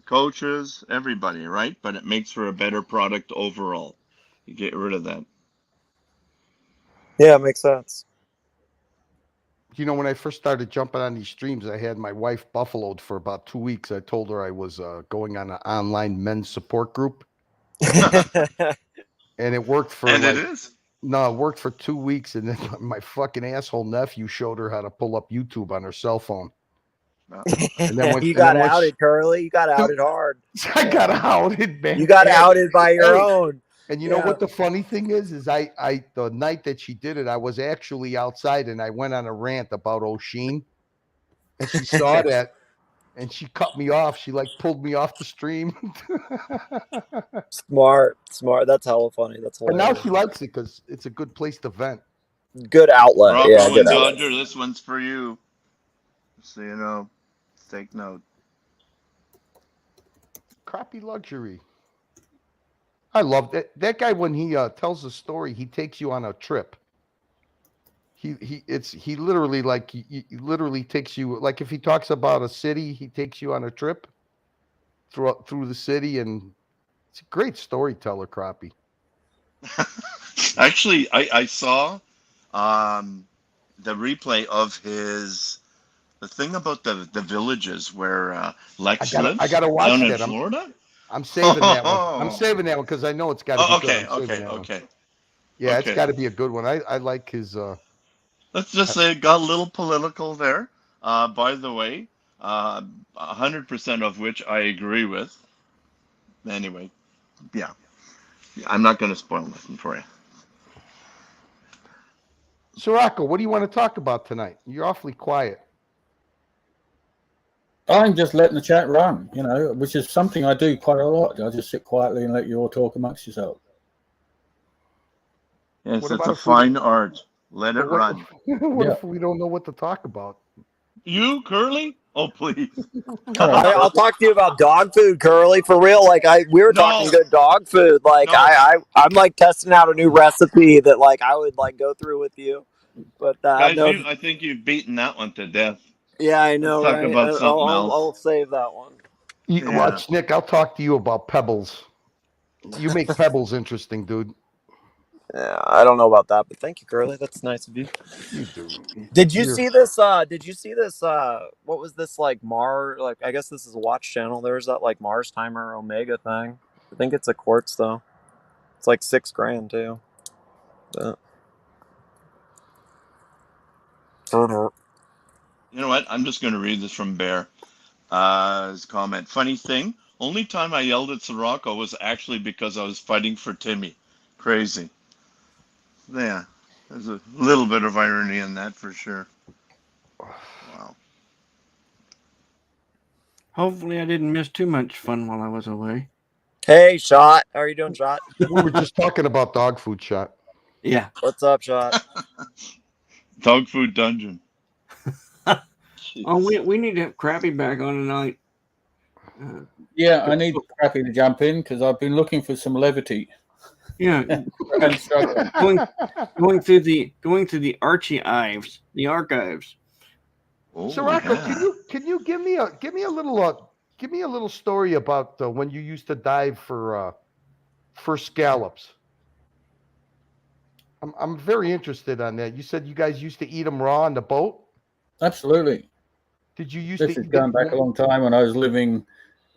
Coaches, everybody, right? But it makes for a better product overall. You get rid of that. Yeah, it makes sense. When I first started jumping on these streams, I had my wife buffaloed for about 2 weeks. I told her I was going on an online men's support group. And it worked for And it is. No, it worked for 2 weeks, and then my fucking asshole nephew showed her how to pull up YouTube on her cell phone. And then You got outed, Curly. You got outed hard. I got outed, man. You got outed by your own. And you know what the funny thing is I the night that she did it, I was actually outside, and I went on a rant about O'Sheen, and she saw that, and she cut me off. She like pulled me off the stream. Smart. That's hella funny. That's But now hilarious. she likes it because it's a good place to vent. Good outlet. Rocco Yeah, good and outlet. Dodger, this one's for you. So you know, take note. Crappy luxury. I love that. That guy, when he tells a story, he takes you on a trip. He literally like he literally takes you, like if he talks about a city, he takes you on a trip through the city, and it's a great storyteller, Crappie. Actually, I saw the replay of the thing about the villages where Lex lives I gotta watch down in that. Florida. I'm saving that one. I'm saving that one because I know it's got to be Oh, good. okay, I'm saving okay, that one. okay. Yeah, it's Okay. got to be a good one. I like his. Let's just say it got a little political there. By the way, 100% of which I agree with. Anyway, yeah. I'm not going to spoil nothing for you. Sirocco, what do you want to talk about tonight? You're awfully quiet. I'm just letting the chat run, which is something I do quite a lot. I just sit quietly and let you all talk amongst yourself. Yes, What it's about a if we- fine art. Let it But what, run. what Yeah. if we don't know what to talk about? You, Curly? Oh, please. I'll talk to you about dog food, Curly. For real, like we were talking good dog food. Like No. I'm like testing out a new recipe that like I would like go through with you. But Guys, no, I think you've beaten that one to death. yeah, I know, Let's talk right? about something else. I'll save that one. You Yeah. watch, Nick. I'll talk to you about pebbles. You make pebbles interesting, dude. Yeah, I don't know about that, but thank you, Curly. That's nice of you. You do. Did you see this? Did you see this? What was this like Mars? Like I guess this is a watch channel. There's that like Mars timer Omega thing. I think it's a quartz though. It's like $6,000 too. But... You know what? I'm just going to read this from Bear. His comment. Funny thing, only time I yelled at Sirocco was actually because I was fighting for Timmy. Crazy. Yeah, there's a little bit of irony in that for sure. Wow. Hopefully, I didn't miss too much fun while I was away. Hey, Shot. How are you doing, Shot? We were just talking about dog food, Shot. Yeah. What's up, Shot? Dog food dungeon. Oh, we need to have Crappy back on tonight. Yeah, I need Crappy to jump in because I've been looking for some levity. Yeah, And struggling. going through the archives, the archives. Oh, Sirocco, yeah. can you give me a little story about when you used to dive for scallops? I'm very interested on that. You said you guys used to eat them raw on the boat. Absolutely. Did you use This to is going back a long time when I was living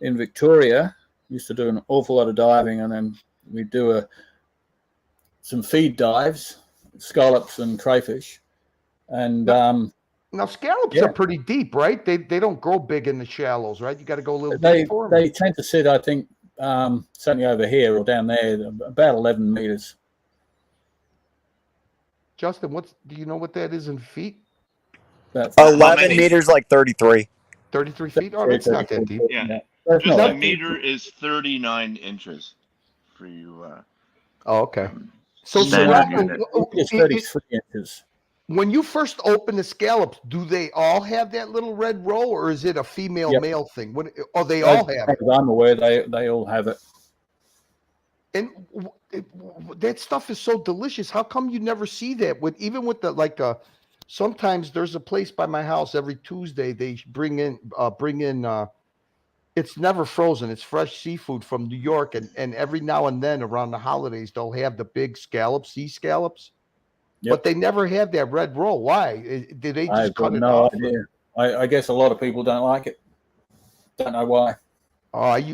in Victoria. Used to do an awful lot of diving, and then we'd do some feed dives, scallops and crayfish. And now scallops are pretty deep, right? They don't grow big in the shallows, right? You got to go a little deep for them. They tend to sit, I think, certainly over here or down there, about 11 meters. Justin, do you know what that is in feet? That's 11 meters, like 33. 33 feet? Oh, that's not that deep. Yeah. That's Just not a that meter is 39 inches for you. Oh, okay. So standard Sirocco, unit. It's 33 inches. when you first open the scallops, do they all have that little red row, or is it a female-male thing? They all have it. As I'm aware, they all have it. And that stuff is so delicious. How come you never see that? Even with the sometimes there's a place by my house every Tuesday they bring in it's never frozen. It's fresh seafood from New York, and every now and then around the holidays they'll have the big sea scallops. Yep. But they never have that red roll. Why? Did they just I've cut got it no off? idea. I guess a lot of people don't like it. Don't know why.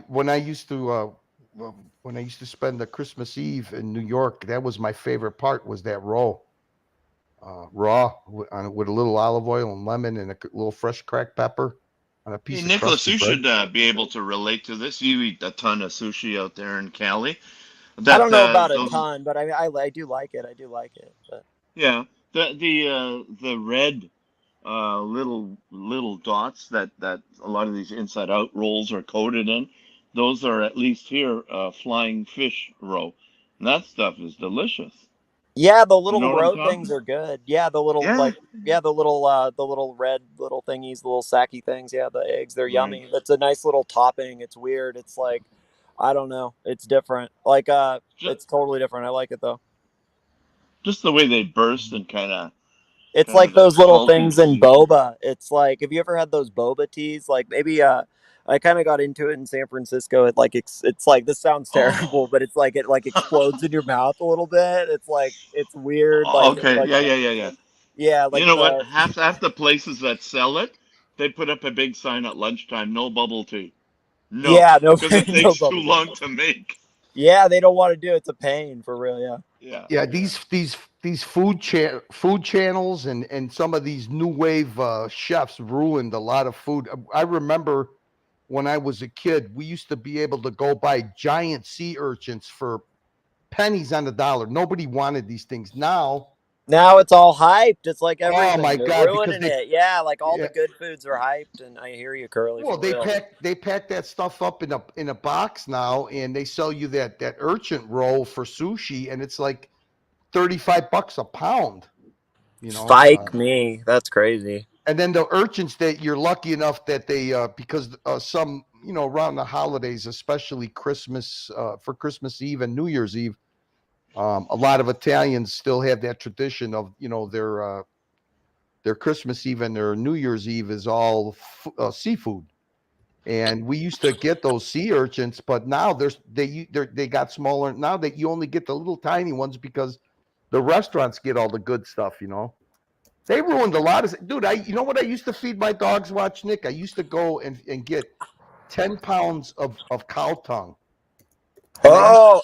When I used to spend the Christmas Eve in New York, that was my favorite part. Was that roll, raw with a little olive oil and lemon and a little fresh cracked pepper on a piece Hey, of Nicholas, crusty you bread. should be able to relate to this. You eat a ton of sushi out there in Cali. I don't know about a ton, but I do like it. But Yeah, the red little dots that a lot of these inside out rolls are coated in. Those are at least here flying fish roe. And that stuff is delicious. Yeah, the You know little what I'm roe things talking? are good. Yeah, the little Yeah. the little red little thingies, the little sacky things. Yeah, the eggs, they're Right. yummy. That's a nice little topping. It's weird. It's like I don't know. It's different. Like it's totally different. I like it though. Just the way they burst and kind It's of like that those little salty things in seasoning. boba. It's like, have you ever had those boba teas? Like maybe I kind of got into it in San Francisco. It like it's like this sounds terrible, but it's like it like explodes in your mouth a little bit. It's like it's weird. Oh, Like it's okay. like Yeah. yeah, You like know what? the Half the places that sell it, they put up a big sign at lunchtime: no bubble tea. No, yeah, no because it no takes too bubble tea. long to make. Yeah, they don't want to do it. It's a pain for real. Yeah. Yeah, these food channels and some of these new wave chefs ruined a lot of food. I remember when I was a kid, we used to be able to go buy giant sea urchins for pennies on the dollar. Nobody wanted these things. Now, Now it's all hyped. It's like oh everything. my They're God, because ruining they it. Yeah, like all the yeah, good foods are hyped, and I hear you, Curly, well, for real. they pack that stuff up in a box now, and they sell you that urchin roll for sushi, and it's like $35 a pound. You know, Spike me. That's crazy. and then the urchins that you're lucky enough that they because some around the holidays, especially Christmas for Christmas Eve and New Year's Eve, a lot of Italians still have that tradition of their Christmas Eve and their New Year's Eve is all seafood. And we used to get those sea urchins, but now they got smaller. Now that you only get the little tiny ones because the restaurants get all the good stuff. They ruined a lot of dude. You know what I used to feed my dogs? Watch Nick. I used to go and get 10 pounds of cow tongue. And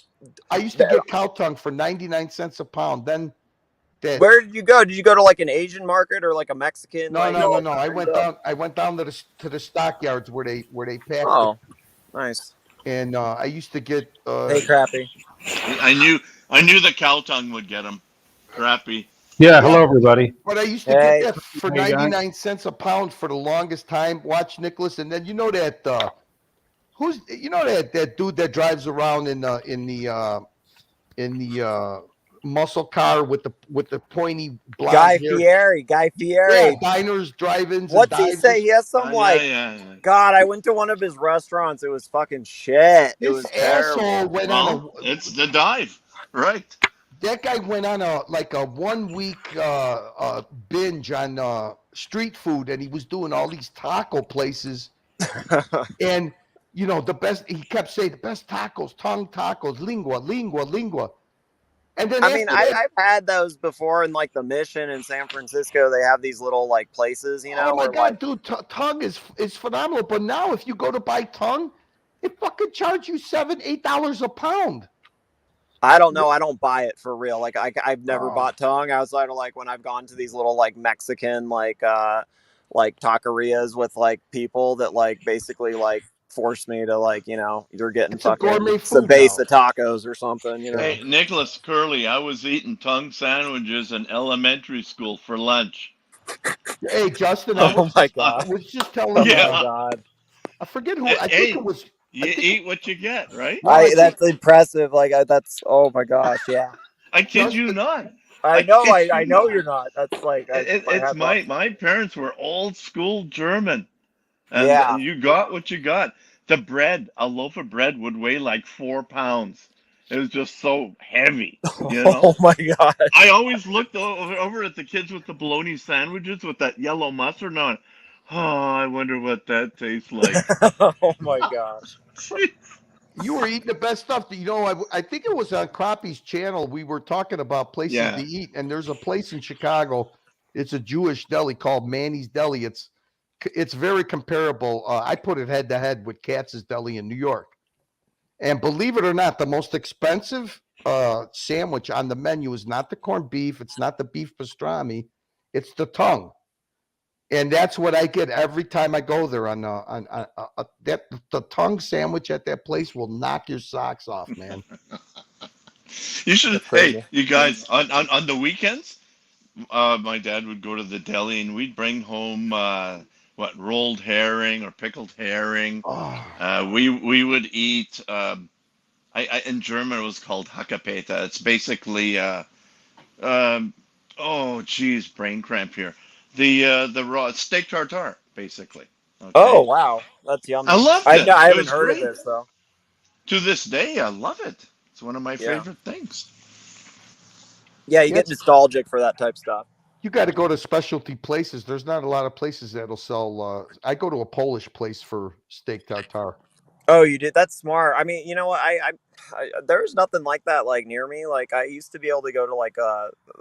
I used to get cow tongue for 99 cents a pound. Then where did you go? Did you go to like an Asian market or like a Mexican? No. I went down to the stockyards where they packed Oh, nice. And I used to get Hey, Crappy. I knew the cow tongue would get them. Crappy. Yeah, hello everybody. But I used to get that for 99 cents a pound for the longest time. Watch Nicholas, and then that that dude that drives around in the muscle car with the pointy blonde Guy hair. Fieri. Yeah, diners, drive-ins. What's he say? He has some God, I went to one of his restaurants. It was fucking shit. It was terrible. Went it's the dive, right? That guy went on a 1 week binge on street food, and he was doing all these taco places. And the best, he kept saying the best tacos, tongue tacos, lingua. And then I've had those before in like the Mission in San Francisco. They have these little like places, Oh my God, dude, tongue is phenomenal. But now if you go to buy tongue, it fucking charge you $7-8 a pound. I don't know. I don't buy it for real. Like I've never bought tongue outside of like when I've gone to these little like Mexican like taquerias with like people that like basically like force me to like you're getting fucking base of tacos or something. Hey, Nicholas Curley, I was eating tongue sandwiches in elementary school for lunch. Hey, Justin. Oh my God. I was just telling. Yeah. Oh my God. I forget who. I think it was. You eat what you get, right? That's impressive. Like that's. Oh my gosh. Yeah. I kid you not. I know you're not. That's like my parents were old school German, and yeah. you got what you got. The bread, a loaf of bread would weigh like 4 pounds. It was just so heavy, Oh my God. I always looked over at the kids with the bologna sandwiches with that yellow mustard on. Oh, I wonder what that tastes like. Oh my gosh. You were eating the best stuff. I think it was on Crappie's channel. We were talking about places to eat, and there's a place in Chicago. It's a Jewish deli called Manny's Deli. It's very comparable. I put it head to head with Katz's Deli in New York. And believe it or not, the most expensive sandwich on the menu is not the corned beef. It's not the beef pastrami. It's the tongue. And that's what I get every time I go there. The tongue sandwich at that place will knock your socks off, man. You should. Hey, you guys, on the weekends, my dad would go to the deli and we'd bring home rolled herring or pickled herring. Oh, We would eat. In German it was called Hackapeta. It's basically um, oh geez, brain cramp here. The raw steak tartare, basically. Oh Okay, wow, that's I yummy. loved I it. no, I It haven't was heard of great. this though. To this day, I love it. It's one of my Yeah, favorite things. yeah, you yeah, get nostalgic for that type stuff. you got to go to specialty places. There's not a lot of places that'll sell. I go to a Polish place for steak tartare. Oh, you did? That's smart. I mean, you know what? There's nothing like that like near me. Like I used to be able to go to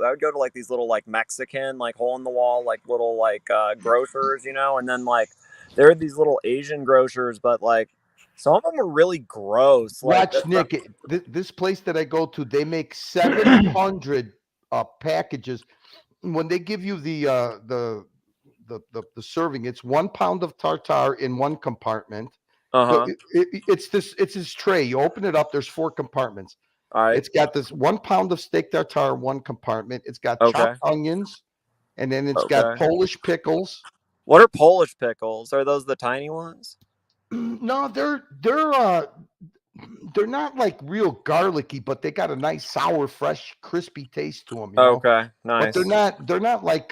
I would go to like these little like Mexican like hole in the wall like little like grocers, you know, and then like there are these little Asian grocers, but like some of them are really gross. Like Watch that's not. Nick. This place that I go to, they make 700 packages. When they give you the serving, it's 1 pound of tartare in one compartment. Uh huh. It's this tray. You open it up. There's 4 compartments. All right. It's got this 1 pound of steak tartare in one compartment. It's got Okay. chopped onions, and then it's got Okay. Polish pickles. What are Polish pickles? Are those the tiny ones? No, they're not like real garlicky, but they got a nice sour, fresh, crispy taste to them. You know, Okay. but Nice. they're not like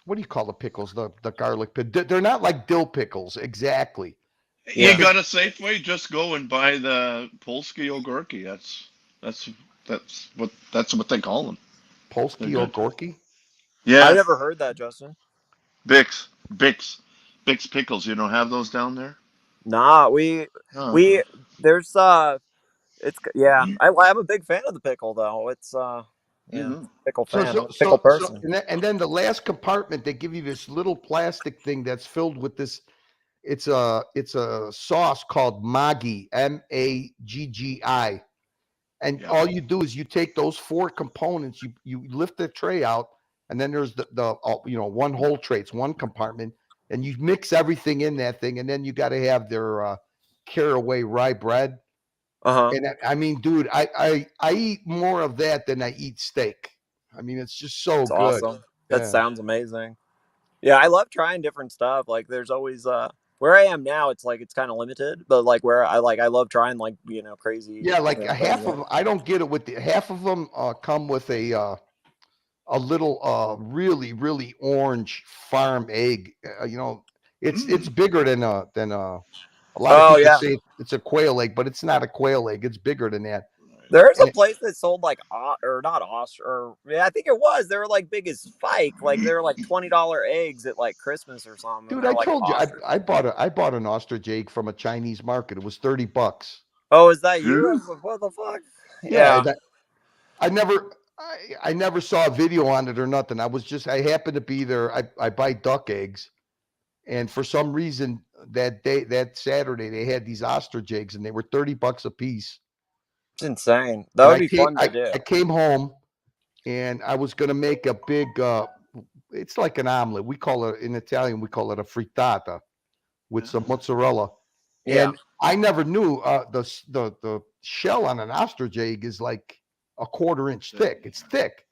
what do you call the pickles? The garlic. They're not like dill pickles exactly. You Yeah. got a Safeway? Just go and buy the Polski ogórki. That's what they call them. They're Polski good. ogórki. I've Yeah, never heard that, Justin. Bix pickles. You don't have those down there? Nah, Oh, we okay. there's it's yeah. I'm a big fan of the pickle though. It's yeah, Mhm. pickle So fan. I'm so a pickle so so, person. and then the last compartment, they give you this little plastic thing that's filled with this. It's a sauce called Maggi, Maggi, and Yeah. all you do is you take those 4 components, you lift the tray out, and then there's the one whole tray. It's one compartment, and you mix everything in that thing, and then you got to have their caraway rye bread. Uh huh. And I mean, dude, I eat more of that than I eat steak. I mean, it's just so It's good. awesome. That Yeah. sounds amazing. Yeah, I love trying different stuff. Like there's always where I am now, it's like it's kind of limited, but like where I love trying like crazy Yeah, like a things. half of them. I don't get it with the half of them come with a little really orange farm egg. It's bigger than a lot of Oh people yeah. say it's a quail egg, but it's not a quail egg. It's bigger than that. There's a And place that sold like or not ostrich or yeah, I think it was. They were like big as Spike. Like they were like $20 eggs at like Christmas or something. And dude, they're I like told you ostrich. I bought an ostrich egg from a Chinese market. It was $30. Oh, is that you? Phew. What the fuck? Yeah, Yeah. I never I never saw a video on it or nothing. I happened to be there. I buy duck eggs, and for some reason that Saturday they had these ostrich eggs and they were $30 a piece. It's insane. That And would be fun to do. I came home and I was gonna make a big it's like an omelet. We call it in Italian, we call it a frittata with some mozzarella. Yeah. And I never knew the shell on an ostrich egg is like a 1/4 inch thick. It's thick.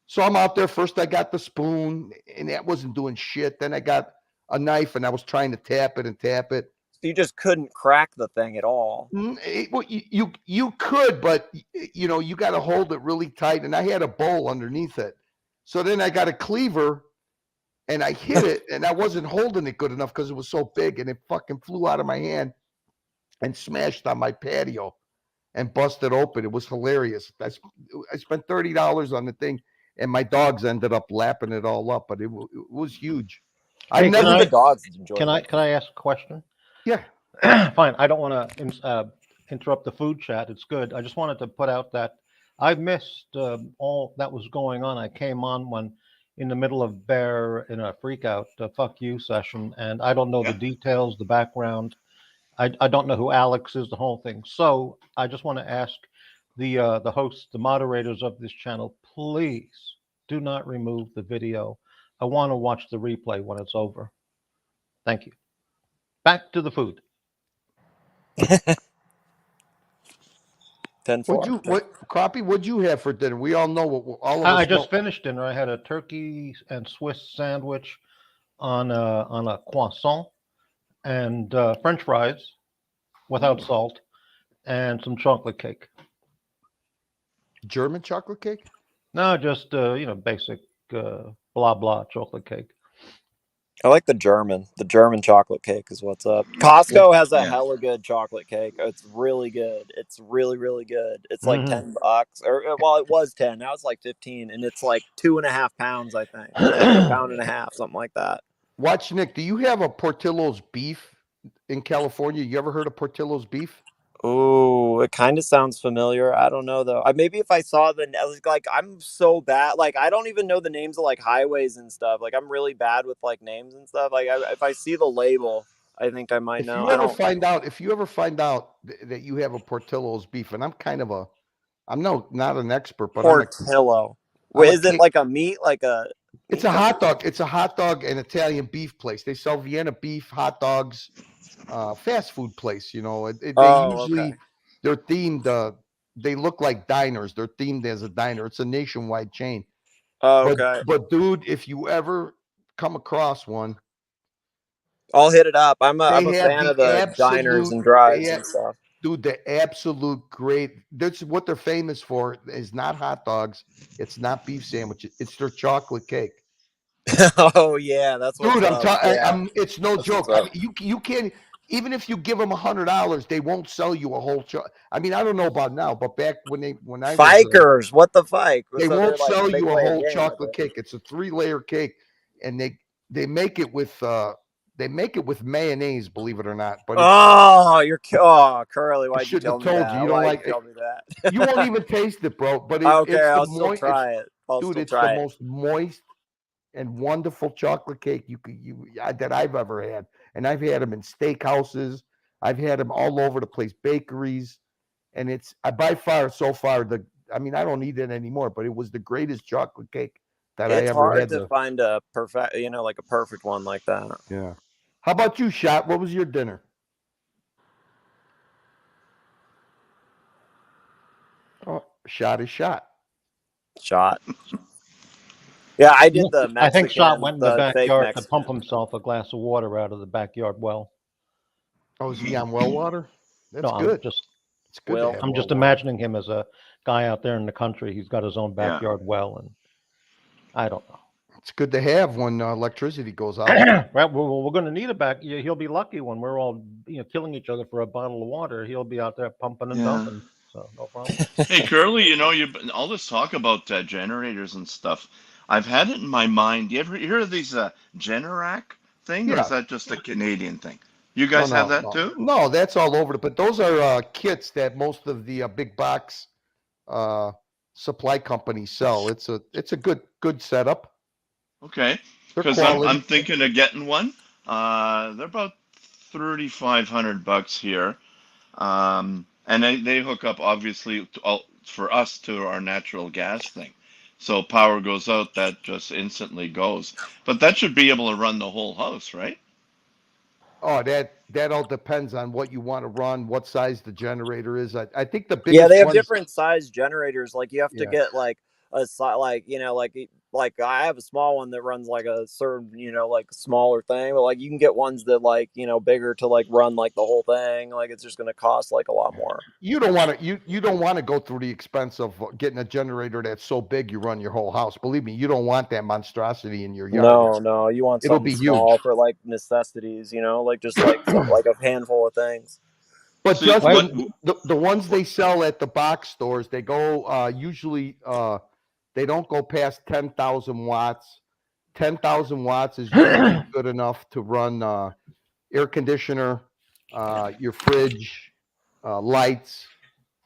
So I'm out there. First, I got the spoon, and that wasn't doing shit. Then I got a knife, and I was trying to tap it and tap it. So you just couldn't crack the thing at all. Well, you could, but you got to hold it really tight. And I had a bowl underneath it. So then I got a cleaver, and I hit it, and I wasn't holding it good enough because it was so big, and it fucking flew out of my hand and smashed on my patio and busted open. It was hilarious. I spent $30 on the thing, and my dogs ended up lapping it all up. But it was huge. Hey, never the dogs enjoy Can it. I ask a question? Yeah. Fine. I don't want to interrupt the food chat. It's good. I just wanted to put out that I've missed all that was going on. I came on when in the middle of Bear in a freak out fuck you session, and I don't know the details, the background. I don't know who Alex is, the whole thing. So I just want to ask the hosts, the moderators of this channel, please do not remove the video. I want to watch the replay when it's over. Thank you. Back to the food. What Crappie? What'd you have for dinner? We all know what all of us I know. just finished dinner. I had a turkey and Swiss sandwich on a croissant and French fries without salt and some chocolate cake. German chocolate cake? No, just basic blah blah chocolate cake. I like the German. The German chocolate cake is what's up. Costco has a hella good chocolate cake. It's really good. It's really, really good. It's like $10, or well, it was 10. Now it's like 15, and it's like 2.5 pounds, I think, or like a pound and a half, something like that. Watch, Nick. Do you have a Portillo's beef in California? You ever heard of Portillo's beef? Oh, it kind of sounds familiar. I don't know though. Maybe if I saw like I'm so bad. Like I don't even know the names of like highways and stuff. Like I'm really bad with like names and stuff. Like if I see the label, I think I might know. If you ever find out that you have a Portillo's beef, and I'm not an expert, but Portillo. Wait, is it like a meat? Like a? It's a hot dog. It's a hot dog and Italian beef place. They sell Vienna beef hot dogs, fast food place. You know, they're themed. They look like diners. They're themed as a diner. It's a nationwide chain. Oh, okay. But dude, if you ever come across one, I'll hit it up. I'm a fan of the diners and drives and stuff. Dude, the absolute great. That's what they're famous for. Is not hot dogs. It's not beef sandwiches. It's their chocolate cake. Oh yeah, that's what's dude. up. It's no joke. I mean, you can't. Even if you give them $100, they won't sell you a whole. I mean, I don't know about now, but back when I Fikers, what the fike? They won't sell you a whole chocolate cake. It's a 3-layer cake, and they make it with mayonnaise. Believe it or not. But Curly, why'd you tell me that? You don't like tell me that? You won't even taste it, bro. But I'll still try it. It's the most moist and wonderful chocolate cake that I've ever had. And I've had them in steakhouses. I've had them all over the place, bakeries. And it's by far, so far, I don't eat it anymore, but it was the greatest chocolate cake that I ever had. It's hard to find a perfect, like a perfect one like that. Yeah. How about you, Shot? What was your dinner? Oh, Shot is shot. Shot. Yeah, I did the Mexican. I think Shot went in the backyard to pump himself a glass of water out of the backyard well. Oh, is he on well water? That's no, good. It's good. I'm just imagining him as a guy out there in the country. He's got his own backyard well, and I don't know. It's good to have when electricity goes out. Right, we're going to need it back. He'll be lucky when we're all killing each other for a bottle of water. He'll be out there pumping and dumping. So no problem. Hey, Curly, you've all this talk about generators and stuff. I've had it in my mind. You ever hear of these Generac thing, or is that just a Canadian thing? You guys have that too? No, that's all over. But those are kits that most of the big box supply companies sell. It's a good setup. Okay, because I'm thinking of getting one. They're about $3,500 here, and they hook up obviously for us to our natural gas thing. So power goes out, that just instantly goes. But that should be able to run the whole house, right? Oh, that all depends on what you want to run, what size the generator is. I think the biggest. Yeah, they have different size generators. Like you have to get like a like I have a small one that runs like a certain like smaller thing, but like you can get ones that like bigger to like run like the whole thing. Like it's just going to cost like a lot more. You don't want to you don't want to go through the expense of getting a generator that's so big you run your whole house. Believe me, you don't want that monstrosity in your yard. No, you want something small for like necessities. Like just like like a handful of things. But just the ones they sell at the box stores, they go usually. They don't go past 10,000 watts. 10,000 watts is usually good enough to run air conditioner, your fridge, lights.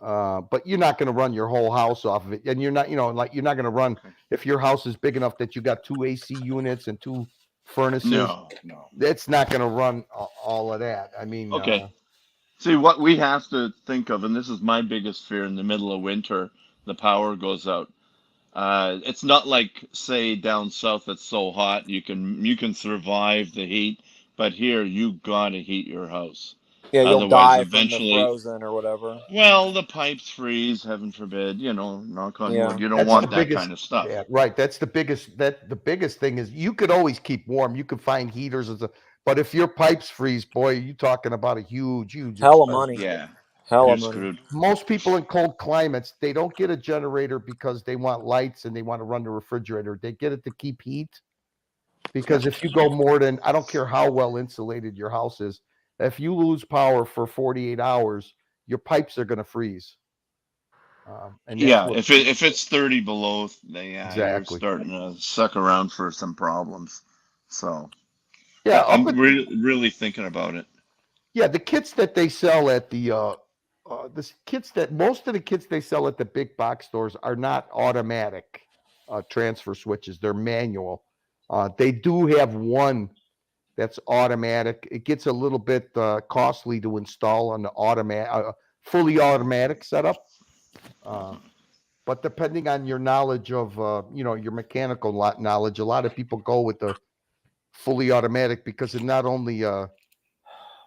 But you're not going to run your whole house off of it. And you're not, you're not going to run if your house is big enough that you got 2 AC units and 2 furnaces. No. It's not going to run all of that. I mean, okay. See, what we have to think of, and this is my biggest fear in the middle of winter, the power goes out. It's not like, say, down south it's so hot you can survive the heat, but here you gotta heat your house. Yeah, you'll Otherwise, die from the eventually, frozen or whatever. well, the pipes freeze, heaven forbid, knock on wood. Yeah. You don't That's the want that biggest. kind of stuff. Yeah, right. That's the biggest. The biggest thing is you could always keep warm. You could find heaters as a. But if your pipes freeze, boy, you're talking about a huge Hell of expense. money. Yeah, Hell you're of money. screwed. Most people in cold climates, they don't get a generator because they want lights and they want to run the refrigerator. They get it to keep heat. Because if you go more than, I don't care how well insulated your house is, if you lose power for 48 hours, your pipes are going to freeze. And that's Yeah, what if it's 30 below, then you're exactly. starting to suck around for some problems. So Yeah, I'm really thinking about it. yeah, the kits that they sell at most of the kits they sell at the big box stores are not automatic transfer switches. They're manual. They do have one that's automatic. It gets a little bit costly to install on the fully automatic setup. But depending on your knowledge of, your mechanical knowledge, a lot of people go with the fully automatic because it not only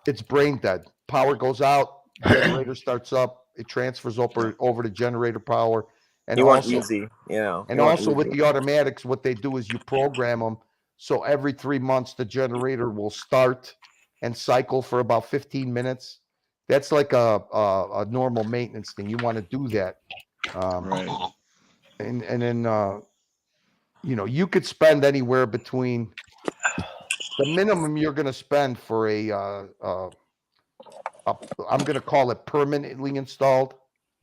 it's brain dead. Power goes out, generator starts up, it transfers over to generator power, and You want also easy. Yeah. and You want also with easy. the automatics, what they do is you program them so every 3 months the generator will start and cycle for about 15 minutes. That's like a normal maintenance thing. You want to do that, Right. and then you could spend anywhere between the minimum you're going to spend for I'm going to call it permanently installed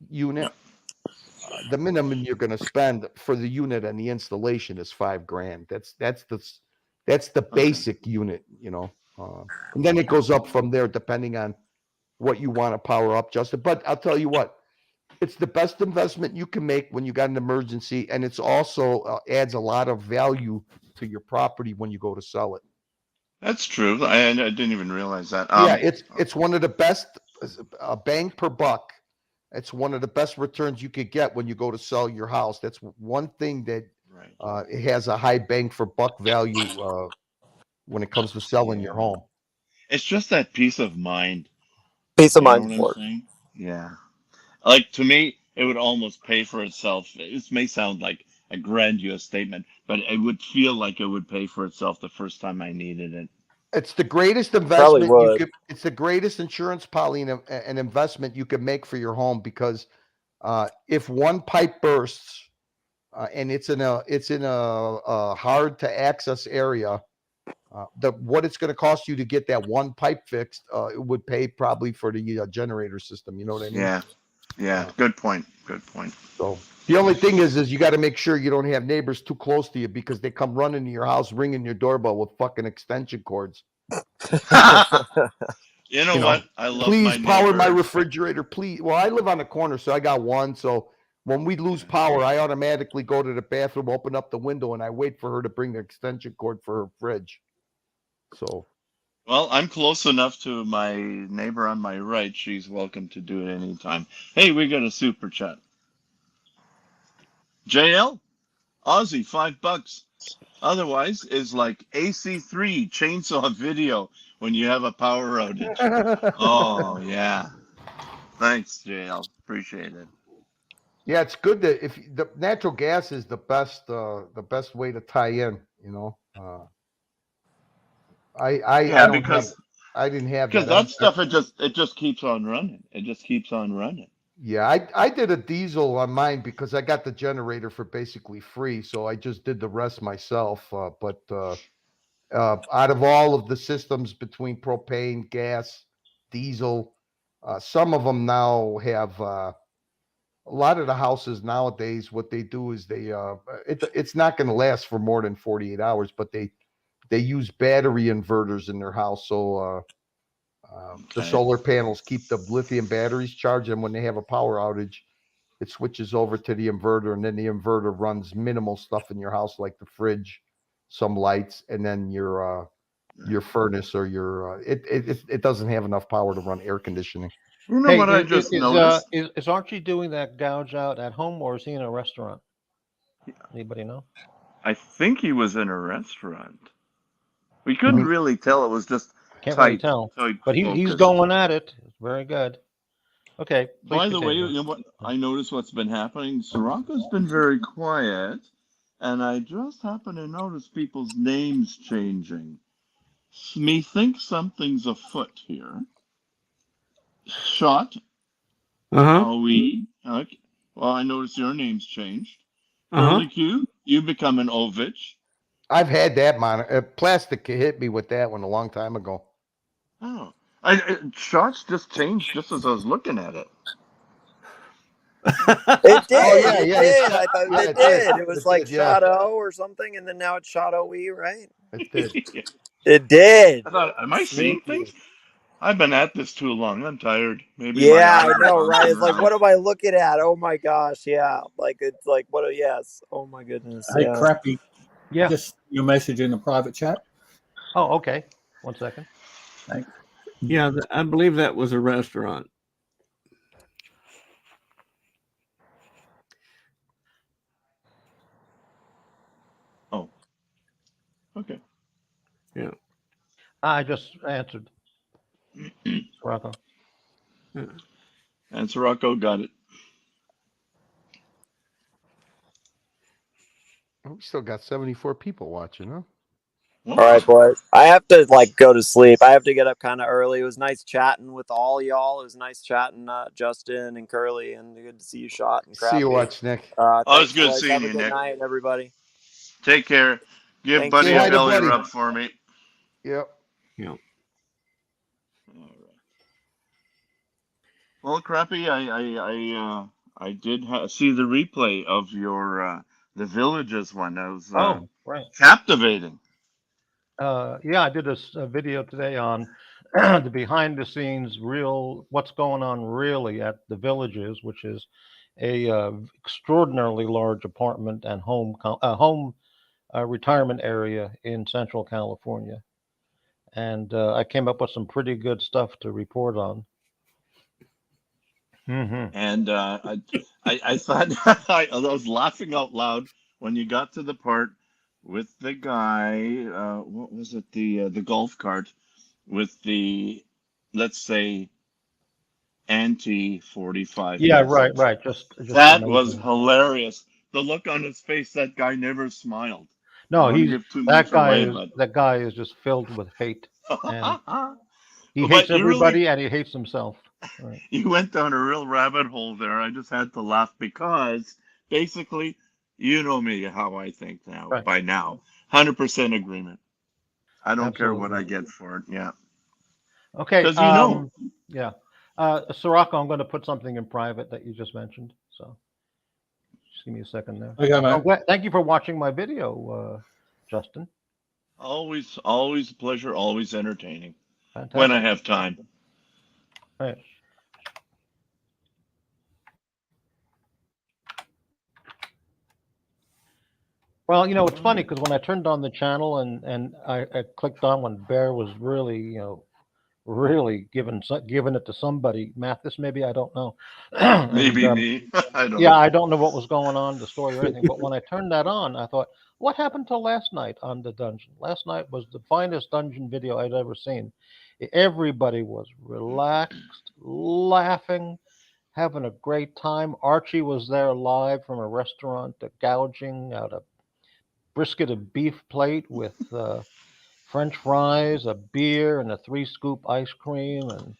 unit. The minimum you're going to spend for the unit and the installation is $5,000. That's the basic unit, and then it goes up from there depending on what you want to power up, Justin. But I'll tell you what, it's the best investment you can make when you got an emergency, and it's also adds a lot of value to your property when you go to sell it. That's true. I didn't even realize that. Yeah, it's one of the best bang per buck. It's one of the best returns you could get when you go to sell your house. That's one thing that it has a high bang for buck value when it comes to selling your home. It's just that peace of mind. Peace of You know mind what I'm important. saying? Yeah. Like to me, it would almost pay for itself. This may sound like a grandiose statement, but it would feel like it would pay for itself the first time I needed it. It's the greatest Probably investment you would. could. It's the greatest insurance policy and an investment you could make for your home because if one pipe bursts and it's in a hard to access area, what it's going to cost you to get that one pipe fixed, it would pay probably for the generator system. You know what I mean? Yeah. Good point. Good point. So the only thing is you got to make sure you don't have neighbors too close to you because they come running to your house, ringing your doorbell with fucking extension cords. You know what? I love Please my power my neighbors. refrigerator, please. Well, I live on the corner, so I got one. So when we lose power, I automatically go to the bathroom, open up the window, and I wait for her to bring the extension cord for her fridge. So. Well, I'm close enough to my neighbor on my right. She's welcome to do it anytime. Hey, we got a super chat. JL, Aussie, $5. Otherwise, is like AC3 chainsaw video when you have a power outage. Oh yeah. Thanks, JL. Appreciate it. Yeah, it's good that if the natural gas is the best way to tie in. I don't have. I didn't have because that. that stuff it just keeps on running. It just keeps on running. Yeah, I did a diesel on mine because I got the generator for basically free, so I just did the rest myself. But out of all of the systems between propane, gas, diesel, some of them now have. A lot of the houses nowadays, what they do is it's not going to last for more than 48 hours, but they use battery inverters in their house, so the solar panels keep the lithium batteries charged, and when they have a power outage, it switches over to the inverter, and then the inverter runs minimal stuff in your house like the fridge, some lights, and then your furnace or your it doesn't have enough power to run air conditioning. You know what I just noticed? Is Archie doing that gouge out at home, or is he in a restaurant? Anybody know? I think he was in a restaurant. We couldn't really tell. It was just can't really tight, tell. tight But he's focus. going at it. It's very good. Okay, please By the way, continue. you know what? I noticed what's been happening. Sirocco's been very quiet, and I just happened to notice people's names changing. Me think something's afoot here. Shot. Owie. Okay. Well, I noticed your name's changed. Curly Q, you become an Ovich. I've had that plastic hit me with that one a long time ago. Oh, shots just changed just as I was looking at it. It did. Oh, yeah, it yeah, did. I thought yeah, it it did. did. It was It like did, yeah. Shadow or something, and then now it's Shadow E, right? It did. It did. I thought, am I seeing Sneaky. things? I've been at this too long. I'm tired. Maybe Yeah, my I eyes are know, right? It's like, right. what am I looking at? Oh my gosh, yeah. Like it's like, what? Yes. Oh my goodness. Hey, Yeah. Crappy. Yeah. Just your message in the private chat. Oh, okay. 1 second. Thanks. Yeah, I believe that was a restaurant. Oh. Okay. Yeah. I just answered. Rocco. Yeah. And Sirocco got it. We still got 74 people watching, huh? All right, boys. I have to go to sleep. I have to get up kind of early. It was nice chatting with all y'all. It was nice chatting Justin and Curly, and good to see you, Shot and See you, Crappy. watch, Nick. It's good boys. seeing Have a you, good Nick. night, everybody. Take care. Give Thank Buddy you. a belly rub for me. Yep. Yeah. Well, Crappy, I did see the replay of your the Villages one. That was Oh, right. captivating. Yeah, I did a video today on the behind the scenes what's going on really at the Villages, which is a extraordinarily large apartment and home retirement area in Central California. And I came up with some pretty good stuff to report on. And I thought I was laughing out loud when you got to the part with the guy. What was it? The golf cart with the, let's say, anti 45 Yeah, message. right. Just That was amazing. hilarious. The look on his face. That guy never smiled. I No, don't want to give too much that away, but guy is just filled with hate, and he but hates you everybody really and he hates himself. Right. you went down a real rabbit hole there. I just had to laugh because basically, you know me how I think now. Right. By now, 100% agreement. I don't care what I Absolutely. get for it. Yeah. Okay. Because you know. Yeah. Sirocco, I'm going to put something in private that you just mentioned. So just give me a second there. Okay, mate. Thank you for watching my video, Justin. Always a pleasure. Always entertaining. Fantastic. When I have time. Right. Well, it's funny because when I turned on the channel and I clicked on when Bear was really, really giving it to somebody, Mathis, maybe, I don't know. Maybe me. I don't Yeah, know. I don't know what was going on, the story or anything. But when I turned that on, I thought, what happened to last night on the dungeon? Last night was the finest dungeon video I'd ever seen. Everybody was relaxed, laughing, having a great time. Archie was there live from a restaurant, gouging out a brisket of beef plate with French fries, a beer, and a 3-scoop ice cream. And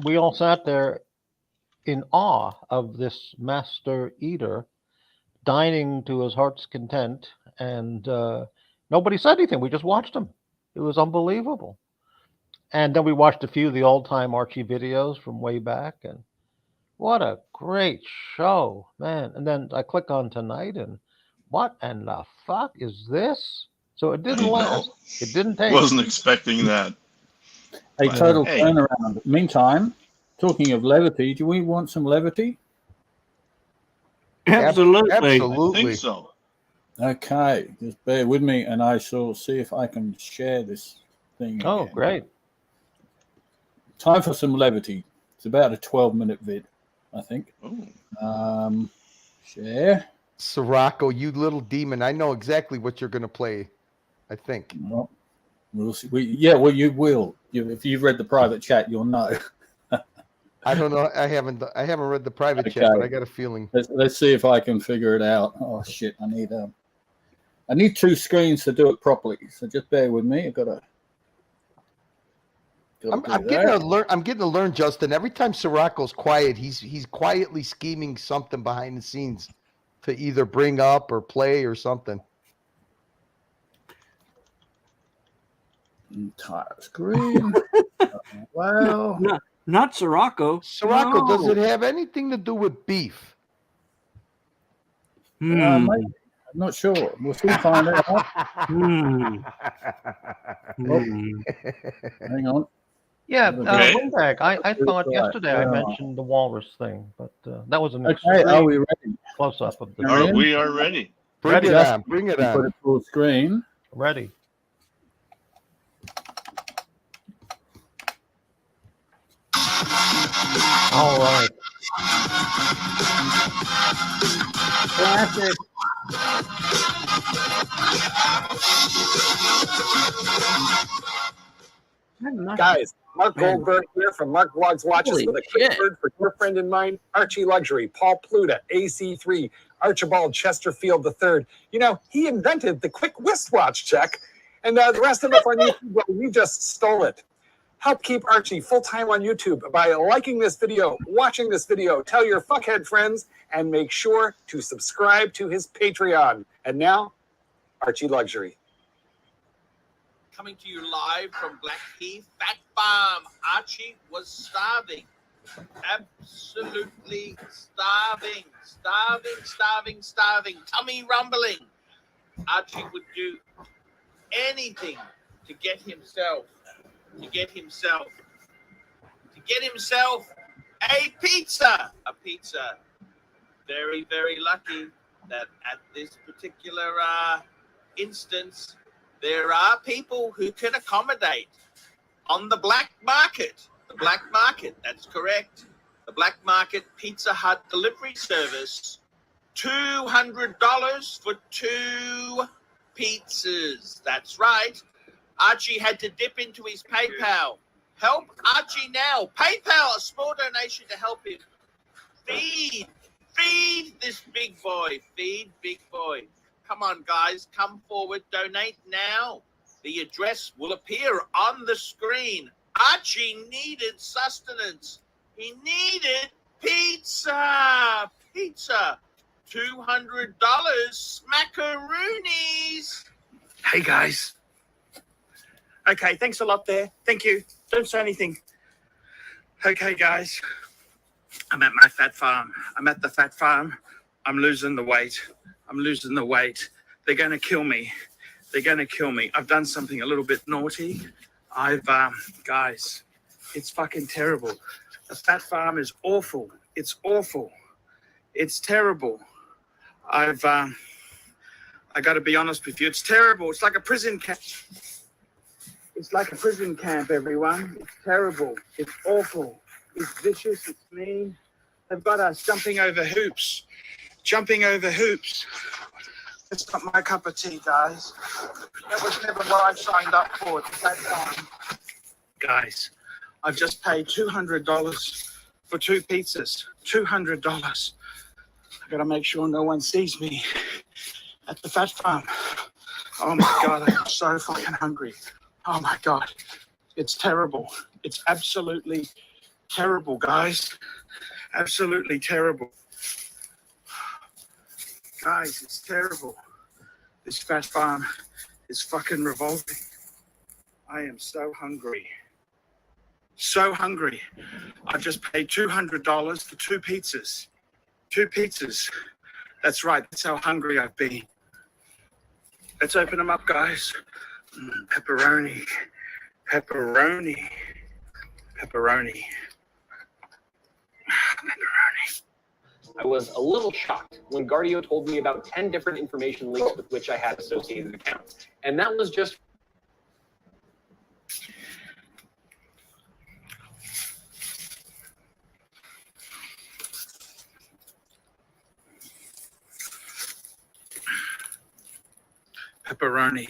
we all sat there in awe of this master eater dining to his heart's content. And nobody said anything. We just watched him. It was unbelievable. And then we watched a few of the old-time Archie videos from way back. And what a great show, man. And then I click on tonight and what in the fuck is this? So it didn't last. It didn't take. Wasn't expecting that. A total Hey. turnaround. Meantime, talking of levity, do we want some levity? Absolutely. I think so. Okay, just bear with me and I shall see if I can share this thing. Oh, again. great. Time for some levity. It's about a 12-minute vid, I think. Oh. Share. Sirocco, you little demon. I know exactly what you're going to play, I think. Well, we'll see. Well, you will. if you've read the private chat, you'll know. I don't know. I haven't read the private chat, but I got a feeling. Let's see if I can figure it out. Oh shit! I need 2 screens to do it properly. So just bear with me. I've got to. I'm getting to learn, Justin. Every time Sirocco's quiet, he's quietly scheming something behind the scenes to either bring up or play or something. Entire screen. Wow. Not Sirocco. Sirocco, does No. it have anything to do with beef? Maybe. I'm not sure. We'll soon find out. Oh, hang on. Yeah, Okay. Windbag, I thought Right. yesterday I mentioned the walrus thing, but that was an Okay, are we extreme ready? close-up of the We are ready. Bring it on. Bring it Put on. it full screen. Ready. All right. Classic. Guys, Mark Goldberg here from Mark Vlogs Watches Holy with a quick shit. word for your friend and mine, Archie Luxury, Paul Pluta, AC3, Archibald Chesterfield III. You know, he invented the quick wristwatch check, and the rest of us on YouTube, well, we just stole it. Help keep Archie full-time on YouTube by liking this video, watching this video, tell your fuckhead friends, and make sure to subscribe to his Patreon. And now, Archie Luxury. Coming to you live from Blackheath Fat Farm. Archie was starving. Absolutely starving. Starving. Tummy rumbling. Archie would do anything to get himself a pizza. Very, very lucky that at this particular instance, there are people who can accommodate on the black market. The black market, that's correct. The black market Pizza Hut delivery service, $200 for 2 pizzas. That's right. Archie had to dip into his PayPal. Help Archie now. PayPal, a small donation to help him. Feed this big boy. Feed big boy. Come on, guys. Come forward. Donate now. The address will appear on the screen. Archie needed sustenance. He needed pizza. $200. Smackaroonies. Hey, guys. Okay, thanks a lot there. Thank you. Don't say anything. Okay, guys. I'm at my fat farm. I'm at the fat farm. I'm losing the weight. They're going to kill me. I've done something a little bit naughty. Guys, it's fucking terrible. The fat farm is awful. It's awful. It's terrible. I got to be honest with you. It's terrible. It's like a prison camp. It's like a prison camp, everyone. It's terrible. It's awful. It's vicious. It's mean. They've got us jumping over hoops. It's not my cup of tea, guys. That was never what I signed up for at that time. Guys, I've just paid $200 for 2 pizzas. $200. I gotta make sure no one sees me at the fat farm. Oh my God, I'm so fucking hungry. Oh my God. It's terrible. It's absolutely terrible, guys. Absolutely terrible. Guys, it's terrible. This fat farm is fucking revolting. I am so hungry. So hungry. I've just paid $200 for 2 pizzas. 2 pizzas. That's right. That's how hungry I've been. Let's open them up, guys. Pepperoni. I was a little shocked when Guardio told me about 10 different information links with which I had associated accounts. And that was just Pepperoni.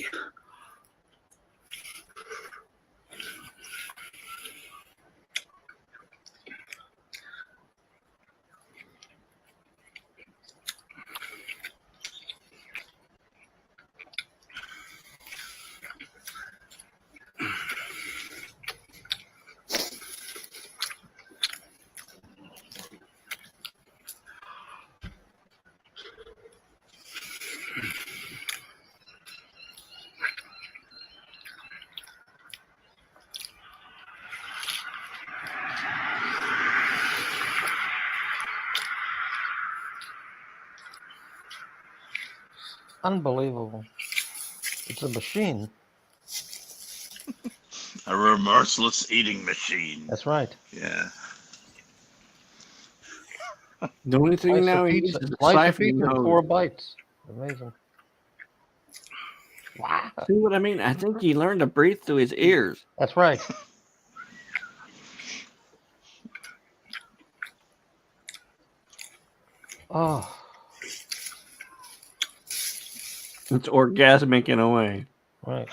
Unbelievable. It's a machine. A remorseless eating machine. That's right. Yeah. The only thing Slice now of he pizza. uses is Slice of siphoning pizza in hose. 4 bites. Amazing. Wow. See what I mean? I think he learned to breathe through his ears. That's right. Oh. It's orgasmic in a way. Right.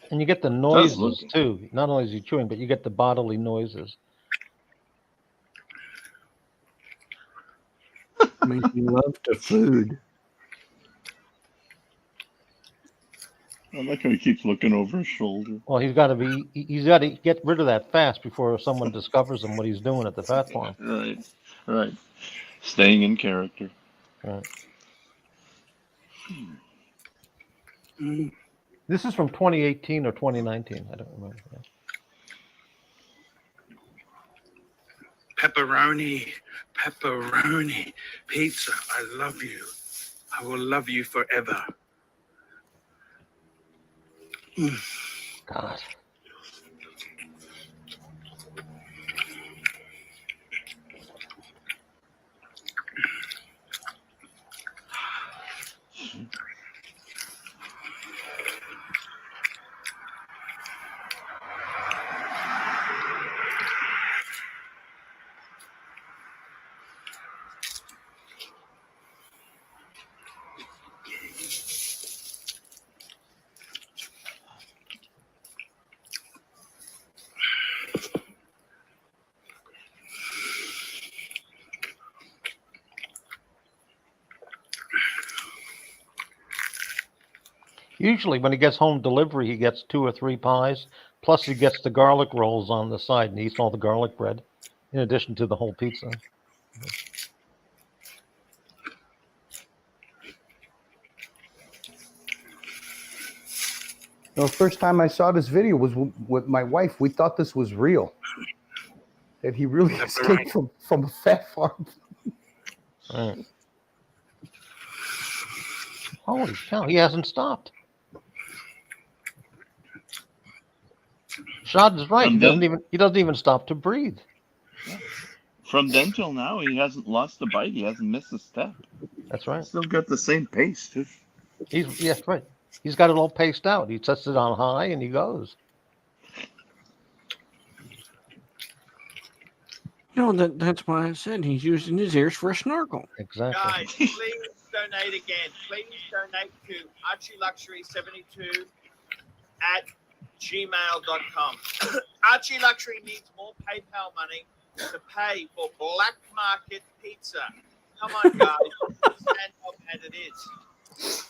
And you get the Does look- noises too. Not only is he chewing, but you get the bodily noises. Making love to food. I like how he keeps looking over his shoulder. Well, he's got to get rid of that fast before someone discovers him what he's doing at the fat farm. Right. Staying in character. Right. This is from 2018 or 2019. I don't remember. Pepperoni pizza. I love you. I will love you forever. God. Usually when he gets home delivery, he gets 2 or 3 pies, plus he gets the garlic rolls on the side and he eats all the garlic bread in addition to the whole pizza. The first time I saw this video was with my wife. We thought this was real. That he really escaped from a fat farm. Right. Holy cow, he hasn't stopped. Shad is right. He doesn't even stop to breathe. From then till now, he hasn't lost a bite. He hasn't missed a step. That's right. Still got the same pace, too. Yes, right. He's got it all paced out. He sets it on high and he goes. No, that's why I said he's using his ears for a snorkel. Exactly. Guys, please donate again. Please donate to ArchieLuxury72 at gmail.com. Archie Luxury needs more PayPal money to pay for black market pizza. Come on, guys. Stand up as it is.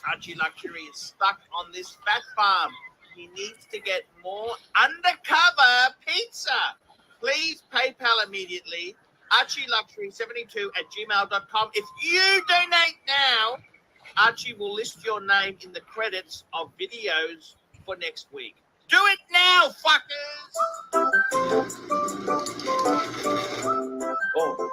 Archie Luxury is stuck on this fat farm. He needs to get more undercover pizza. Please PayPal immediately. ArchieLuxury72 at gmail.com. If you donate now, Archie will list your name in the credits of videos for next week. Do it now, fuckers! Oh.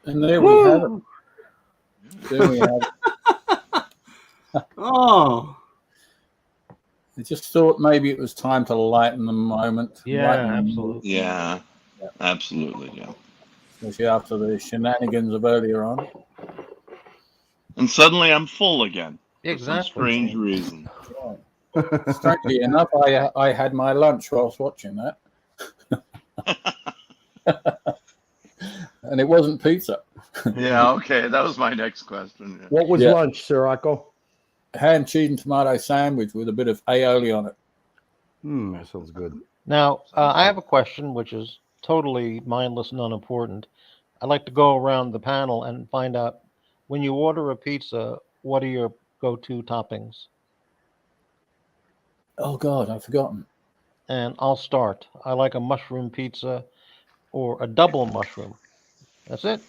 And there we have it. There we have it. Oh, I just thought maybe it was time to lighten the moment. Yeah, Lighten the mood. absolutely. Yeah, absolutely. Yeah. Especially after the shenanigans of earlier on. And suddenly I'm full again for some Exactly. strange reason. Strangely enough, I had my lunch whilst watching that. And it wasn't pizza. Yeah, okay. That was my next question. Yeah. What was Yeah. lunch, Sirocco? Ham, cheese, and tomato sandwich with a bit of aioli on it. That sounds good. Now, I have a question which is totally mindless and unimportant. I'd like to go around the panel and find out, when you order a pizza, what are your go-to toppings? Oh, God, I've forgotten. And I'll start. I like a mushroom pizza or a double mushroom. That's it.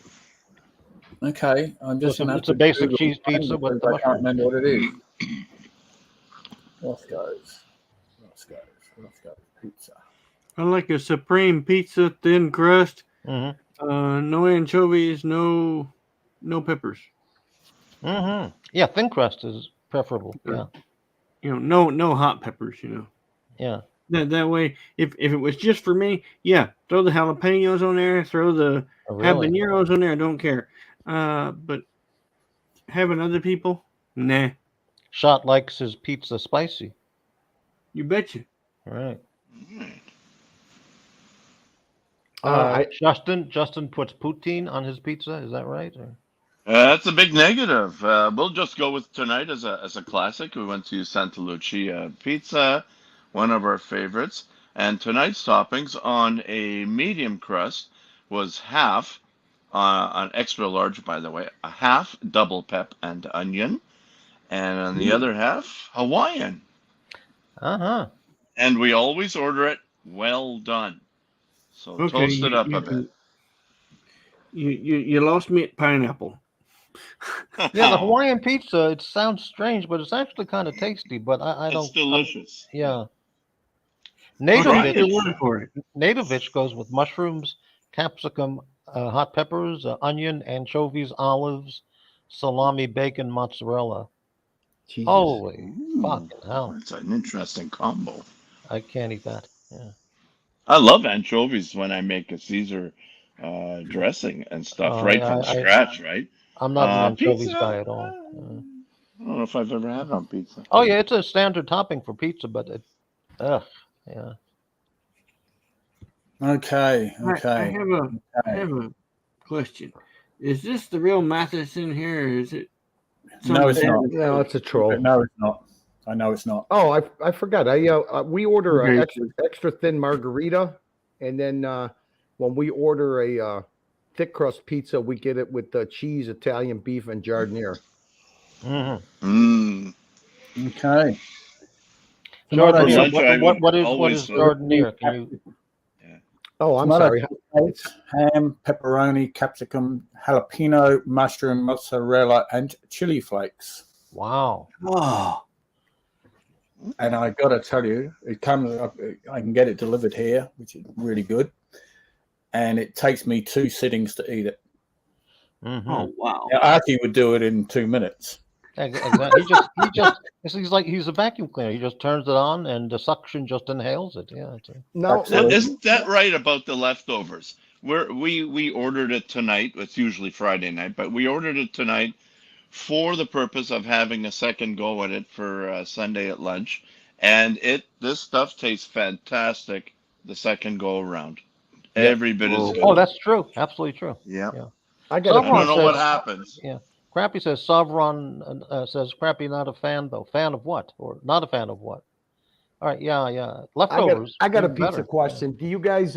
Okay, I'm just going to have It's a to basic Google cheese mine pizza with because the I can't mushroom. remember what it is. Roscoe's pizza. I like a supreme pizza, thin crust. Mm-hmm. No anchovies, no peppers. Mm-hmm. Yeah, thin crust is preferable. Yeah. You know, no hot peppers. You know. Yeah. That way, if it was just for me, yeah, throw the jalapenos on there, throw the Oh, really? habaneros on there. I don't care. But having other people, nah. Shot likes his pizza spicy. You betcha. All right. I Justin puts poutine on his pizza. Is that right? Or? That's a big negative. We'll just go with tonight as a classic. We went to Santa Lucia Pizza, one of our favorites. And tonight's toppings on a medium crust was half, an extra large, by the way, a half double pep and onion, and on the other half, Hawaiian. Uh-huh. And we always order it well done. So Okay, toast it up a bit. You lost me at pineapple. Yeah, the Hawaiian pizza, it sounds strange, but it's actually kind of tasty. But I don't. It's delicious. Yeah. Take your word for it. Nativich goes with mushrooms, capsicum, hot peppers, onion, anchovies, olives, salami, bacon, mozzarella. Jesus. Holy fucking hell. That's an interesting combo. I can't eat that. Yeah. I love anchovies when I make a Caesar dressing and stuff right from scratch, right? I'm not an anchovies pizza, guy at all. I don't know if I've ever had it on pizza. Oh yeah, it's a standard topping for pizza, but it, yeah. Okay. I have a question. Is this the real Matheson here, or is it? No, it's not. No, it's a troll. No, it's not. I know it's not. Oh, I forgot. We order Okay. an extra thin margarita, and then when we order a thick crust pizza, we get it with cheese, Italian beef, and giardiniera. Mm-hmm. Okay. Giardiniera, what is giardiniera? Can you? Oh, I'm Tomato sorry. paste, ham, pepperoni, capsicum, jalapeno, mushroom, mozzarella, and chili flakes. Wow. Oh. And I got to tell you, it comes up. I can get it delivered here, which is really good. And it takes me 2 sittings to eat it. Mm-hmm. Oh wow! Now, Archie would do it in 2 minutes. Exactly. He's like he's a vacuum cleaner. He just turns it on, and the suction just inhales it. Yeah. Now, isn't that right about the leftovers? We ordered it tonight. It's usually Friday night, but we ordered it tonight for the purpose of having a second go at it for Sunday at lunch, and this stuff tastes fantastic the second go around. Every bit as good. Oh, that's true. Absolutely true. Yeah. I don't know what happens. Yeah. Crappy says Sovereign says Crappy not a fan though. Fan of what? Or not a fan of what? All right, yeah. Leftovers. I got a even pizza better. question. Do you guys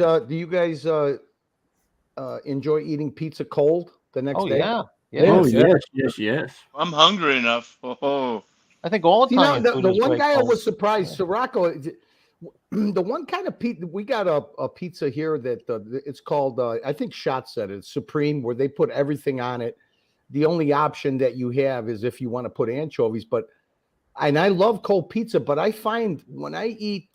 enjoy eating pizza cold the next Oh day? yeah. Oh Yes, yes. I'm hungry enough. Oh, I think all You know, Italian the, food the is one great guy I cold. was surprised, Sirocco, the one kind of pizza, we got a pizza here that it's called, I think Shot said it's Supreme, where they put everything on it. The only option that you have is if you want to put anchovies, and I love cold pizza, but I find when I eat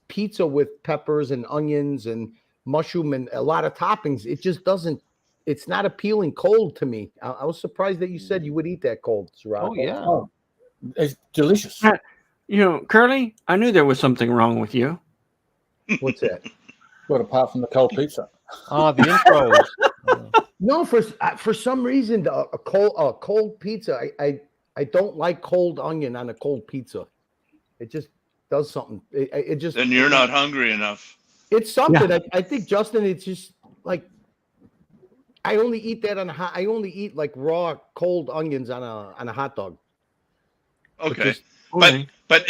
pizza with peppers and onions and mushroom and a lot of toppings, it just doesn't, it's not appealing cold to me. I was surprised that you said you would eat that cold, Sirocco. Oh yeah. Oh, it's delicious. You know, Curly, I knew there was something wrong with you. What's that? What apart from the cold pizza? The intros. No, for some reason, a cold pizza, I don't like cold onion on a cold pizza. It just does something. It just. then you're not hungry enough. It's something. Yeah. I think, Justin, it's just like I only eat that on I only eat like raw cold onions on a hot dog. Okay, Just- but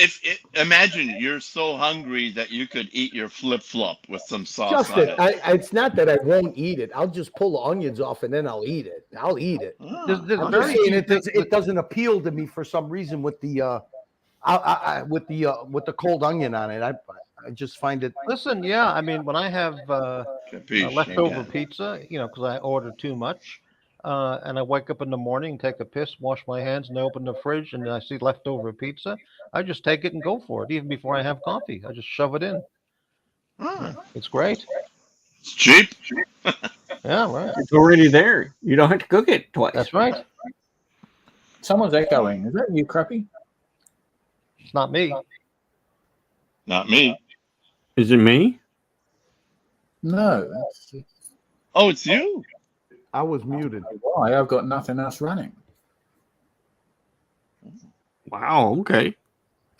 imagine you're so hungry that you could eat your flip flop with some sauce Justin, on it. it's not that I won't eat it. I'll just pull the onions off and then I'll eat it. I'll eat it. There's I'm just very saying few things it doesn't appeal to me for some reason with the with the cold onion on it. I just find it. Listen, yeah, I mean, when I have Capiche, leftover yeah. pizza, because I order too much, and I wake up in the morning, take a piss, wash my hands, and I open the fridge and I see leftover pizza, I just take it and go for it, even before I have coffee. I just shove it in. Ah, It's great. it's cheap. Yeah, right. It's already there. You don't have to cook it twice. That's right. Someone's echoing. Is that you, Crappy? It's not me. Not me. Is it me? No. Oh, it's you. I was muted. Why? I've got nothing else running. Wow. Okay.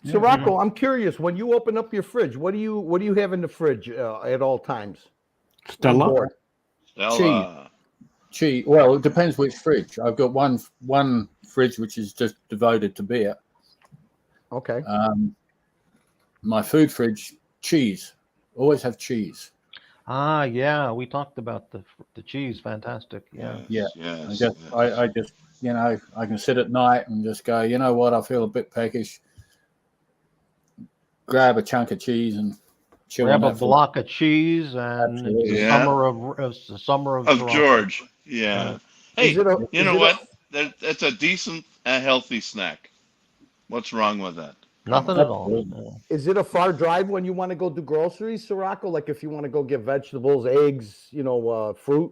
So Rocco, I'm curious. When you open up your fridge, what do you have in the fridge at all times? Stella. On board? Stella. Cheese. Well, it depends which fridge. I've got one fridge which is just devoted to beer. Okay. My food fridge, cheese. Always have cheese. Yeah, we talked about the cheese. Fantastic. Yeah. Yeah. Yes, I just I can sit at night and just go, you know what, I feel a bit peckish. Grab a chunk of cheese and chew Grab on a that block of cheese and Absolutely. it's Yeah. the summer of Toronto. George. Yeah. Hey, Is it a- you is know it what? That's a decent, healthy snack. What's wrong with that? Nothing at all. Is it a far drive when you want to go do groceries, Sirocco? Like if you want to go get vegetables, eggs, fruit?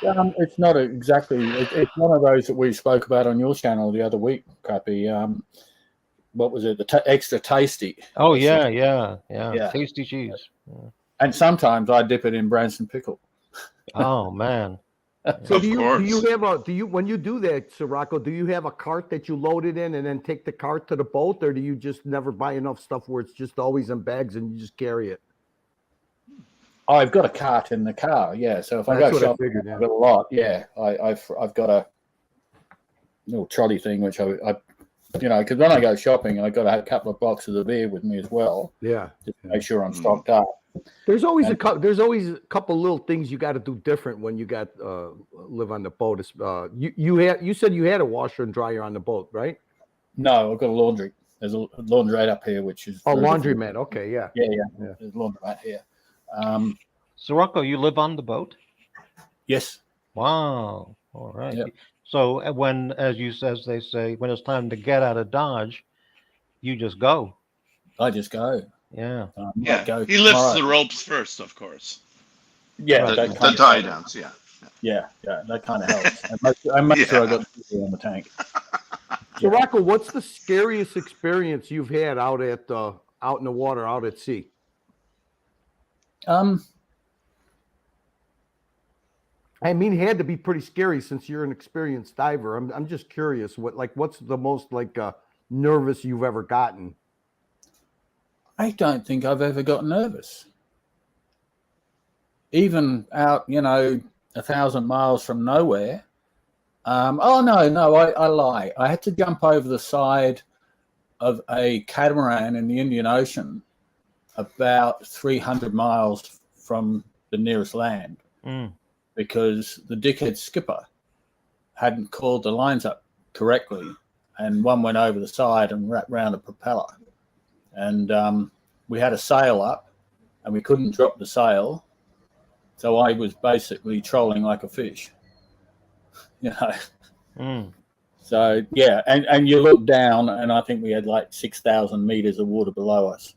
It's not exactly. It's one of those that we spoke about on your channel the other week, Crappy. What was it? The extra tasty. Oh yeah. Yeah. Tasty cheese. Yeah. And sometimes I dip it in Branson pickle. Oh man. So do you have when you do that, Sirocco, do you have a cart that you load it in and then take the cart to the boat, or do you just never buy enough stuff where it's just always in bags and you just carry it? Oh, I've got a cart in the car. Yeah. So if I That's go what I shopping, figured, yeah. I've got a lot. Yeah. I've got a little trolley thing which I because when I go shopping, I've got to have a couple of boxes of beer with me as well. Yeah. Just to make sure I'm stocked up. There's always a couple little things you got to do different when you got live on the boat. You said you had a washer and dryer on the boat, right? No, I've got a laundry. There's a laundrette up here, which is laundromat. Okay, yeah. Yeah. There's a laundromat here. Sirocco, you live on the boat? Yes. Wow. All right. Yep. So when, as they say, when it's time to get out of Dodge, you just go. I just go. Yeah. Yeah. He lifts the ropes first, of course. Yeah. The tie downs. Yeah. Yeah. That kind of helps. I make sure I got fuel in the tank. So Rocco, what's the scariest experience you've had out in the water, out at sea? I mean, it had to be pretty scary since you're an experienced diver. I'm just curious, what's the most nervous you've ever gotten? I don't think I've ever got nervous. Even out, 1,000 miles from nowhere. Oh, no, I lie. I had to jump over the side of a catamaran in the Indian Ocean about 300 miles from the nearest land because the dickhead skipper hadn't called the lines up correctly, and one went over the side and wrapped round the propeller. And we had a sail up, and we couldn't drop the sail, so I was basically trolling like a fish, you know. So yeah, and you look down, and I think we had like 6,000 meters of water below us.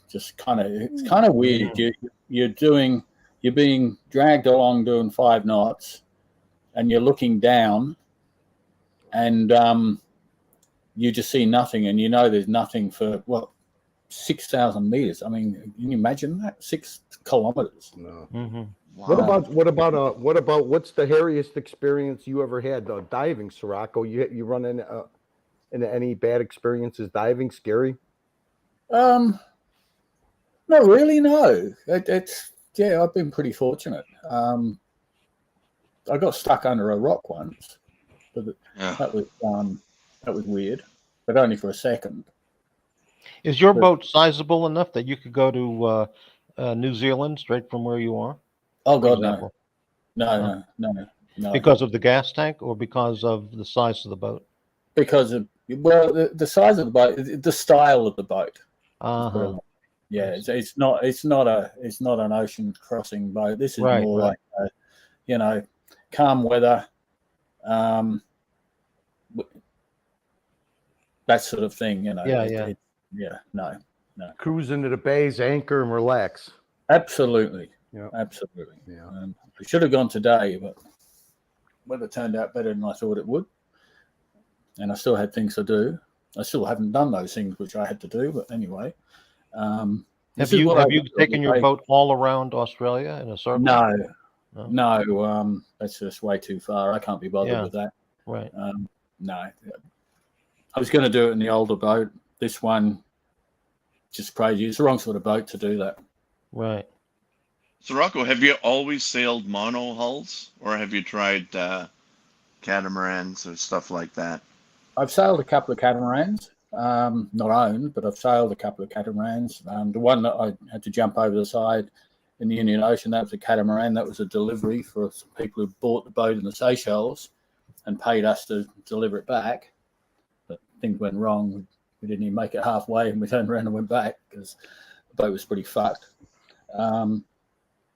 Just kind of, it's kind of weird. You're being dragged along doing 5 knots, and you're looking down, and you just see nothing, and you know there's nothing for 6,000 meters. I mean, can you imagine that? 6 kilometers. No. Wow. What about what's the hairiest experience you ever had diving, Sirocco? You run into any bad experiences diving? Scary? Not really. No. I've been pretty fortunate. I got stuck under a rock once, but that was weird, but only for a second. Is your boat sizable enough that you could go to New Zealand straight from where you are? Oh for God, example? no. Because of the gas tank, or because of the size of the boat? Because of the size of the boat, the style of the boat. Yeah, it's not an ocean crossing boat. This is more like calm weather, that sort of thing. You know. No. Cruise into the bays, anchor, and relax. Absolutely. Yeah. Absolutely. Yeah. I should have gone today, but weather turned out better than I thought it would, and I still had things to do. I still haven't done those things which I had to do, but anyway. Have you taken your boat all around Australia in a circle? No, that's just way too far. I can't be bothered with that. Right. No, I was going to do it in the older boat. This one, just crazy. It's the wrong sort of boat to do that. Right. So Rocco, have you always sailed mono hulls, or have you tried catamarans or stuff like that? I've sailed a couple of catamarans, not owned, but I've sailed a couple of catamarans. The one that I had to jump over the side in the Indian Ocean, that was a catamaran. That was a delivery for some people who bought the boat in the Seychelles and paid us to deliver it back. But things went wrong. We didn't even make it halfway, and we turned around and went back because the boat was pretty fucked.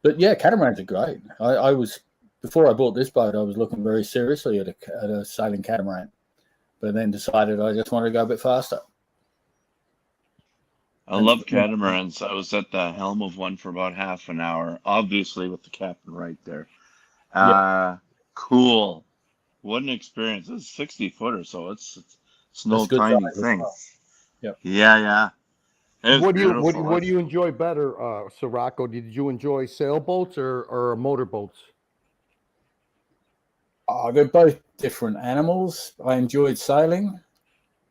But yeah, catamarans are great. I was, before I bought this boat, I was looking very seriously at a sailing catamaran, but then decided I just wanted to go a bit faster. I love catamarans. I was at the helm of one for about half an hour, obviously with the captain right there. Cool. What an experience. It's 60 foot or so. It's no tiny thing. Well. Yep. Yeah. What do you enjoy better, Sirocco? Did you enjoy sailboats or motorboats? They're both different animals. I enjoyed sailing.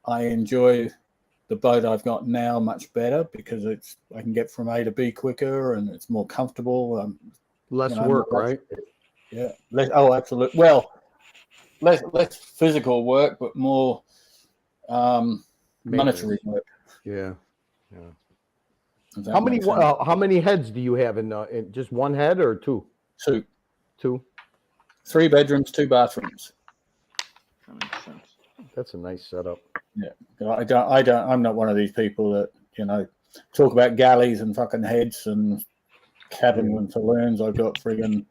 I enjoy the boat I've got now much better because I can get from A to B quicker and it's more comfortable. Less work, right? Yeah. Absolutely. Well, less physical work, but more monetary work. Yeah. How many heads do you have in just one head or two? Two. 3 bedrooms, 2 bathrooms. That makes sense. That's a nice setup. Yeah. I'm not one of these people that, talk about galleys and fucking heads and cabins and saloons. I've got friggin'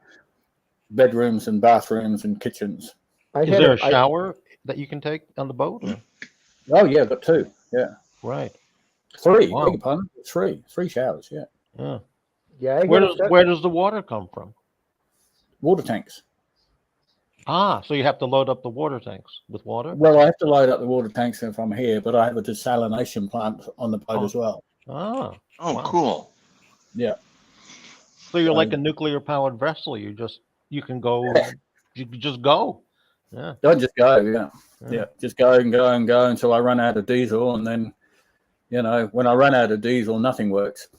bedrooms and bathrooms and kitchens. Is there a shower that you can take on the boat? Or? Oh yeah, got 2. Yeah. Right. 3. Wow. Beg your pardon. 3 showers. Yeah. Yeah. Where does the water come from? Water tanks. So you have to load up the water tanks with water? Well, I have to load up the water tanks if I'm here, but I have a desalination plant on the boat as well. Oh, wow. Cool. Yeah. So you're like a nuclear powered vessel. You can go. You just go. Yeah. I just go. Yeah. Just go and go and go until I run out of diesel, and then, when I run out of diesel, nothing works.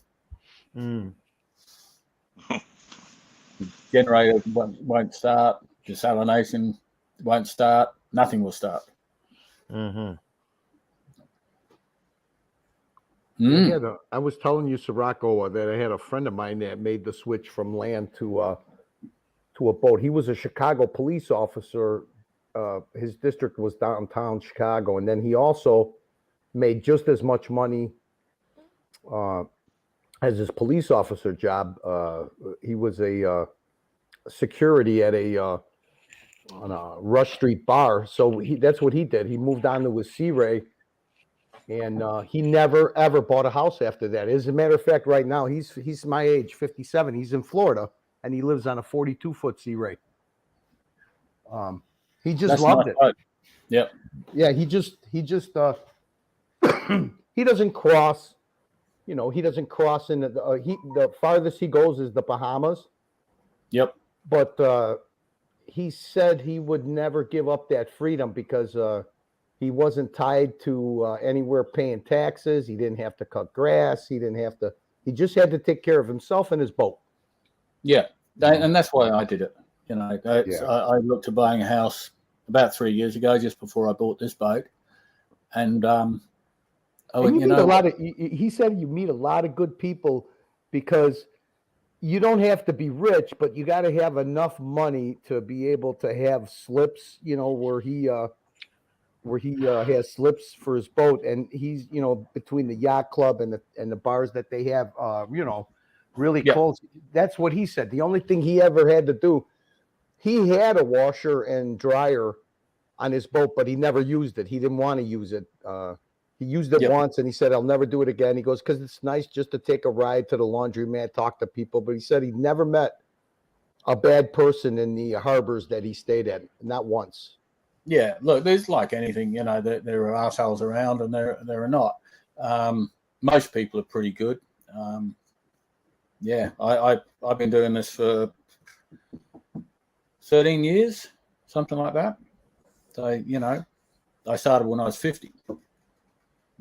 generator won't start, desalination won't start, nothing will start. Mm-hmm. I was telling you, Sirocco, that I had a friend of mine that made the switch from land to a boat. He was a Chicago police officer. His district was downtown Chicago, and then he also made just as much money as his police officer job. He was a security at on a Rush Street bar. So that's what he did. He moved on to his Sea Ray, and he never ever bought a house after that. As a matter of fact, right now he's my age, 57. He's in Florida, and he lives on a 42-foot Sea Ray. He just loved it. Yep. Yeah, he just he doesn't cross. You know, he doesn't cross in the farthest he goes is the Bahamas. Yep. But he said he would never give up that freedom because he wasn't tied to anywhere paying taxes. He didn't have to cut grass. He just had to take care of himself and his boat. Yeah, and that's why I did it. You know, I looked at buying a house about 3 years ago, just before I bought this boat, and you meet a lot of. He said you meet a lot of good people because you don't have to be rich, but you got to have enough money to be able to have slips. You know, where he has slips for his boat, and he's between the yacht club and the bars that they have, really close. That's what he said. The only thing he ever had to do, he had a washer and dryer on his boat, but he never used it. He didn't want to use it. He used it once, and he said, "I'll never do it again." He goes, "Because it's nice just to take a ride to the laundromat, talk to people." But he said he never met a bad person in the harbors that he stayed at, not once. Yeah, look, there's like anything, there are assholes around, and there are not. Most people are pretty good. I've been doing this for 13 years, something like that. So, I started when I was 50. I'm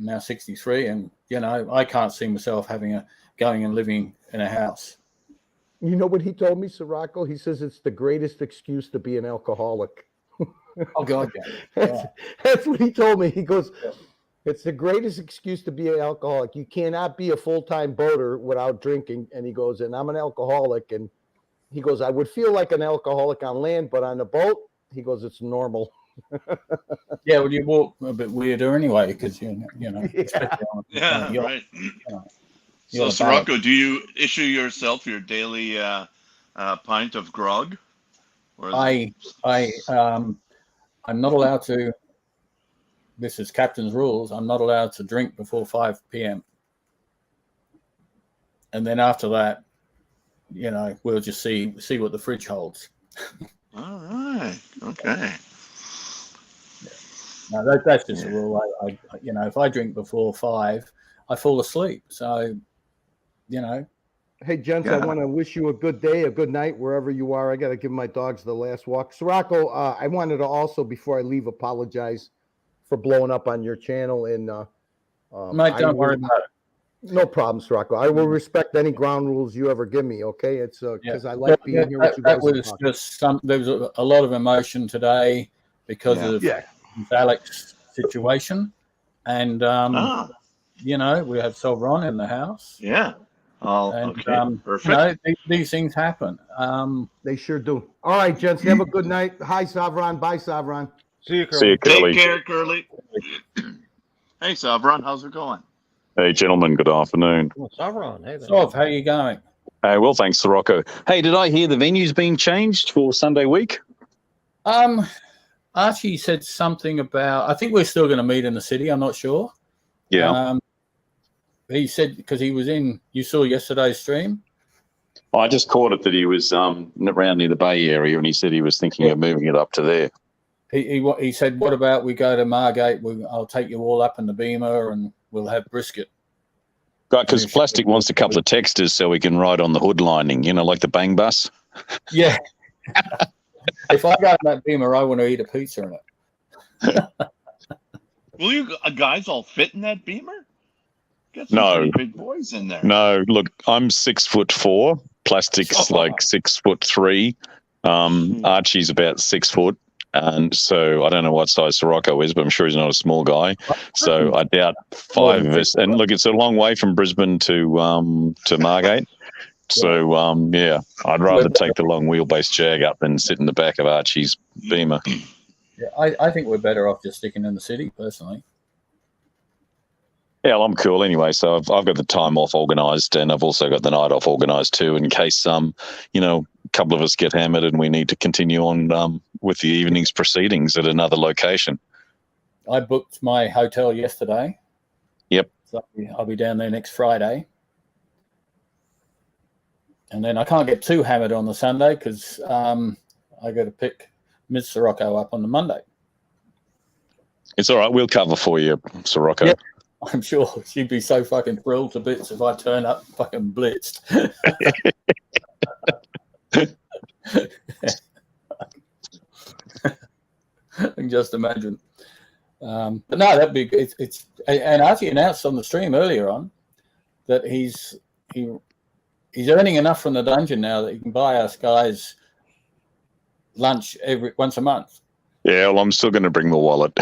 now 63, and I can't see myself going and living in a house. You know what he told me, Sirocco? He says it's the greatest excuse to be an alcoholic. Oh God, yeah. That's what he told me. He goes, it's the greatest excuse to be an alcoholic. You cannot be a full-time boater without drinking. And he goes, and I'm an alcoholic. And he goes, I would feel like an alcoholic on land, but on the boat, he goes, it's normal. Yeah, well, you walk a bit weirder anyway, because right. So, Sirocco, do you issue yourself your daily pint of grog? I'm not allowed to. This is captain's rules. I'm not allowed to drink before 5 p.m. And then after that, we'll just see what the fridge holds. All right. Okay. No, that's just a rule. I if I drink before 5, I fall asleep. So, Hey, gents, I want to wish you a good day, a good night, wherever you are. I got to give my dogs the last walk. Sirocco, I wanted to also, before I leave, apologize for blowing up on your channel. And mate, don't worry about it. No problem, Sirocco. I will respect any ground rules you ever give me. Okay, it's because I like being here with you guys. That was just there was a lot of emotion today because of Alex's situation, and we have Silveron in the house. Yeah. Oh, and, okay. Perfect. These things happen. They sure do. All right, gents, have a good night. Hi, Savron. Bye, Savron. See you, Curly. Take care, Curly. Hey, Savron, how's it going? Hey, gentlemen, good afternoon. Oh, Savron, hey there. Sov, how you going? Well, thanks, Sirocco. Hey, did I hear the venue's being changed for Sunday week? Archie said something about, I think we're still going to meet in the city. I'm not sure. Yeah. He said, because he was you saw yesterday's stream? I just caught it that he was around near the Bay Area, and he said he was thinking of moving it up to there. He said, what about we go to Margate? I'll take you all up in the Beamer, and we'll have brisket. Because Plastic wants a couple of texters so we can ride on the hood lining, like the Bang Bus. Yeah. If I go in that Beamer, I want to eat a pizza in it. Will you guys all fit in that Beamer? Get some No, pretty big boys in there. no. Look, I'm 6'4". Plastic's like 6'3". Archie's about 6 foot, and so I don't know what size Sirocco is, but I'm sure he's not a small guy. So I doubt 5 of us. And look, it's a long way from Brisbane to Margate. So yeah, I'd rather take the long wheelbase Jag up than sit in the back of Archie's Beamer. Yeah, I think we're better off just sticking in the city, personally. Yeah, well, I'm cool anyway. So I've got the time off organised, and I've also got the night off organised too, in case a couple of us get hammered and we need to continue on with the evening's proceedings at another location. I booked my hotel yesterday. Yep. So I'll be down there next Friday. And then I can't get too hammered on the Sunday because I got to pick Ms. Sirocco up on the Monday. It's all right. We'll cover for you, Sirocco. Yep. I'm sure she'd be so fucking thrilled to bits if I turn up fucking blitzed. I can just imagine. But no, that'd be it's. And Archie announced on the stream earlier on that he's earning enough from the dungeon now that he can buy us guys lunch once a month. Yeah, well, I'm still going to bring the wallet.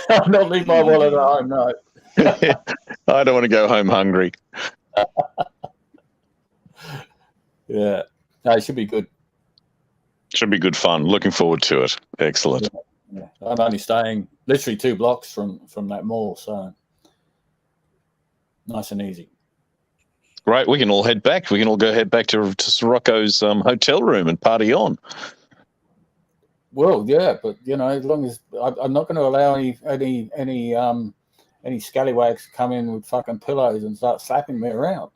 I'll not leave my wallet at home, no. I don't want to go home hungry. Yeah, no, it should be good. Should be good fun. Looking forward to it. Excellent. Yeah. I'm only staying literally 2 blocks from that mall, so nice and easy. Great. We can all head back. We can all head back to Sirocco's hotel room and party on. Well, yeah, but as long as I'm not going to allow any scallywags to come in with fucking pillows and start slapping me around.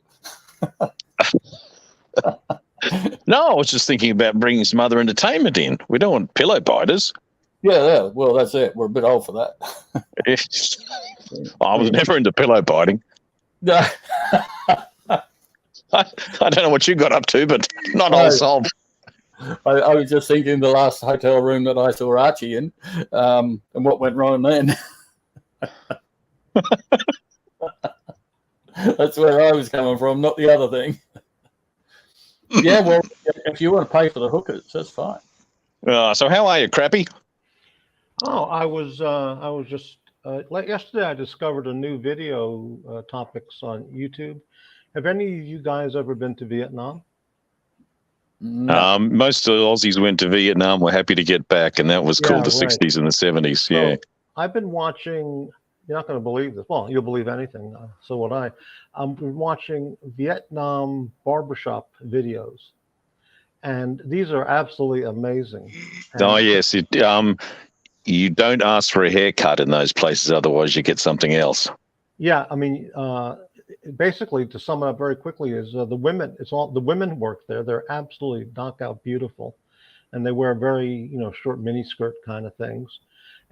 No, I was just thinking about bringing some other entertainment in. We don't want pillow biters. Yeah, well, that's it. We're a bit old for that. I was never into pillow biting. No. I don't know what you got up to, but not all solved. I was just thinking the last hotel room that I saw Archie in, and what went wrong then. That's where I was coming from, not the other thing. Yeah, well, if you want to pay for the hookers, that's fine. So how are you, Crappy? Oh, I was just yesterday. I discovered a new video topics on YouTube. Have any of you guys ever been to Vietnam? No. Most of the Aussies went to Vietnam. We're happy to get back, and that was called the right. 60s and the 70s. Yeah. So I've been watching. You're not going to believe this. Well, you'll believe anything. So would I. I'm watching Vietnam barbershop videos, and these are absolutely amazing. Oh yes, you don't ask for a haircut in those places, otherwise you get something else. Yeah, I mean, basically, to sum it up very quickly, is the women. It's all the women work there. They're absolutely knockout beautiful, and they wear very short mini skirt kind of things,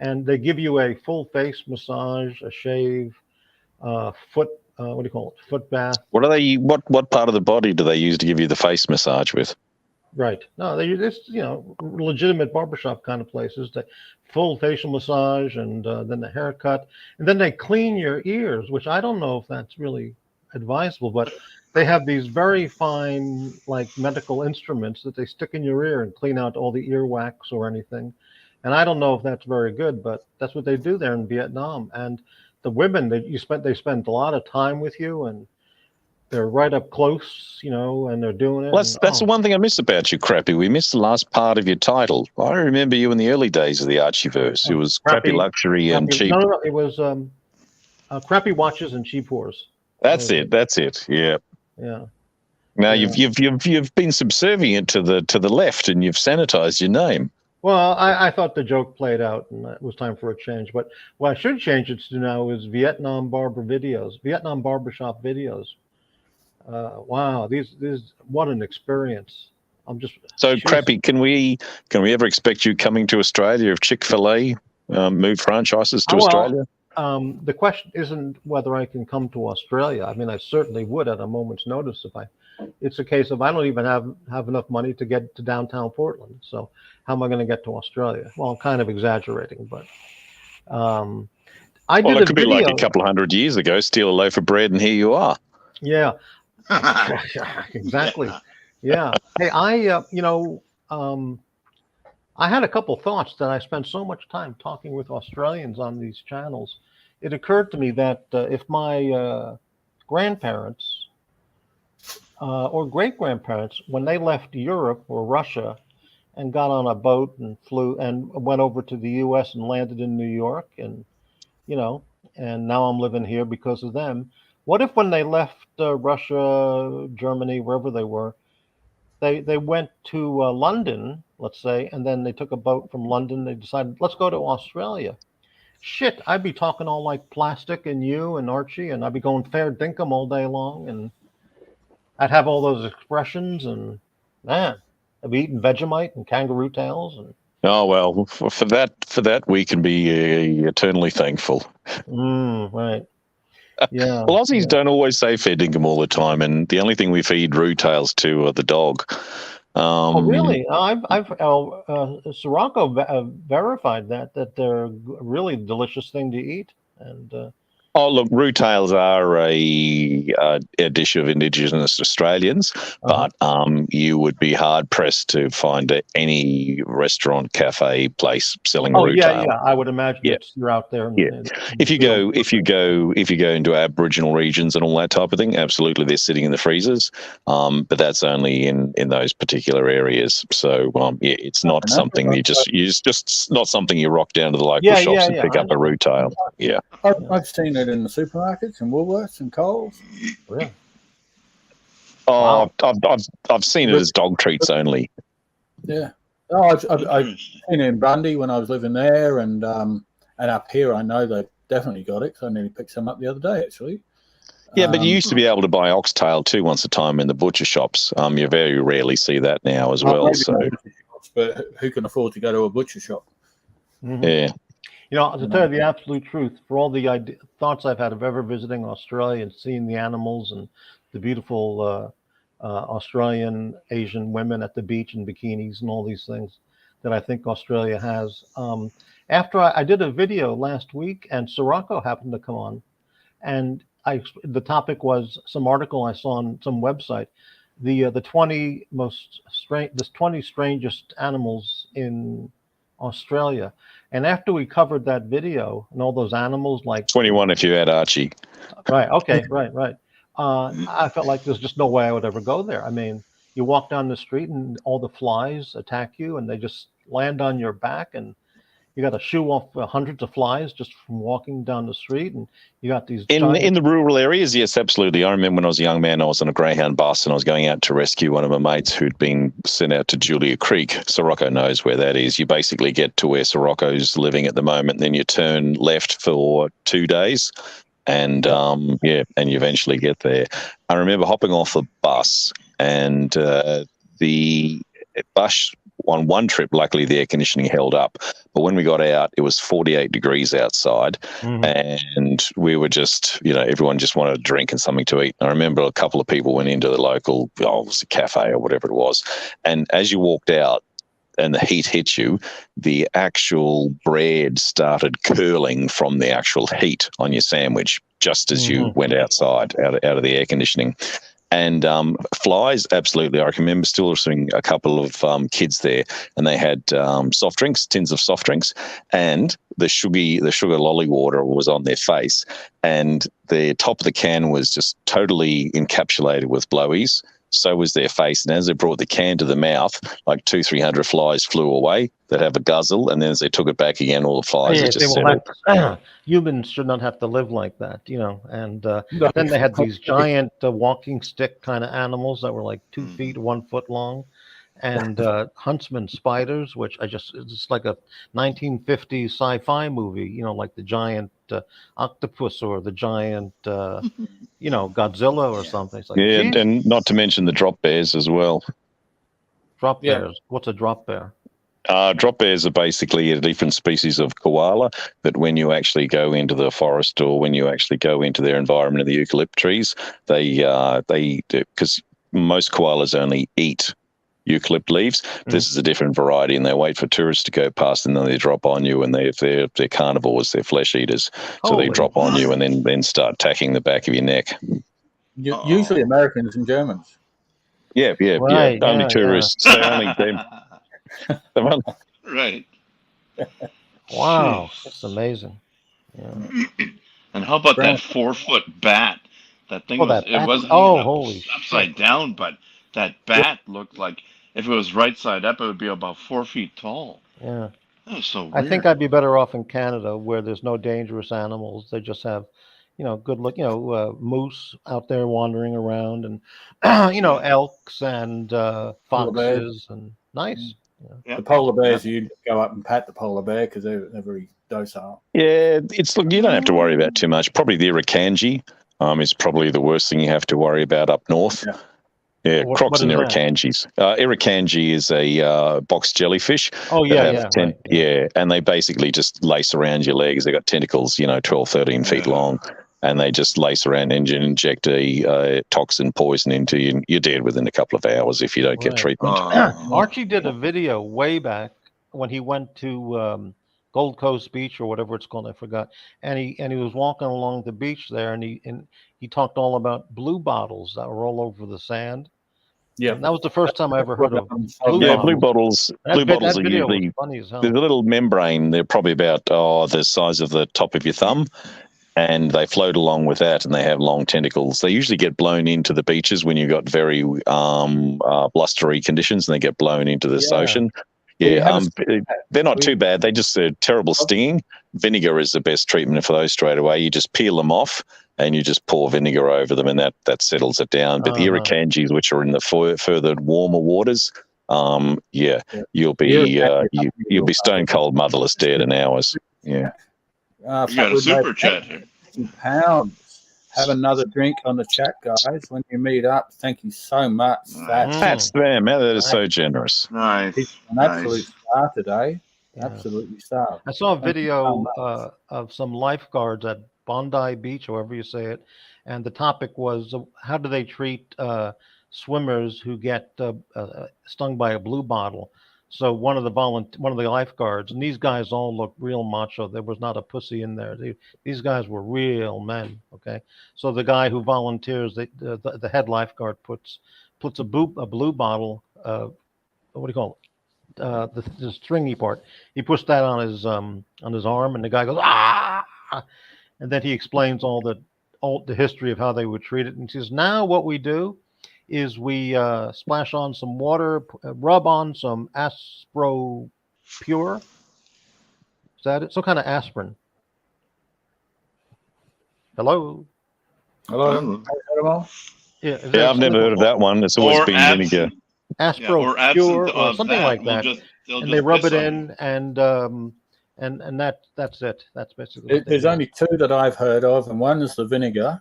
and they give you a full face massage, a shave, foot. What do you call it? Foot bath. What are they? What part of the body do they use to give you the face massage with? Right. No, this legitimate barbershop kind of places. The full facial massage and then the haircut, and then they clean your ears, which I don't know if that's really advisable, but they have these very fine medical instruments that they stick in your ear and clean out all the earwax or anything. And I don't know if that's very good, but that's what they do there in Vietnam. And the women that they spend a lot of time with you, and they're right up close, and they're doing it. Well, that's the one thing I miss about you, Crappy. We missed the last part of your title. I remember you in the early days of the Archieverse. It was Crappy Luxury and Cheap. No, it was Crappy Watches and Cheap Whores. That's it. Yeah. Yeah. Now you've been subservient to the left, and you've sanitized your name. Well, I thought the joke played out, and it was time for a change. But what I should change it to now is Vietnam barbershop videos. Wow, these what an experience! Crappy. Can we ever expect you coming to Australia if Chick-fil-A move franchises to Australia? The question isn't whether I can come to Australia. I mean, I certainly would at a moment's notice if I. It's a case of I don't even have enough money to get to downtown Portland. So how am I going to get to Australia? Well, I'm kind of exaggerating, but I Well, did it a could be like video. a couple of 100 years ago, steal a loaf of bread and here you are. Yeah, exactly. Yeah. Hey, I had a couple thoughts that I spent so much time talking with Australians on these channels. It occurred to me that if my grandparents or great grandparents, when they left Europe or Russia and got on a boat and flew and went over to the US and landed in New York, and, you know, and now I'm living here because of them. What if when they left Russia, Germany, wherever they were, they went to London, let's say, and then they took a boat from London. They decided, let's go to Australia. Shit, I'd be talking all like Plastic and you and Archie, and I'd be going fair dinkum all day long, and I'd have all those expressions, and man, I'd be eating Vegemite and kangaroo tails, and Oh well, for that we can be eternally thankful. right, yeah. Well, Aussies Yeah. don't always say fair dinkum all the time, and the only thing we feed root tails to are the dog. Oh, really? Sirocco verified that they're a really delicious thing to eat, and Oh, look, root tails are a dish of Indigenous Australians, but you would be hard pressed to find any restaurant, cafe, place selling a oh root yeah, tail. yeah. I would imagine Yeah. you're out there. Yeah. If you go into Aboriginal regions and all that type of thing, absolutely, they're sitting in the freezers. But that's only in those particular areas. So yeah, it's not something it's just not something you rock down to the local shops and pick up a root tail. Yeah. I've seen it in the supermarkets and Woolworths and Coles. Really? Oh, I've seen it as dog treats only. Yeah. Oh, I've seen it in Bundy when I was living there, and up here I know they've definitely got it, because I nearly picked some up the other day, actually. Yeah, but you used to be able to buy oxtail too once a time in the butcher shops. You very rarely see that now as well. Maybe So, not butcher shops, but who can afford to go to a butcher shop? yeah. You know, to tell you the absolute truth, for all the thoughts I've had of ever visiting Australia and seeing the animals and the beautiful Australian Asian women at the beach in bikinis and all these things that I think Australia has. After I did a video last week, and Sirocco happened to come on, and the topic was some article I saw on some website, the 20 strangest animals in Australia. And after we covered that video and all those animals, like 21 if you had Archie. right, okay, right. I felt like there's just no way I would ever go there. I mean, you walk down the street and all the flies attack you, and they just land on your back, and you got to shoo off hundreds of flies just from walking down the street, and you got these In the rural areas, yes, absolutely. I remember when I was a young man, I was on a Greyhound bus and I was going out to rescue one of my mates who'd been sent out to Julia Creek. Sirocco knows where that is. You basically get to where Sirocco's living at the moment, then you turn left for 2 days, and and you eventually get there. I remember hopping off the bus, and the bus on one trip, luckily the air conditioning held up, but when we got out, it was 48 degrees outside, and we were just, everyone just wanted a drink and something to eat. I remember a couple of people went into the local, it was a cafe or whatever it was, and as you walked out and the heat hit you, the actual bread started curling from the actual heat on your sandwich just as you went outside, out of the air conditioning. And flies, absolutely. I can remember still seeing a couple of kids there, and they had soft drinks, tins of soft drinks, and the sugar lolly water was on their face, and the top of the can was just totally encapsulated with blowies. So was their face, and as they brought the can to the mouth, like 200-300 flies flew away. They'd have a guzzle, and then as they took it back again, all the flies would just settle. Humans should not have to live like that, And then they had these giant walking stick kind of animals that were like 2 feet, 1 foot long, and huntsman spiders, which it's like a 1950s sci-fi movie, like the giant octopus or the giant, Godzilla or something. It's like, and not to mention the drop bears as well. Drop bears. What's a drop bear? Drop bears are basically a different species of koala, but when you actually go into the forest or when you actually go into their environment in the eucalypt trees, they because most koalas only eat eucalypt leaves. This is a different variety, and they wait for tourists to go past, and then they drop on you. And if they're carnivores, they're flesh eaters, so they Holy drop on you and then start attacking the back of your neck. Usually Americans and Germans. Yeah. Right, Only yeah, tourists. They only them. Right. Wow, that's amazing. Yeah. And how about Grant. that 4-foot bat? That thing Oh, was, that it bat. wasn't Oh, even holy upside down, but that bat looked like if it was right side up, it would be about 4 feet tall. Yeah. That was so weird. I think I'd be better off in Canada where there's no dangerous animals. They just have, good look, moose out there wandering around and, elks and foxes and nice. Yeah. The polar bears, you go up and pat the polar bear because they're very docile. Yeah, look, you don't have to worry about too much. Probably the irukandji is probably the worst thing you have to worry about up north. Yeah, crocs and irukandjis. Irukandji is a box jellyfish. Oh, yeah, and they basically just lace around your legs. They got tentacles, 12, 13 feet long, and they just lace around and inject a toxin poison into you. You're dead within a couple of hours if you don't get treatment. Archie did a video way back when he went to Gold Coast Beach or whatever it's called, I forgot. And he was walking along the beach there, and he talked all about blue bottles that were all over the sand. Yeah, and that was the first time I ever heard of blue bottles. Blue bottles are usually funny as hell. there's a little membrane. They're probably about the size of the top of your thumb, and they float along with that, and they have long tentacles. They usually get blown into the beaches when you've got very blustery conditions, and they get blown into this ocean. Yeah, they're not too bad. They just terrible stinging. Vinegar is the best treatment for those straight away. You just peel them off and you just pour vinegar over them, and that settles it down. But the irukandjis, which are in the further warmer waters, you'll be stone cold motherless dead in hours. Yeah. You got a super chat here. Pounds. Have another drink on the chat, guys. When you meet up, thank you so much. That's them. That is so generous. Nice. An absolute star today. Absolutely star. I saw a video of some lifeguards at Bondi Beach, however you say it, and the topic was how do they treat swimmers who get stung by a blue bottle. So one of the lifeguards, and these guys all look real macho. There was not a pussy in there. These guys were real men. Okay, so the guy who volunteers, the head lifeguard puts a blue bottle. What do you call it? The stringy part. He puts that on his arm, and the guy goes ah, and then he explains all the history of how they would treat it, and he says, now what we do is we splash on some water, rub on some Aspro Pure. Is that it? Some kind of aspirin. Hello? Hello? Yeah, I've never heard of that one. It's always been vinegar. Aspro Pure or something like that. And they rub it in, and that's it. That's basically There's only two that I've heard of, and one is the vinegar,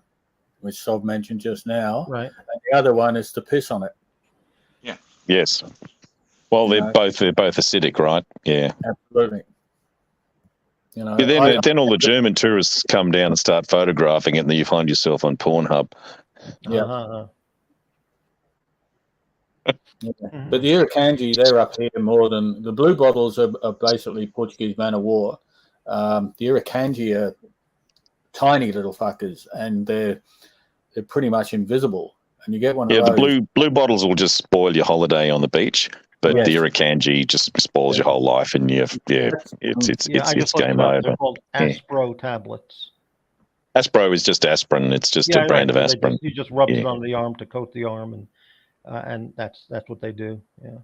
which Sob mentioned just now. Right. And the other one is to piss on it. Yeah. Yes. Well, they're both acidic, right? Yeah. Absolutely. Then all the German tourists come down and start photographing it, and then you find yourself on Pornhub. Yeah. But the irukandji, they're up here more than the blue bottles are basically Portuguese man of war. The irukandji are tiny little fuckers, and they're pretty much invisible. And you get one of those. The blue bottles will just spoil your holiday on the beach, but the irukandji just spoils your whole life, and it's game over. They're called Aspro tablets. Aspro is just aspirin. It's just a brand of aspirin. You just rub it on the arm to coat the arm, and that's what they do. Yeah.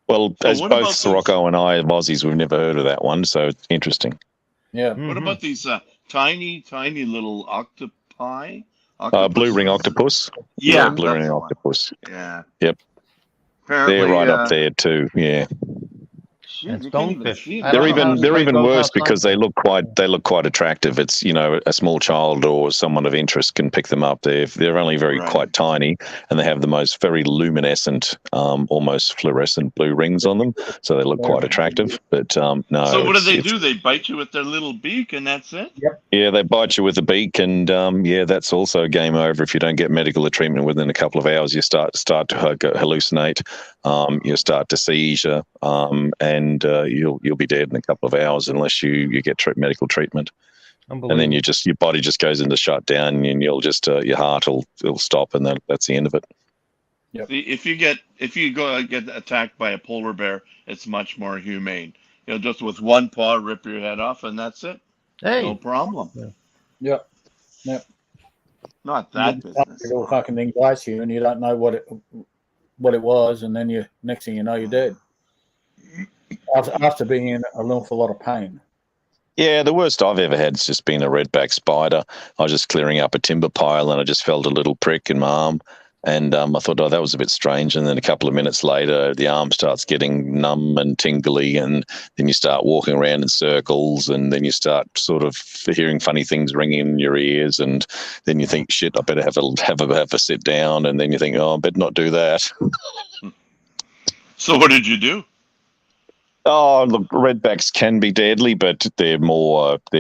Well, as both Sirocco and I, Aussies, we've never heard of that one, so it's interesting. Yeah. What about these tiny little octopi? Blue ring octopus. Yeah, blue ring octopus. Yeah. Yep. Apparently, they're right up there too. Yeah. And stonefish. I They're don't know how even anybody goes worse outside. because they look quite attractive. It's a small child or someone of interest can pick them up. They're only quite tiny, and they have the most very luminescent, almost fluorescent blue rings on them, so they look quite attractive. But no. So what do? They bite you with their little beak, and that's it. Yeah, they bite you with a beak, and that's also a game over if you don't get medical treatment within a couple of hours. You start to hallucinate, you start to seizure, and you'll be dead in a couple of hours unless you get medical treatment. And then your body just goes into shutdown, and you'll just your heart will stop, and that's the end of it. See, if you go get attacked by a polar bear, it's much more humane. Just with one paw rip your head off, and that's it. Hey. No problem. Yep. Not that business. Little fucking thing bites you, and you don't know what it was, and then next thing you know, you're dead. After being in an awful lot of pain. Yeah, the worst I've ever had has just been a redback spider. I was just clearing up a timber pile, and I just felt a little prick in my arm. And I thought, that was a bit strange. And then a couple of minutes later, the arm starts getting numb and tingly, and then you start walking around in circles, and then you start sort of hearing funny things ringing in your ears, and then you think, shit, I better have a sit down, and then you think, I better not do that. So what did you do? Oh, look, redbacks can be deadly, but they're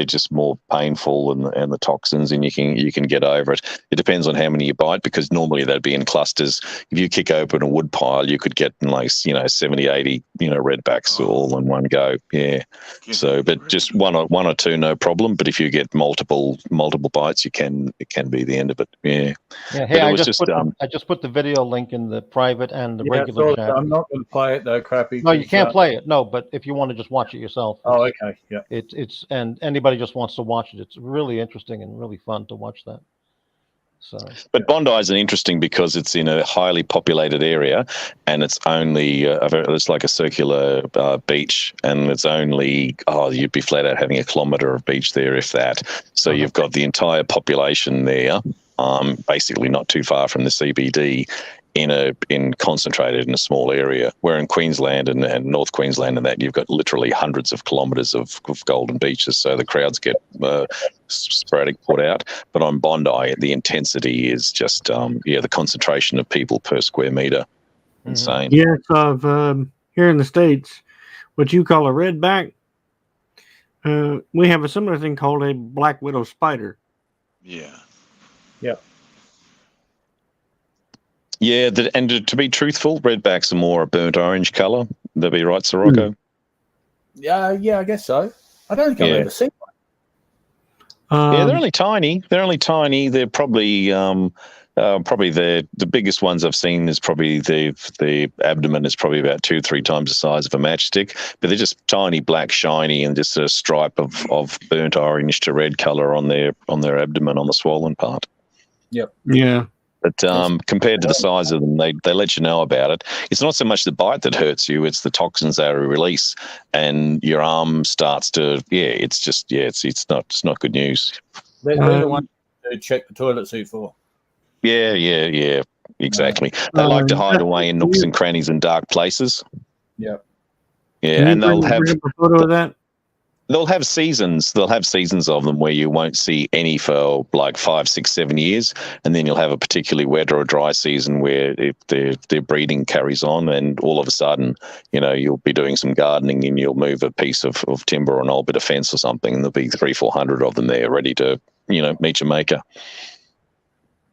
just more painful, and the toxins, and you can get over it. It depends on how many you bite, because normally they'd be in clusters. If you kick open a wood pile, you could get 70, 80, redbacks all in one go. Yeah. So, but just one or two, no problem. But if you get multiple bites, it can be the end of it. Yeah. Yeah. Hey, I just put the video link in the private and the regular chat. I'm not going to play it though, crappy. No, you can't play it. No, but if you want to just watch it yourself. Oh, okay. Yeah. It's and anybody just wants to watch it. It's really interesting and really fun to watch that. So. But Bondi is interesting because it's in a highly populated area, and it's only it's like a circular beach, and it's only you'd be flat out having a kilometre of beach there, if that. So you've got the entire population there, basically not too far from the CBD, in concentrated in a small area. Where in Queensland and North Queensland and that, you've got literally hundreds of kilometres of golden beaches, so the crowds get sporadic put out. But on Bondi, the intensity is just the concentration of people per square metre, insane. Yes, of here in the States, what you call a redback, we have a similar thing called a black widow spider. Yeah. Yep. Yeah, and to be truthful, redbacks are more a burnt orange colour. They'll be right, Sirocco? Yeah, I guess so. I don't think I've ever seen one. Yeah, they're only tiny. They're probably the biggest ones I've seen is probably the abdomen is probably about 2-3 times the size of a matchstick, but they're just tiny, black, shiny, and just a stripe of burnt orange to red colour on their abdomen on the swollen part. Yep. Yeah. But compared to the size of them, they let you know about it. It's not so much the bite that hurts you; it's the toxins they release, and your arm starts to. It's not good news. They're the ones to check the toilet seat for. Yeah, exactly. They like to hide away in nooks and crannies and dark places. Yeah. Yeah, and they'll have a photo of that. They'll have seasons. They'll have seasons of them where you won't see any for like 5, 6, 7 years, and then you'll have a particularly wet or a dry season where their breeding carries on, and all of a sudden, you'll be doing some gardening and you'll move a piece of timber or an old bit of fence or something, and there'll be 300-400 of them there ready to meet your maker.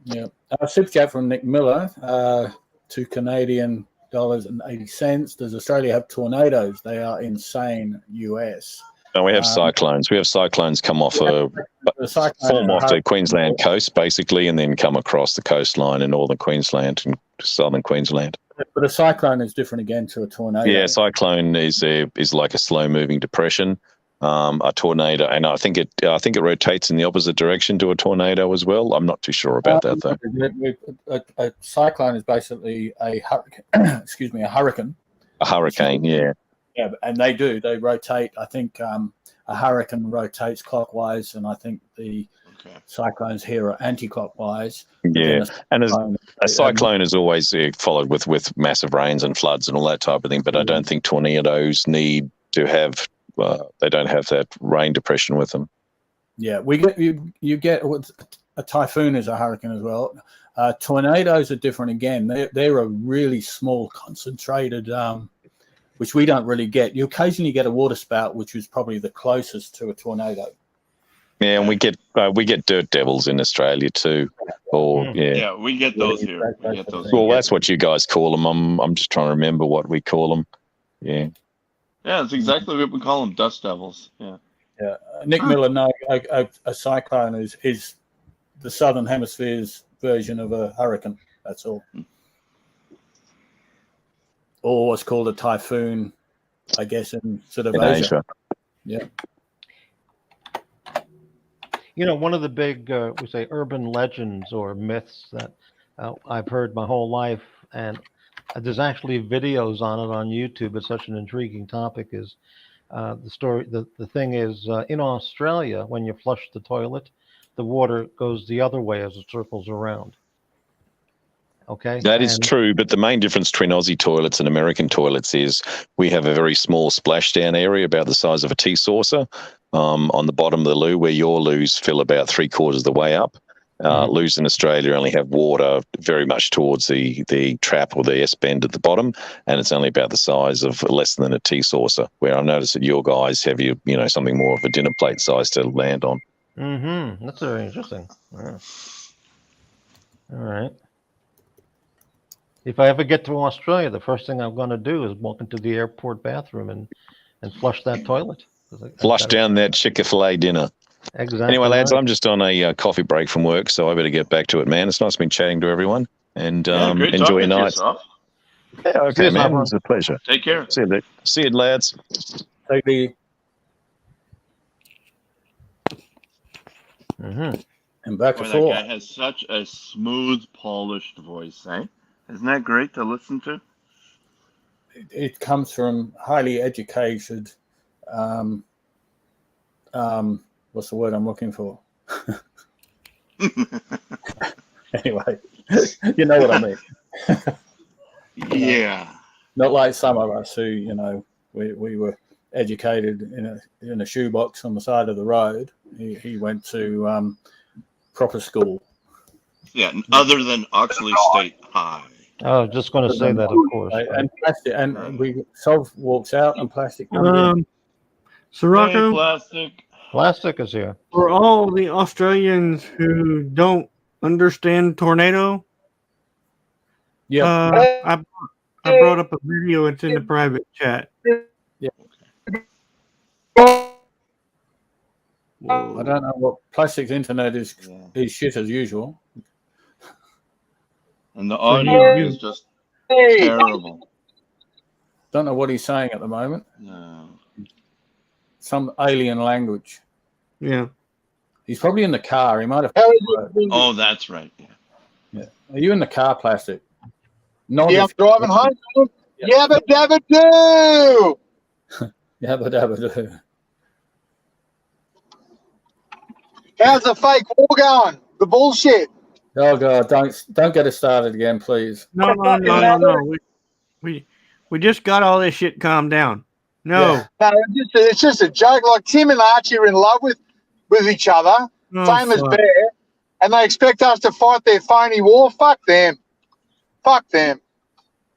Yeah. Super chat from Nick Miller, $2 Canadian and 80 cents. Does Australia have tornadoes? They are insane. US. No, we have cyclones. We have cyclones come off form off the Queensland coast, basically, and then come across the coastline in northern Queensland and southern Queensland. But a cyclone is different again to a tornado. Yeah, cyclone is like a slow-moving depression. A tornado, and I think it rotates in the opposite direction to a tornado as well. I'm not too sure about that though. A cyclone is basically a hurricane. Excuse me, a hurricane. A hurricane, yeah. Yeah, and they rotate. I think a hurricane rotates clockwise, and I think the cyclones here are anti-clockwise. But Yeah, then and a cyclone, cyclone is always followed with massive rains and floods and all that type of thing. But I don't think tornadoes need to have. They don't have that rain depression with them. yeah, we get you get a typhoon is a hurricane as well. Tornadoes are different again. They're a really small, concentrated, which we don't really get. You occasionally get a water spout, which is probably the closest to a tornado. Yeah, and we get dirt devils in Australia too. Or Yeah, we get those here. We get those. Well, that's what you guys call them. I'm just trying to remember what we call them. Yeah. Yeah, it's exactly what we call them, dust devils. Yeah. Yeah, Nick Miller. No, a cyclone is the southern hemisphere's version of a hurricane. That's all. Or what's called a typhoon, I guess, in sort of Asia. Yeah. You know, one of the big, we say, urban legends or myths that I've heard my whole life, and there's actually videos on it on YouTube. It's such an intriguing topic. Is the story? The thing is, in Australia, when you flush the toilet, the water goes the other way as it circles around. Okay. That is true, but the main difference between Aussie toilets and American toilets is we have a very small splashdown area about the size of a tea saucer on the bottom of the loo, where your loos fill about 3/4 of the way up. Loos in Australia only have water very much towards the trap or the S-bend at the bottom, and it's only about the size of less than a tea saucer, where I notice that your guys have something more of a dinner plate size to land on. Mm-hmm. That's very interesting. Yeah. All right. If I ever get to Australia, the first thing I'm going to do is walk into the airport bathroom and flush that toilet. Flush down that Chick-fil-A dinner. Exactly. Anyway, lads, right. I'm just on a coffee break from work, so I better get back to it, man. It's nice been chatting to everyone, and great enjoy your talking to night. yourself. Yeah, okay, Cheers, man. everyone. It's a pleasure. Take care. See you, lads. Take the and back Boy, to that four. guy has such a smooth, polished voice, eh? Isn't that great to listen to? It comes from highly educated. What's the word I'm looking for? Anyway, you know what I mean. Yeah. Not like some of us who, we were educated in a shoebox on the side of the road. He went to proper school. Yeah, other than Oxley State High. I was just going to say that, of course. And plastic, and Solve walks out, and plastic comes in. Sirocco, Hey, plastic. Plastic is here. for all the Australians who don't understand tornado, I brought up a video. It's in the private chat. Yeah. I don't know what plastic's internet is shit as usual. And the audio is just terrible. Don't know what he's saying at the moment. No. Some alien language. Yeah. He's probably in the car. He might have. Oh, that's right. Yeah. Are you in the car, Plastic? No. Yeah, I'm driving home. Yabba dabba doo. Yabba dabba doo. How's the fake war going? The bullshit. Oh God! Don't get us started again, please. No. We just got all this shit calmed down. No. No, it's just a joke. Like Tim and Archie are in love with each other, same as Bear, and they expect us to fight their phony war. Fuck them. Fuck them.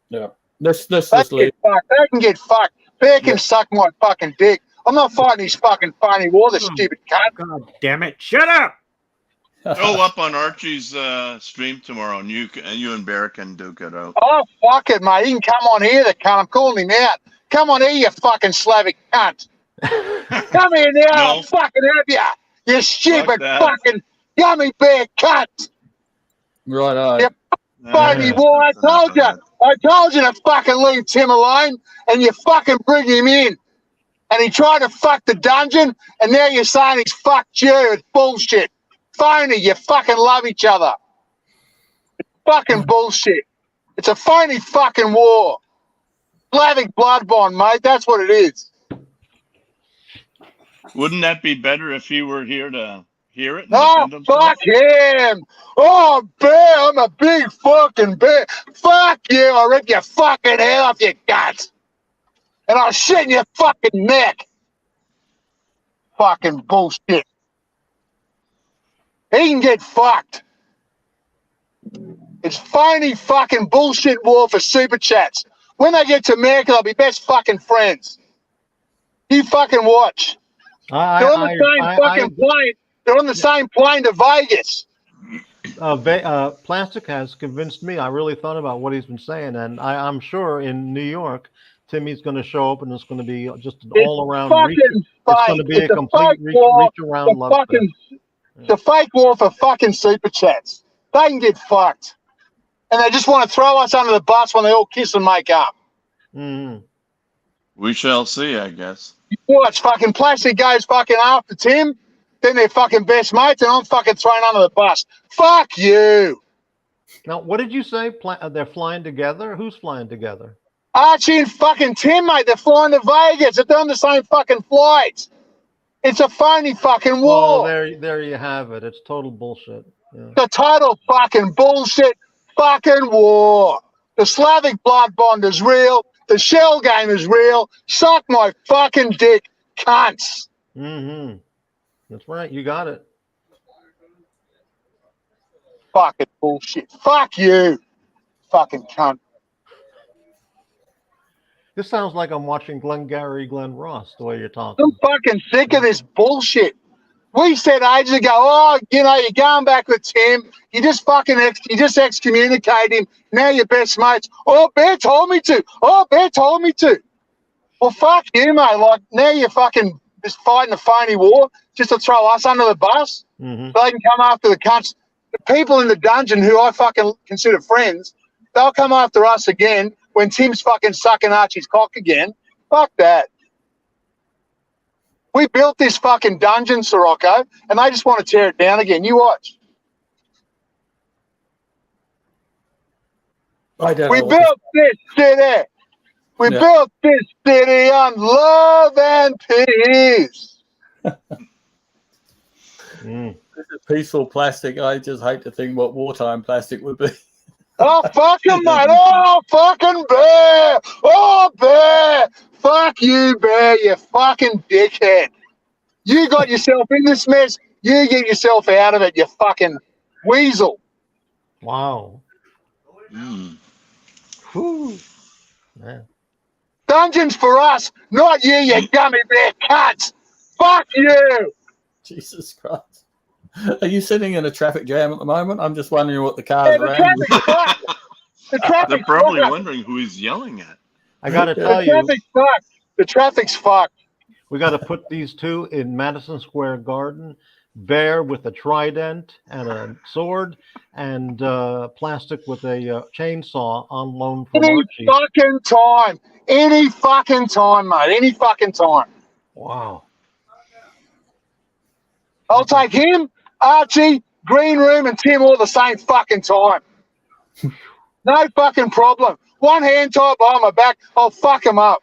Yeah. Let's They just leave. can get fucked. Bear can suck my fucking dick. I'm not fighting his fucking phony war, the stupid cunt. God damn it. Shut up. Go up on Archie's stream tomorrow, and you and Bear can duke it out. Oh, fuck it, mate. He can come on here, the cunt. I'm calling him out. Come on here, you fucking Slavic cunt. Come here now, I'll fucking have you. You stupid fucking gummy bear cunt. Right. You phony war. I told you to fucking leave Tim alone, and you fucking bring him in. And he tried to fuck the dungeon, and now you're saying he's fucked you. It's bullshit. Phony, you fucking love each other. Fucking bullshit. It's a phony fucking war. Slavic blood bond, mate. That's what it is. Wouldn't that be better if he were here to hear it and Oh, defend himself? fuck him. Oh, bear, I'm a big fucking bear. Fuck you, I'll rip your fucking head off your guts. And I'll shit in your fucking neck. Fucking bullshit. He can get fucked. It's phony fucking bullshit war for super chats. When they get to America, they'll be best fucking friends. You fucking watch. They're on the same fucking plane. They're on the same plane to Vegas. Plastic has convinced me. I really thought about what he's been saying, and I'm sure in New York, Timmy's going to show up, and it's going to be just an all-around reach. It's going to be a complete reach-around love fest. It's a fake war for fucking super chats. They can get fucked. And they just want to throw us under the bus when they all kiss and make up. Mm-hmm. We shall see, I guess. Watch, fucking Plastic goes fucking after Tim, then they're fucking best mates, and I'm fucking thrown under the bus. Fuck you. Now, what did you say? They're flying together? Who's flying together? Archie and fucking Tim, mate, they're flying to Vegas. They're on the same fucking flight. It's a phony fucking war. Oh, there you have it. It's total bullshit. Yeah. The total fucking bullshit fucking war. The Slavic blood bond is real. The shell game is real. Suck my fucking dick, cunts. Mm-hmm. That's right. You got it. Fucking bullshit. Fuck you, fucking cunt. This sounds like I'm watching Glengarry Glen Ross, the way you're talking. I'm fucking sick of this bullshit. We said ages ago, oh, you know, you're going back with Tim. You just fucking excommunicate him. Now you're best mates. Oh, Bear told me to. Oh, Bear told me to. Well, fuck you, mate. Like, now you're fucking just fighting a phony war just to throw us under the bus. Mm-hmm. So they can come after the cunts. The people in the dungeon who I fucking consider friends, they'll come after us again when Tim's fucking sucking Archie's cock again. Fuck that. We built this fucking dungeon, Sirocco, and they just want to tear it down again. You watch. I don't We know. built this city. We built this city on love and peace. Peaceful Plastic. I just hate to think what wartime Plastic would be. Oh, fucking mate. Oh, fucking Bear. Oh, Bear. Fuck you, Bear, you fucking dickhead. You got yourself in this mess. You get yourself out of it, you fucking weasel. Wow. Whew. Yeah. Dungeons for us, not you, you gummy bear cunts. Fuck you. Jesus Christ. Are you sitting in a traffic jam at the moment? I'm just wondering what the cars around you. They're probably wondering who he's yelling at. I got to tell you. The traffic's fucked. We got to put these two in Madison Square Garden. Bear with a trident and a sword, and Plastic with a chainsaw on loan from Any Archie. fucking time. Any fucking time, mate. Any fucking time. Wow. I'll take him, Archie, Green Room, and Tim all the same fucking time. No fucking problem. One hand tied behind my back, I'll fuck him up.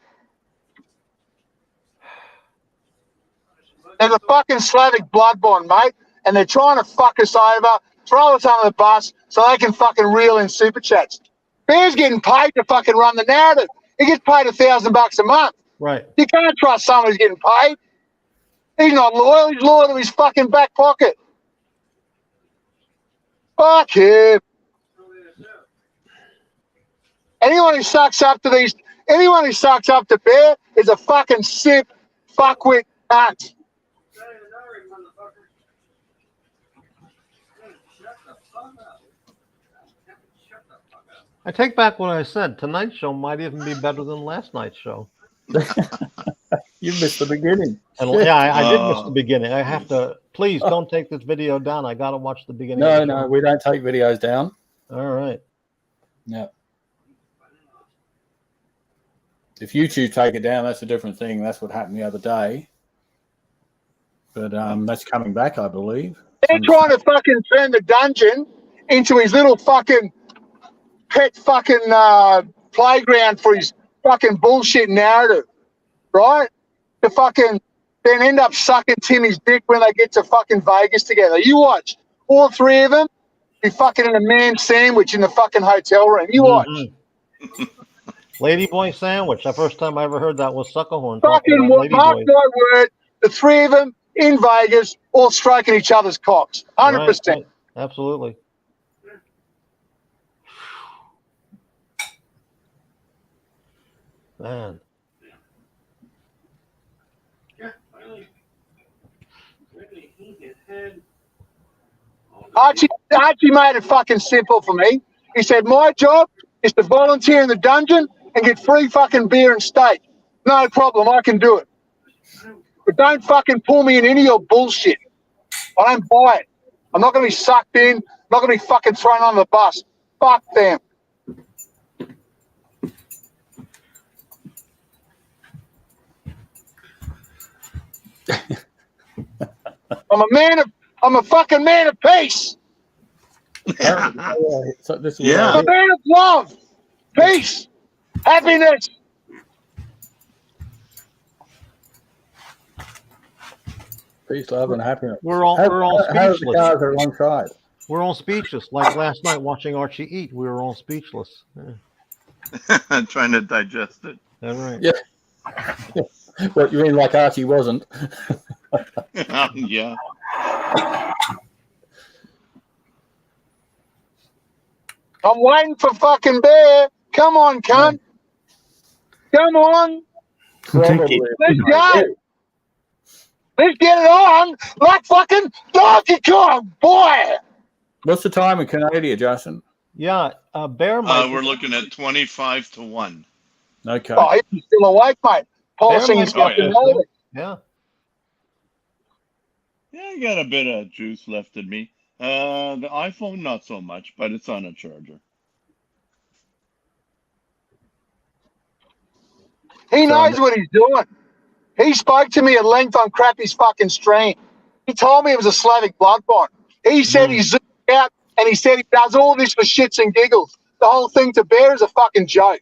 There's a fucking Slavic blood bond, mate, and they're trying to fuck us over, throw us under the bus so they can fucking reel in super chats. Bear's getting paid to fucking run the narrative. He gets paid $1,000 a month. Right. You can't trust someone who's getting paid. He's not loyal. He's loyal to his fucking back pocket. Fuck him. Anyone who sucks up to Bear is a fucking simp, fuckwit cunt. I take back what I said. Tonight's show might even be better than last night's show. You missed the beginning. And, yeah, I did miss the beginning. I have to. Please don't take this video down. I got to watch the beginning. No, we don't take videos down. All right. Yeah. If YouTube take it down, that's a different thing. That's what happened the other day. But that's coming back, I believe. They're trying to fucking turn the dungeon into his little fucking pet fucking playground for his fucking bullshit narrative, right? To fucking then end up sucking Timmy's dick when they get to fucking Vegas together. You watch. All three of them be fucking in a man sandwich in the fucking hotel room. You watch. Ladyboy sandwich. The first time I ever heard that was Suckerhorn talking Fucking about mark Ladyboy. my word, the three of them in Vegas all stroking each other's cocks. 100%. Right. Absolutely. Man. Archie made it fucking simple for me. He said, my job is to volunteer in the dungeon and get free fucking beer and steak. No problem, I can do it. But don't fucking pull me in any of your bullshit. I don't buy it. I'm not going to be sucked in. I'm not going to be fucking thrown on the bus. Fuck them. I'm a fucking man of peace. So this is I'm a man of love, peace, happiness. Peace, love, and happiness. We're all How's the speechless. cars are alongside? We're all speechless. Like last night watching Archie eat, we were all speechless. Yeah. Trying to digest it. That's right. Yeah. What you mean, like Archie wasn't? Yeah. I'm waiting for fucking Bear. Come on, cunt. Come on. Probably. Let's go. Let's get it on like fucking Donkey Kong, boy. What's the time in Canada, Justin? Yeah, Bear might. We're looking at 25 to 1. Okay. Oh, he's still awake, mate. Polishing his fucking helmet. Yeah. Yeah, I got a bit of juice left in me. The iPhone, not so much, but it's on a charger. He knows what he's doing. He spoke to me at length on Crappy's fucking stream. He told me it was a Slavic blood bond. He said he zoomed out and he said he does all this for shits and giggles. The whole thing to Bear is a fucking joke.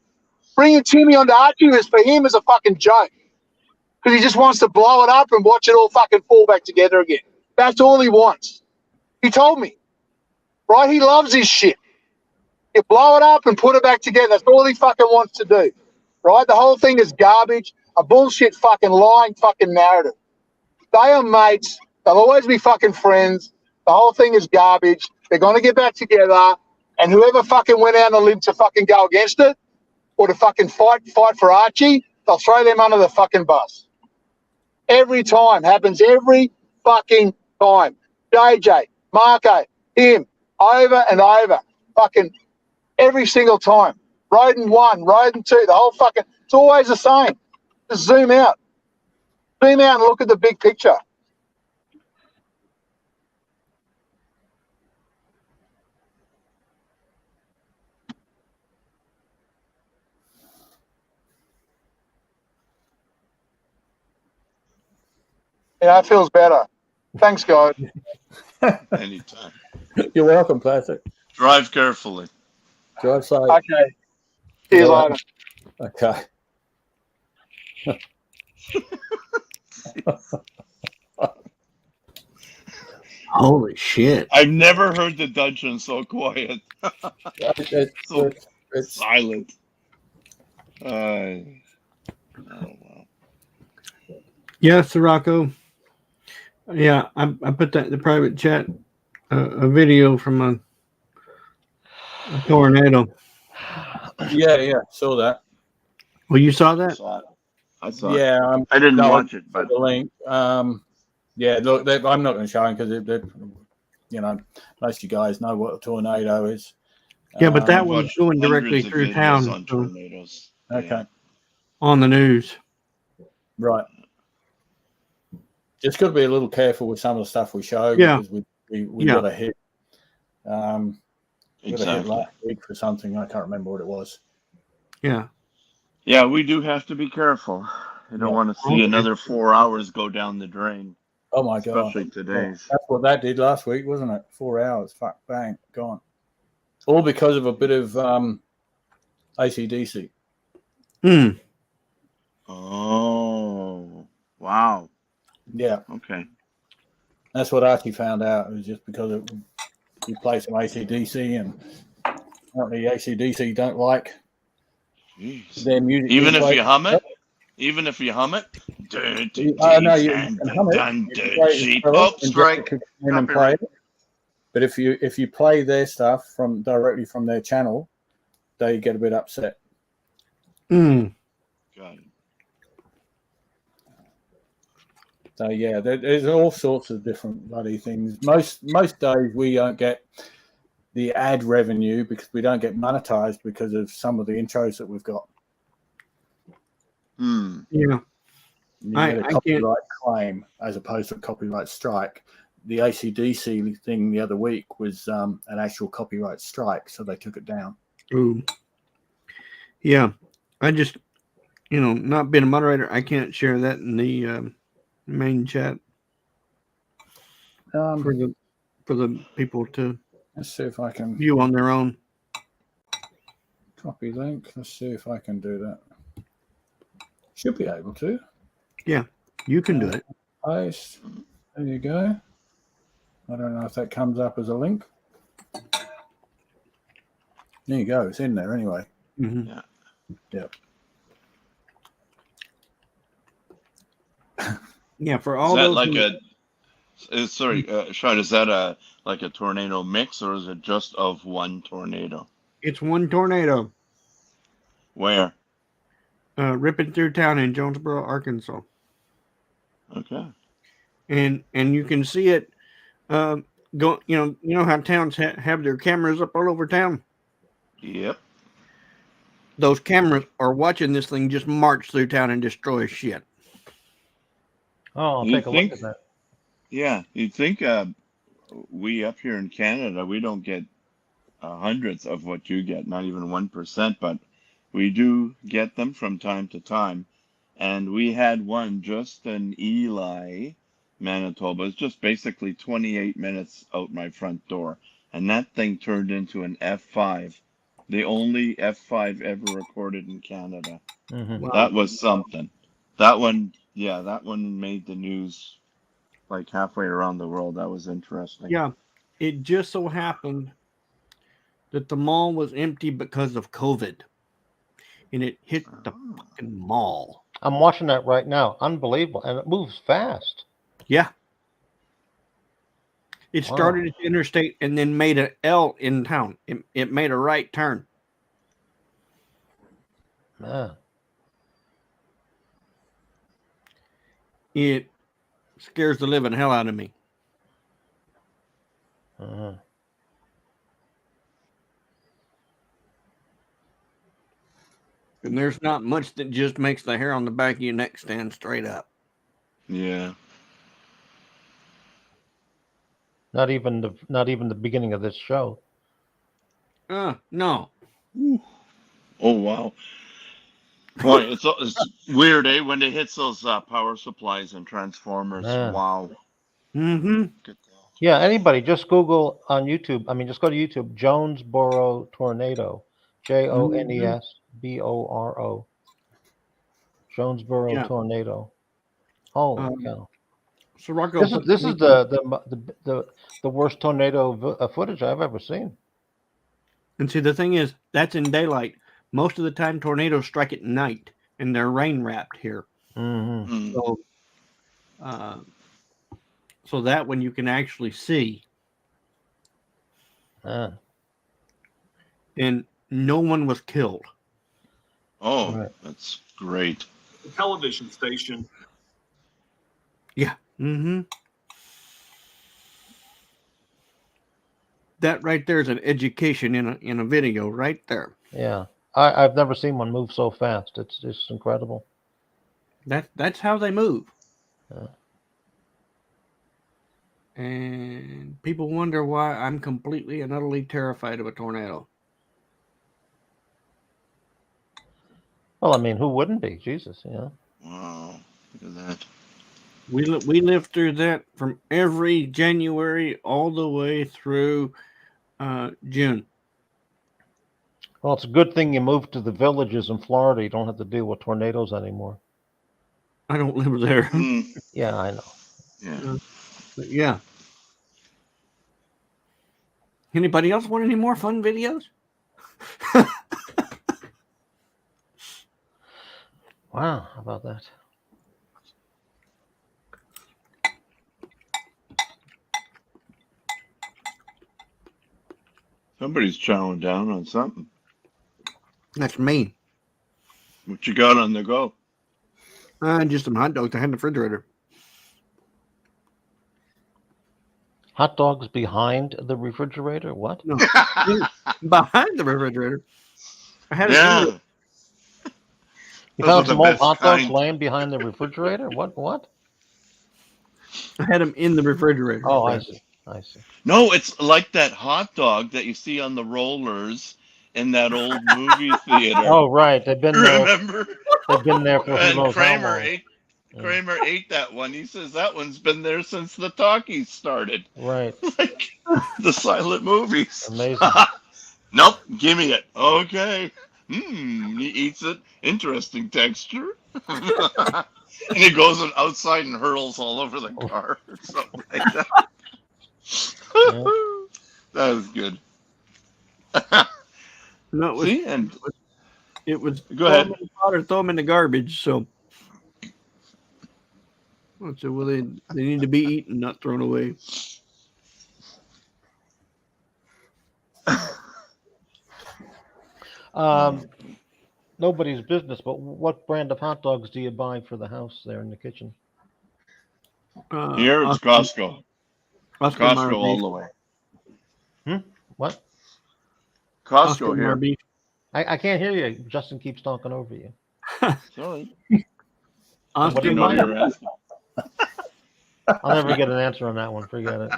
Bringing Timmy onto Archie is for him is a fucking joke. Because he just wants to blow it up and watch it all fucking fall back together again. That's all he wants. He told me. Right? He loves his shit. You blow it up and put it back together. That's all he fucking wants to do. Right? The whole thing is garbage. A bullshit fucking lying fucking narrative. They are mates. They'll always be fucking friends. The whole thing is garbage. They're going to get back together. And whoever fucking went out on a limb to fucking go against it or to fucking fight for Archie, they'll throw them under the fucking bus. Every time. Happens every fucking time. JJ, Marco, him, over and over. Fucking every single time. Roden 1, Roden 2, the whole fucking, it's always the same. Just zoom out. Zoom out and look at the big picture. Yeah, it feels better. Thanks, guys. Anytime. You're welcome, Plastic. Drive carefully. Drive safe. Okay. See you later. Okay. Holy shit. I've never heard the dungeon so quiet. So it's silent. Oh, wow. Yeah, Sirocco. Yeah, I put that in the private chat. A video from a tornado. Yeah, saw that. Well, you saw that? I saw it. Yeah, I didn't watch it, but the link. Yeah, look, I'm not going to show him because most of you guys know what a tornado is. Yeah, but that was watched going directly hundreds of through videos town. on so- tornadoes. Okay, on the news. right. Just got to be a little careful with some of the stuff we show. Yeah. Because we got a hit. Got a hit Exactly. last week for something. I can't remember what it was. Yeah. Yeah, we do have to be careful. You don't Yeah. want to see another 4 hours go down the drain. Oh my god! Especially today's. That's what that did last week, wasn't it? 4 hours. Fuck, bang, gone. All because of a bit of AC/DC. Oh, wow. Yeah. Okay. That's what Archie found out. It was just because you play some AC/DC, and apparently AC/DC don't like Jeez. their music Even being if played. you hum it, even if you hum it, dirty Oh no, deeds you and can the hum it. done You can dirt play sheep. it, Oh, and Jack strike. could come in and play Copyright. it. But if you play their stuff directly from their channel, they get a bit upset. Got it. So yeah, there's all sorts of different bloody things. Most days we don't get the ad revenue because we don't get monetized because of some of the intros that we've got. Hmm. Yeah. You I get a can't. copyright claim as opposed to a copyright strike. The AC/DC thing the other week was an actual copyright strike, so they took it down. Ooh. Yeah. I just, not being a moderator, I can't share that in the main chat for the people to Let's see if I can view on their own. copy link. Let's see if I can do that. Should be able to. Yeah, you can do it. Paste. There you go. I don't know if that comes up as a link. There you go. It's in there anyway. Mm-hmm. Yeah. Yep. Yeah, for Is all that those. like sorry, Shad, is that like a tornado mix, or is it just of one tornado? It's one tornado Where? ripping through town in Jonesboro, Arkansas. Okay. And you can see it go. You know how towns have their cameras up all over town. Yep. Those cameras are watching this thing just march through town and destroy shit. Oh, I'll You'd take a think, look at that. yeah, you'd think we up here in Canada, we don't get hundreds of what you get, not even 1%, but we do get them from time to time. And we had one just in Ely, Manitoba. It's just basically 28 minutes out my front door. And that thing turned into an F5, the only F5 ever recorded in Canada. Mm-hmm. Wow. That was something. That one, yeah, that one made the news like halfway around the world. That was interesting. Yeah, it just so happened that the mall was empty because of COVID, and it hit the fucking mall. I'm watching that right now. Unbelievable. And it moves fast. Yeah. It Wow. started at the interstate and then made an L in town. It made a right turn. Man. It scares the living hell out of me. Uh-huh. And there's not much that just makes the hair on the back of your neck stand straight up. Yeah. Not even the beginning of this show. No. Oh, wow. Boy, it's weird, eh? When it hits those power supplies and transformers. Man. Wow. Mm-hmm. Yeah, anybody, just Google on YouTube. I mean, just go to YouTube, Jonesboro tornado. Jonesboro. Jonesboro Yeah. tornado. Holy cow. So Rocco, This is the worst tornado footage I've ever seen. And see, the thing is, that's in daylight. Most of the time, tornadoes strike at night, and they're rain wrapped here. Mm-hmm. So that one you can actually see. And no one was killed. Oh, Right. that's great. The television station. Yeah. Mm-hmm. That right there is an education in a video right there. Yeah. I've never seen one move so fast. It's just incredible. That's how they move. Yeah. And people wonder why I'm completely and utterly terrified of a tornado. Well, I mean, who wouldn't be? Jesus, yeah. Wow. Look at that. We lived through that from every January all the way through June. Well, it's a good thing you moved to the villages in Florida. You don't have to deal with tornadoes anymore. I don't live there. Yeah, I know. Yeah. But yeah. Anybody else want any more fun videos? Wow, how about that? Somebody's chowing down on something. That's me. What you got on the go? Just some hot dogs I had in the refrigerator. Hot dogs behind the refrigerator? What? No, behind the refrigerator. I had it. Yeah. You Those are found the some old best hot dogs kind. laying behind the refrigerator? What? I had them in the refrigerator. Oh, I see. I see. No, it's like that hot dog that you see on the rollers in that old movie theater. Oh, right. They've been there. Remember? They've been there for who And knows how long. Kramer ate that one. He says that one's been there since the talkies started. Right. Like the silent movies. Amazing. Nope, give me it. Okay. He eats it. Interesting texture. And he goes outside and hurls all over the car or something like that. That was good. No, it was, See, and it was go ahead. Throw them in the pot or throw them in the garbage. So, well, they need to be eaten, not thrown away. Nobody's business, but what brand of hot dogs do you buy for the house there in the kitchen? Here it's Costco. Costco all beef. the way. What? Costco here. Beef. I can't hear you. Justin keeps talking over you. Sorry. What do you know buy? you're asking. I'll never get an answer on that one. Forget it.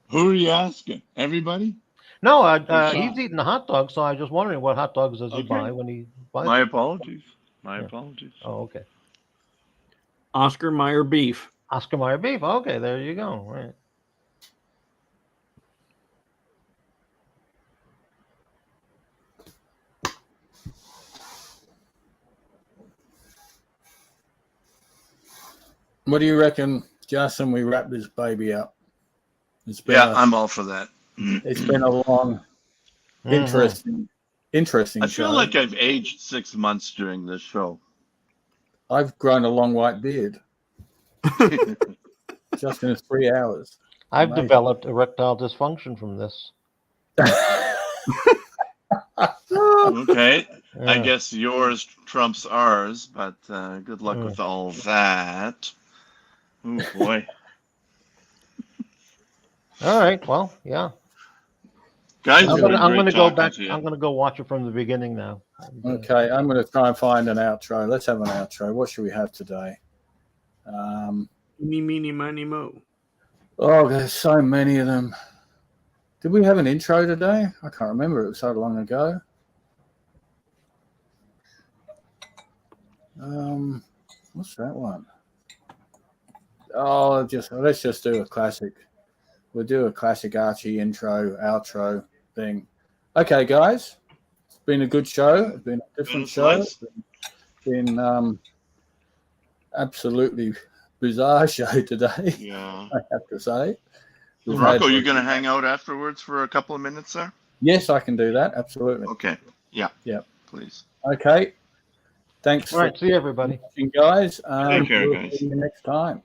Who are you asking? Everybody? No, he's eating a hot dog, so I was just wondering what hot dogs does he buy when he buys My them? apologies. My apologies. Oh, okay. Oscar Mayer beef. Oscar Mayer beef. Okay, there you go. Right. What do you reckon, Justin? We wrap this baby up. It's been I'm all for that. It's been a long, interesting I feel show. like I've aged 6 months during this show. I've grown a long white beard just in 3 hours. I've Amazing. developed erectile dysfunction from this. Okay. I Yeah. guess yours trumps ours, but good luck with all that. Oh, boy. All right. Well, yeah. Guys, I'm it's been gonna great go talking back. to you. I'm gonna go watch it from the beginning now. Okay, I'm going to try and find an outro. Let's have an outro. What should we have today? Eeny, meeny, miny, mo. Oh, there's so many of them. Did we have an intro today? I can't remember. It was so long ago. What's that one? Oh, let's just do a classic. We'll do a classic Archie intro, outro thing. Okay, guys. It's been a good show. It's been a different show. It's been absolutely bizarre show today. Yeah. I have to say. Rocco, you going to hang out afterwards for a couple of minutes there? Yes, I can do that. Absolutely. Okay. Yeah. Yeah. Please. Okay. Thanks. All right. See you, everybody. Watching, guys. Take care, We'll guys. see you next time.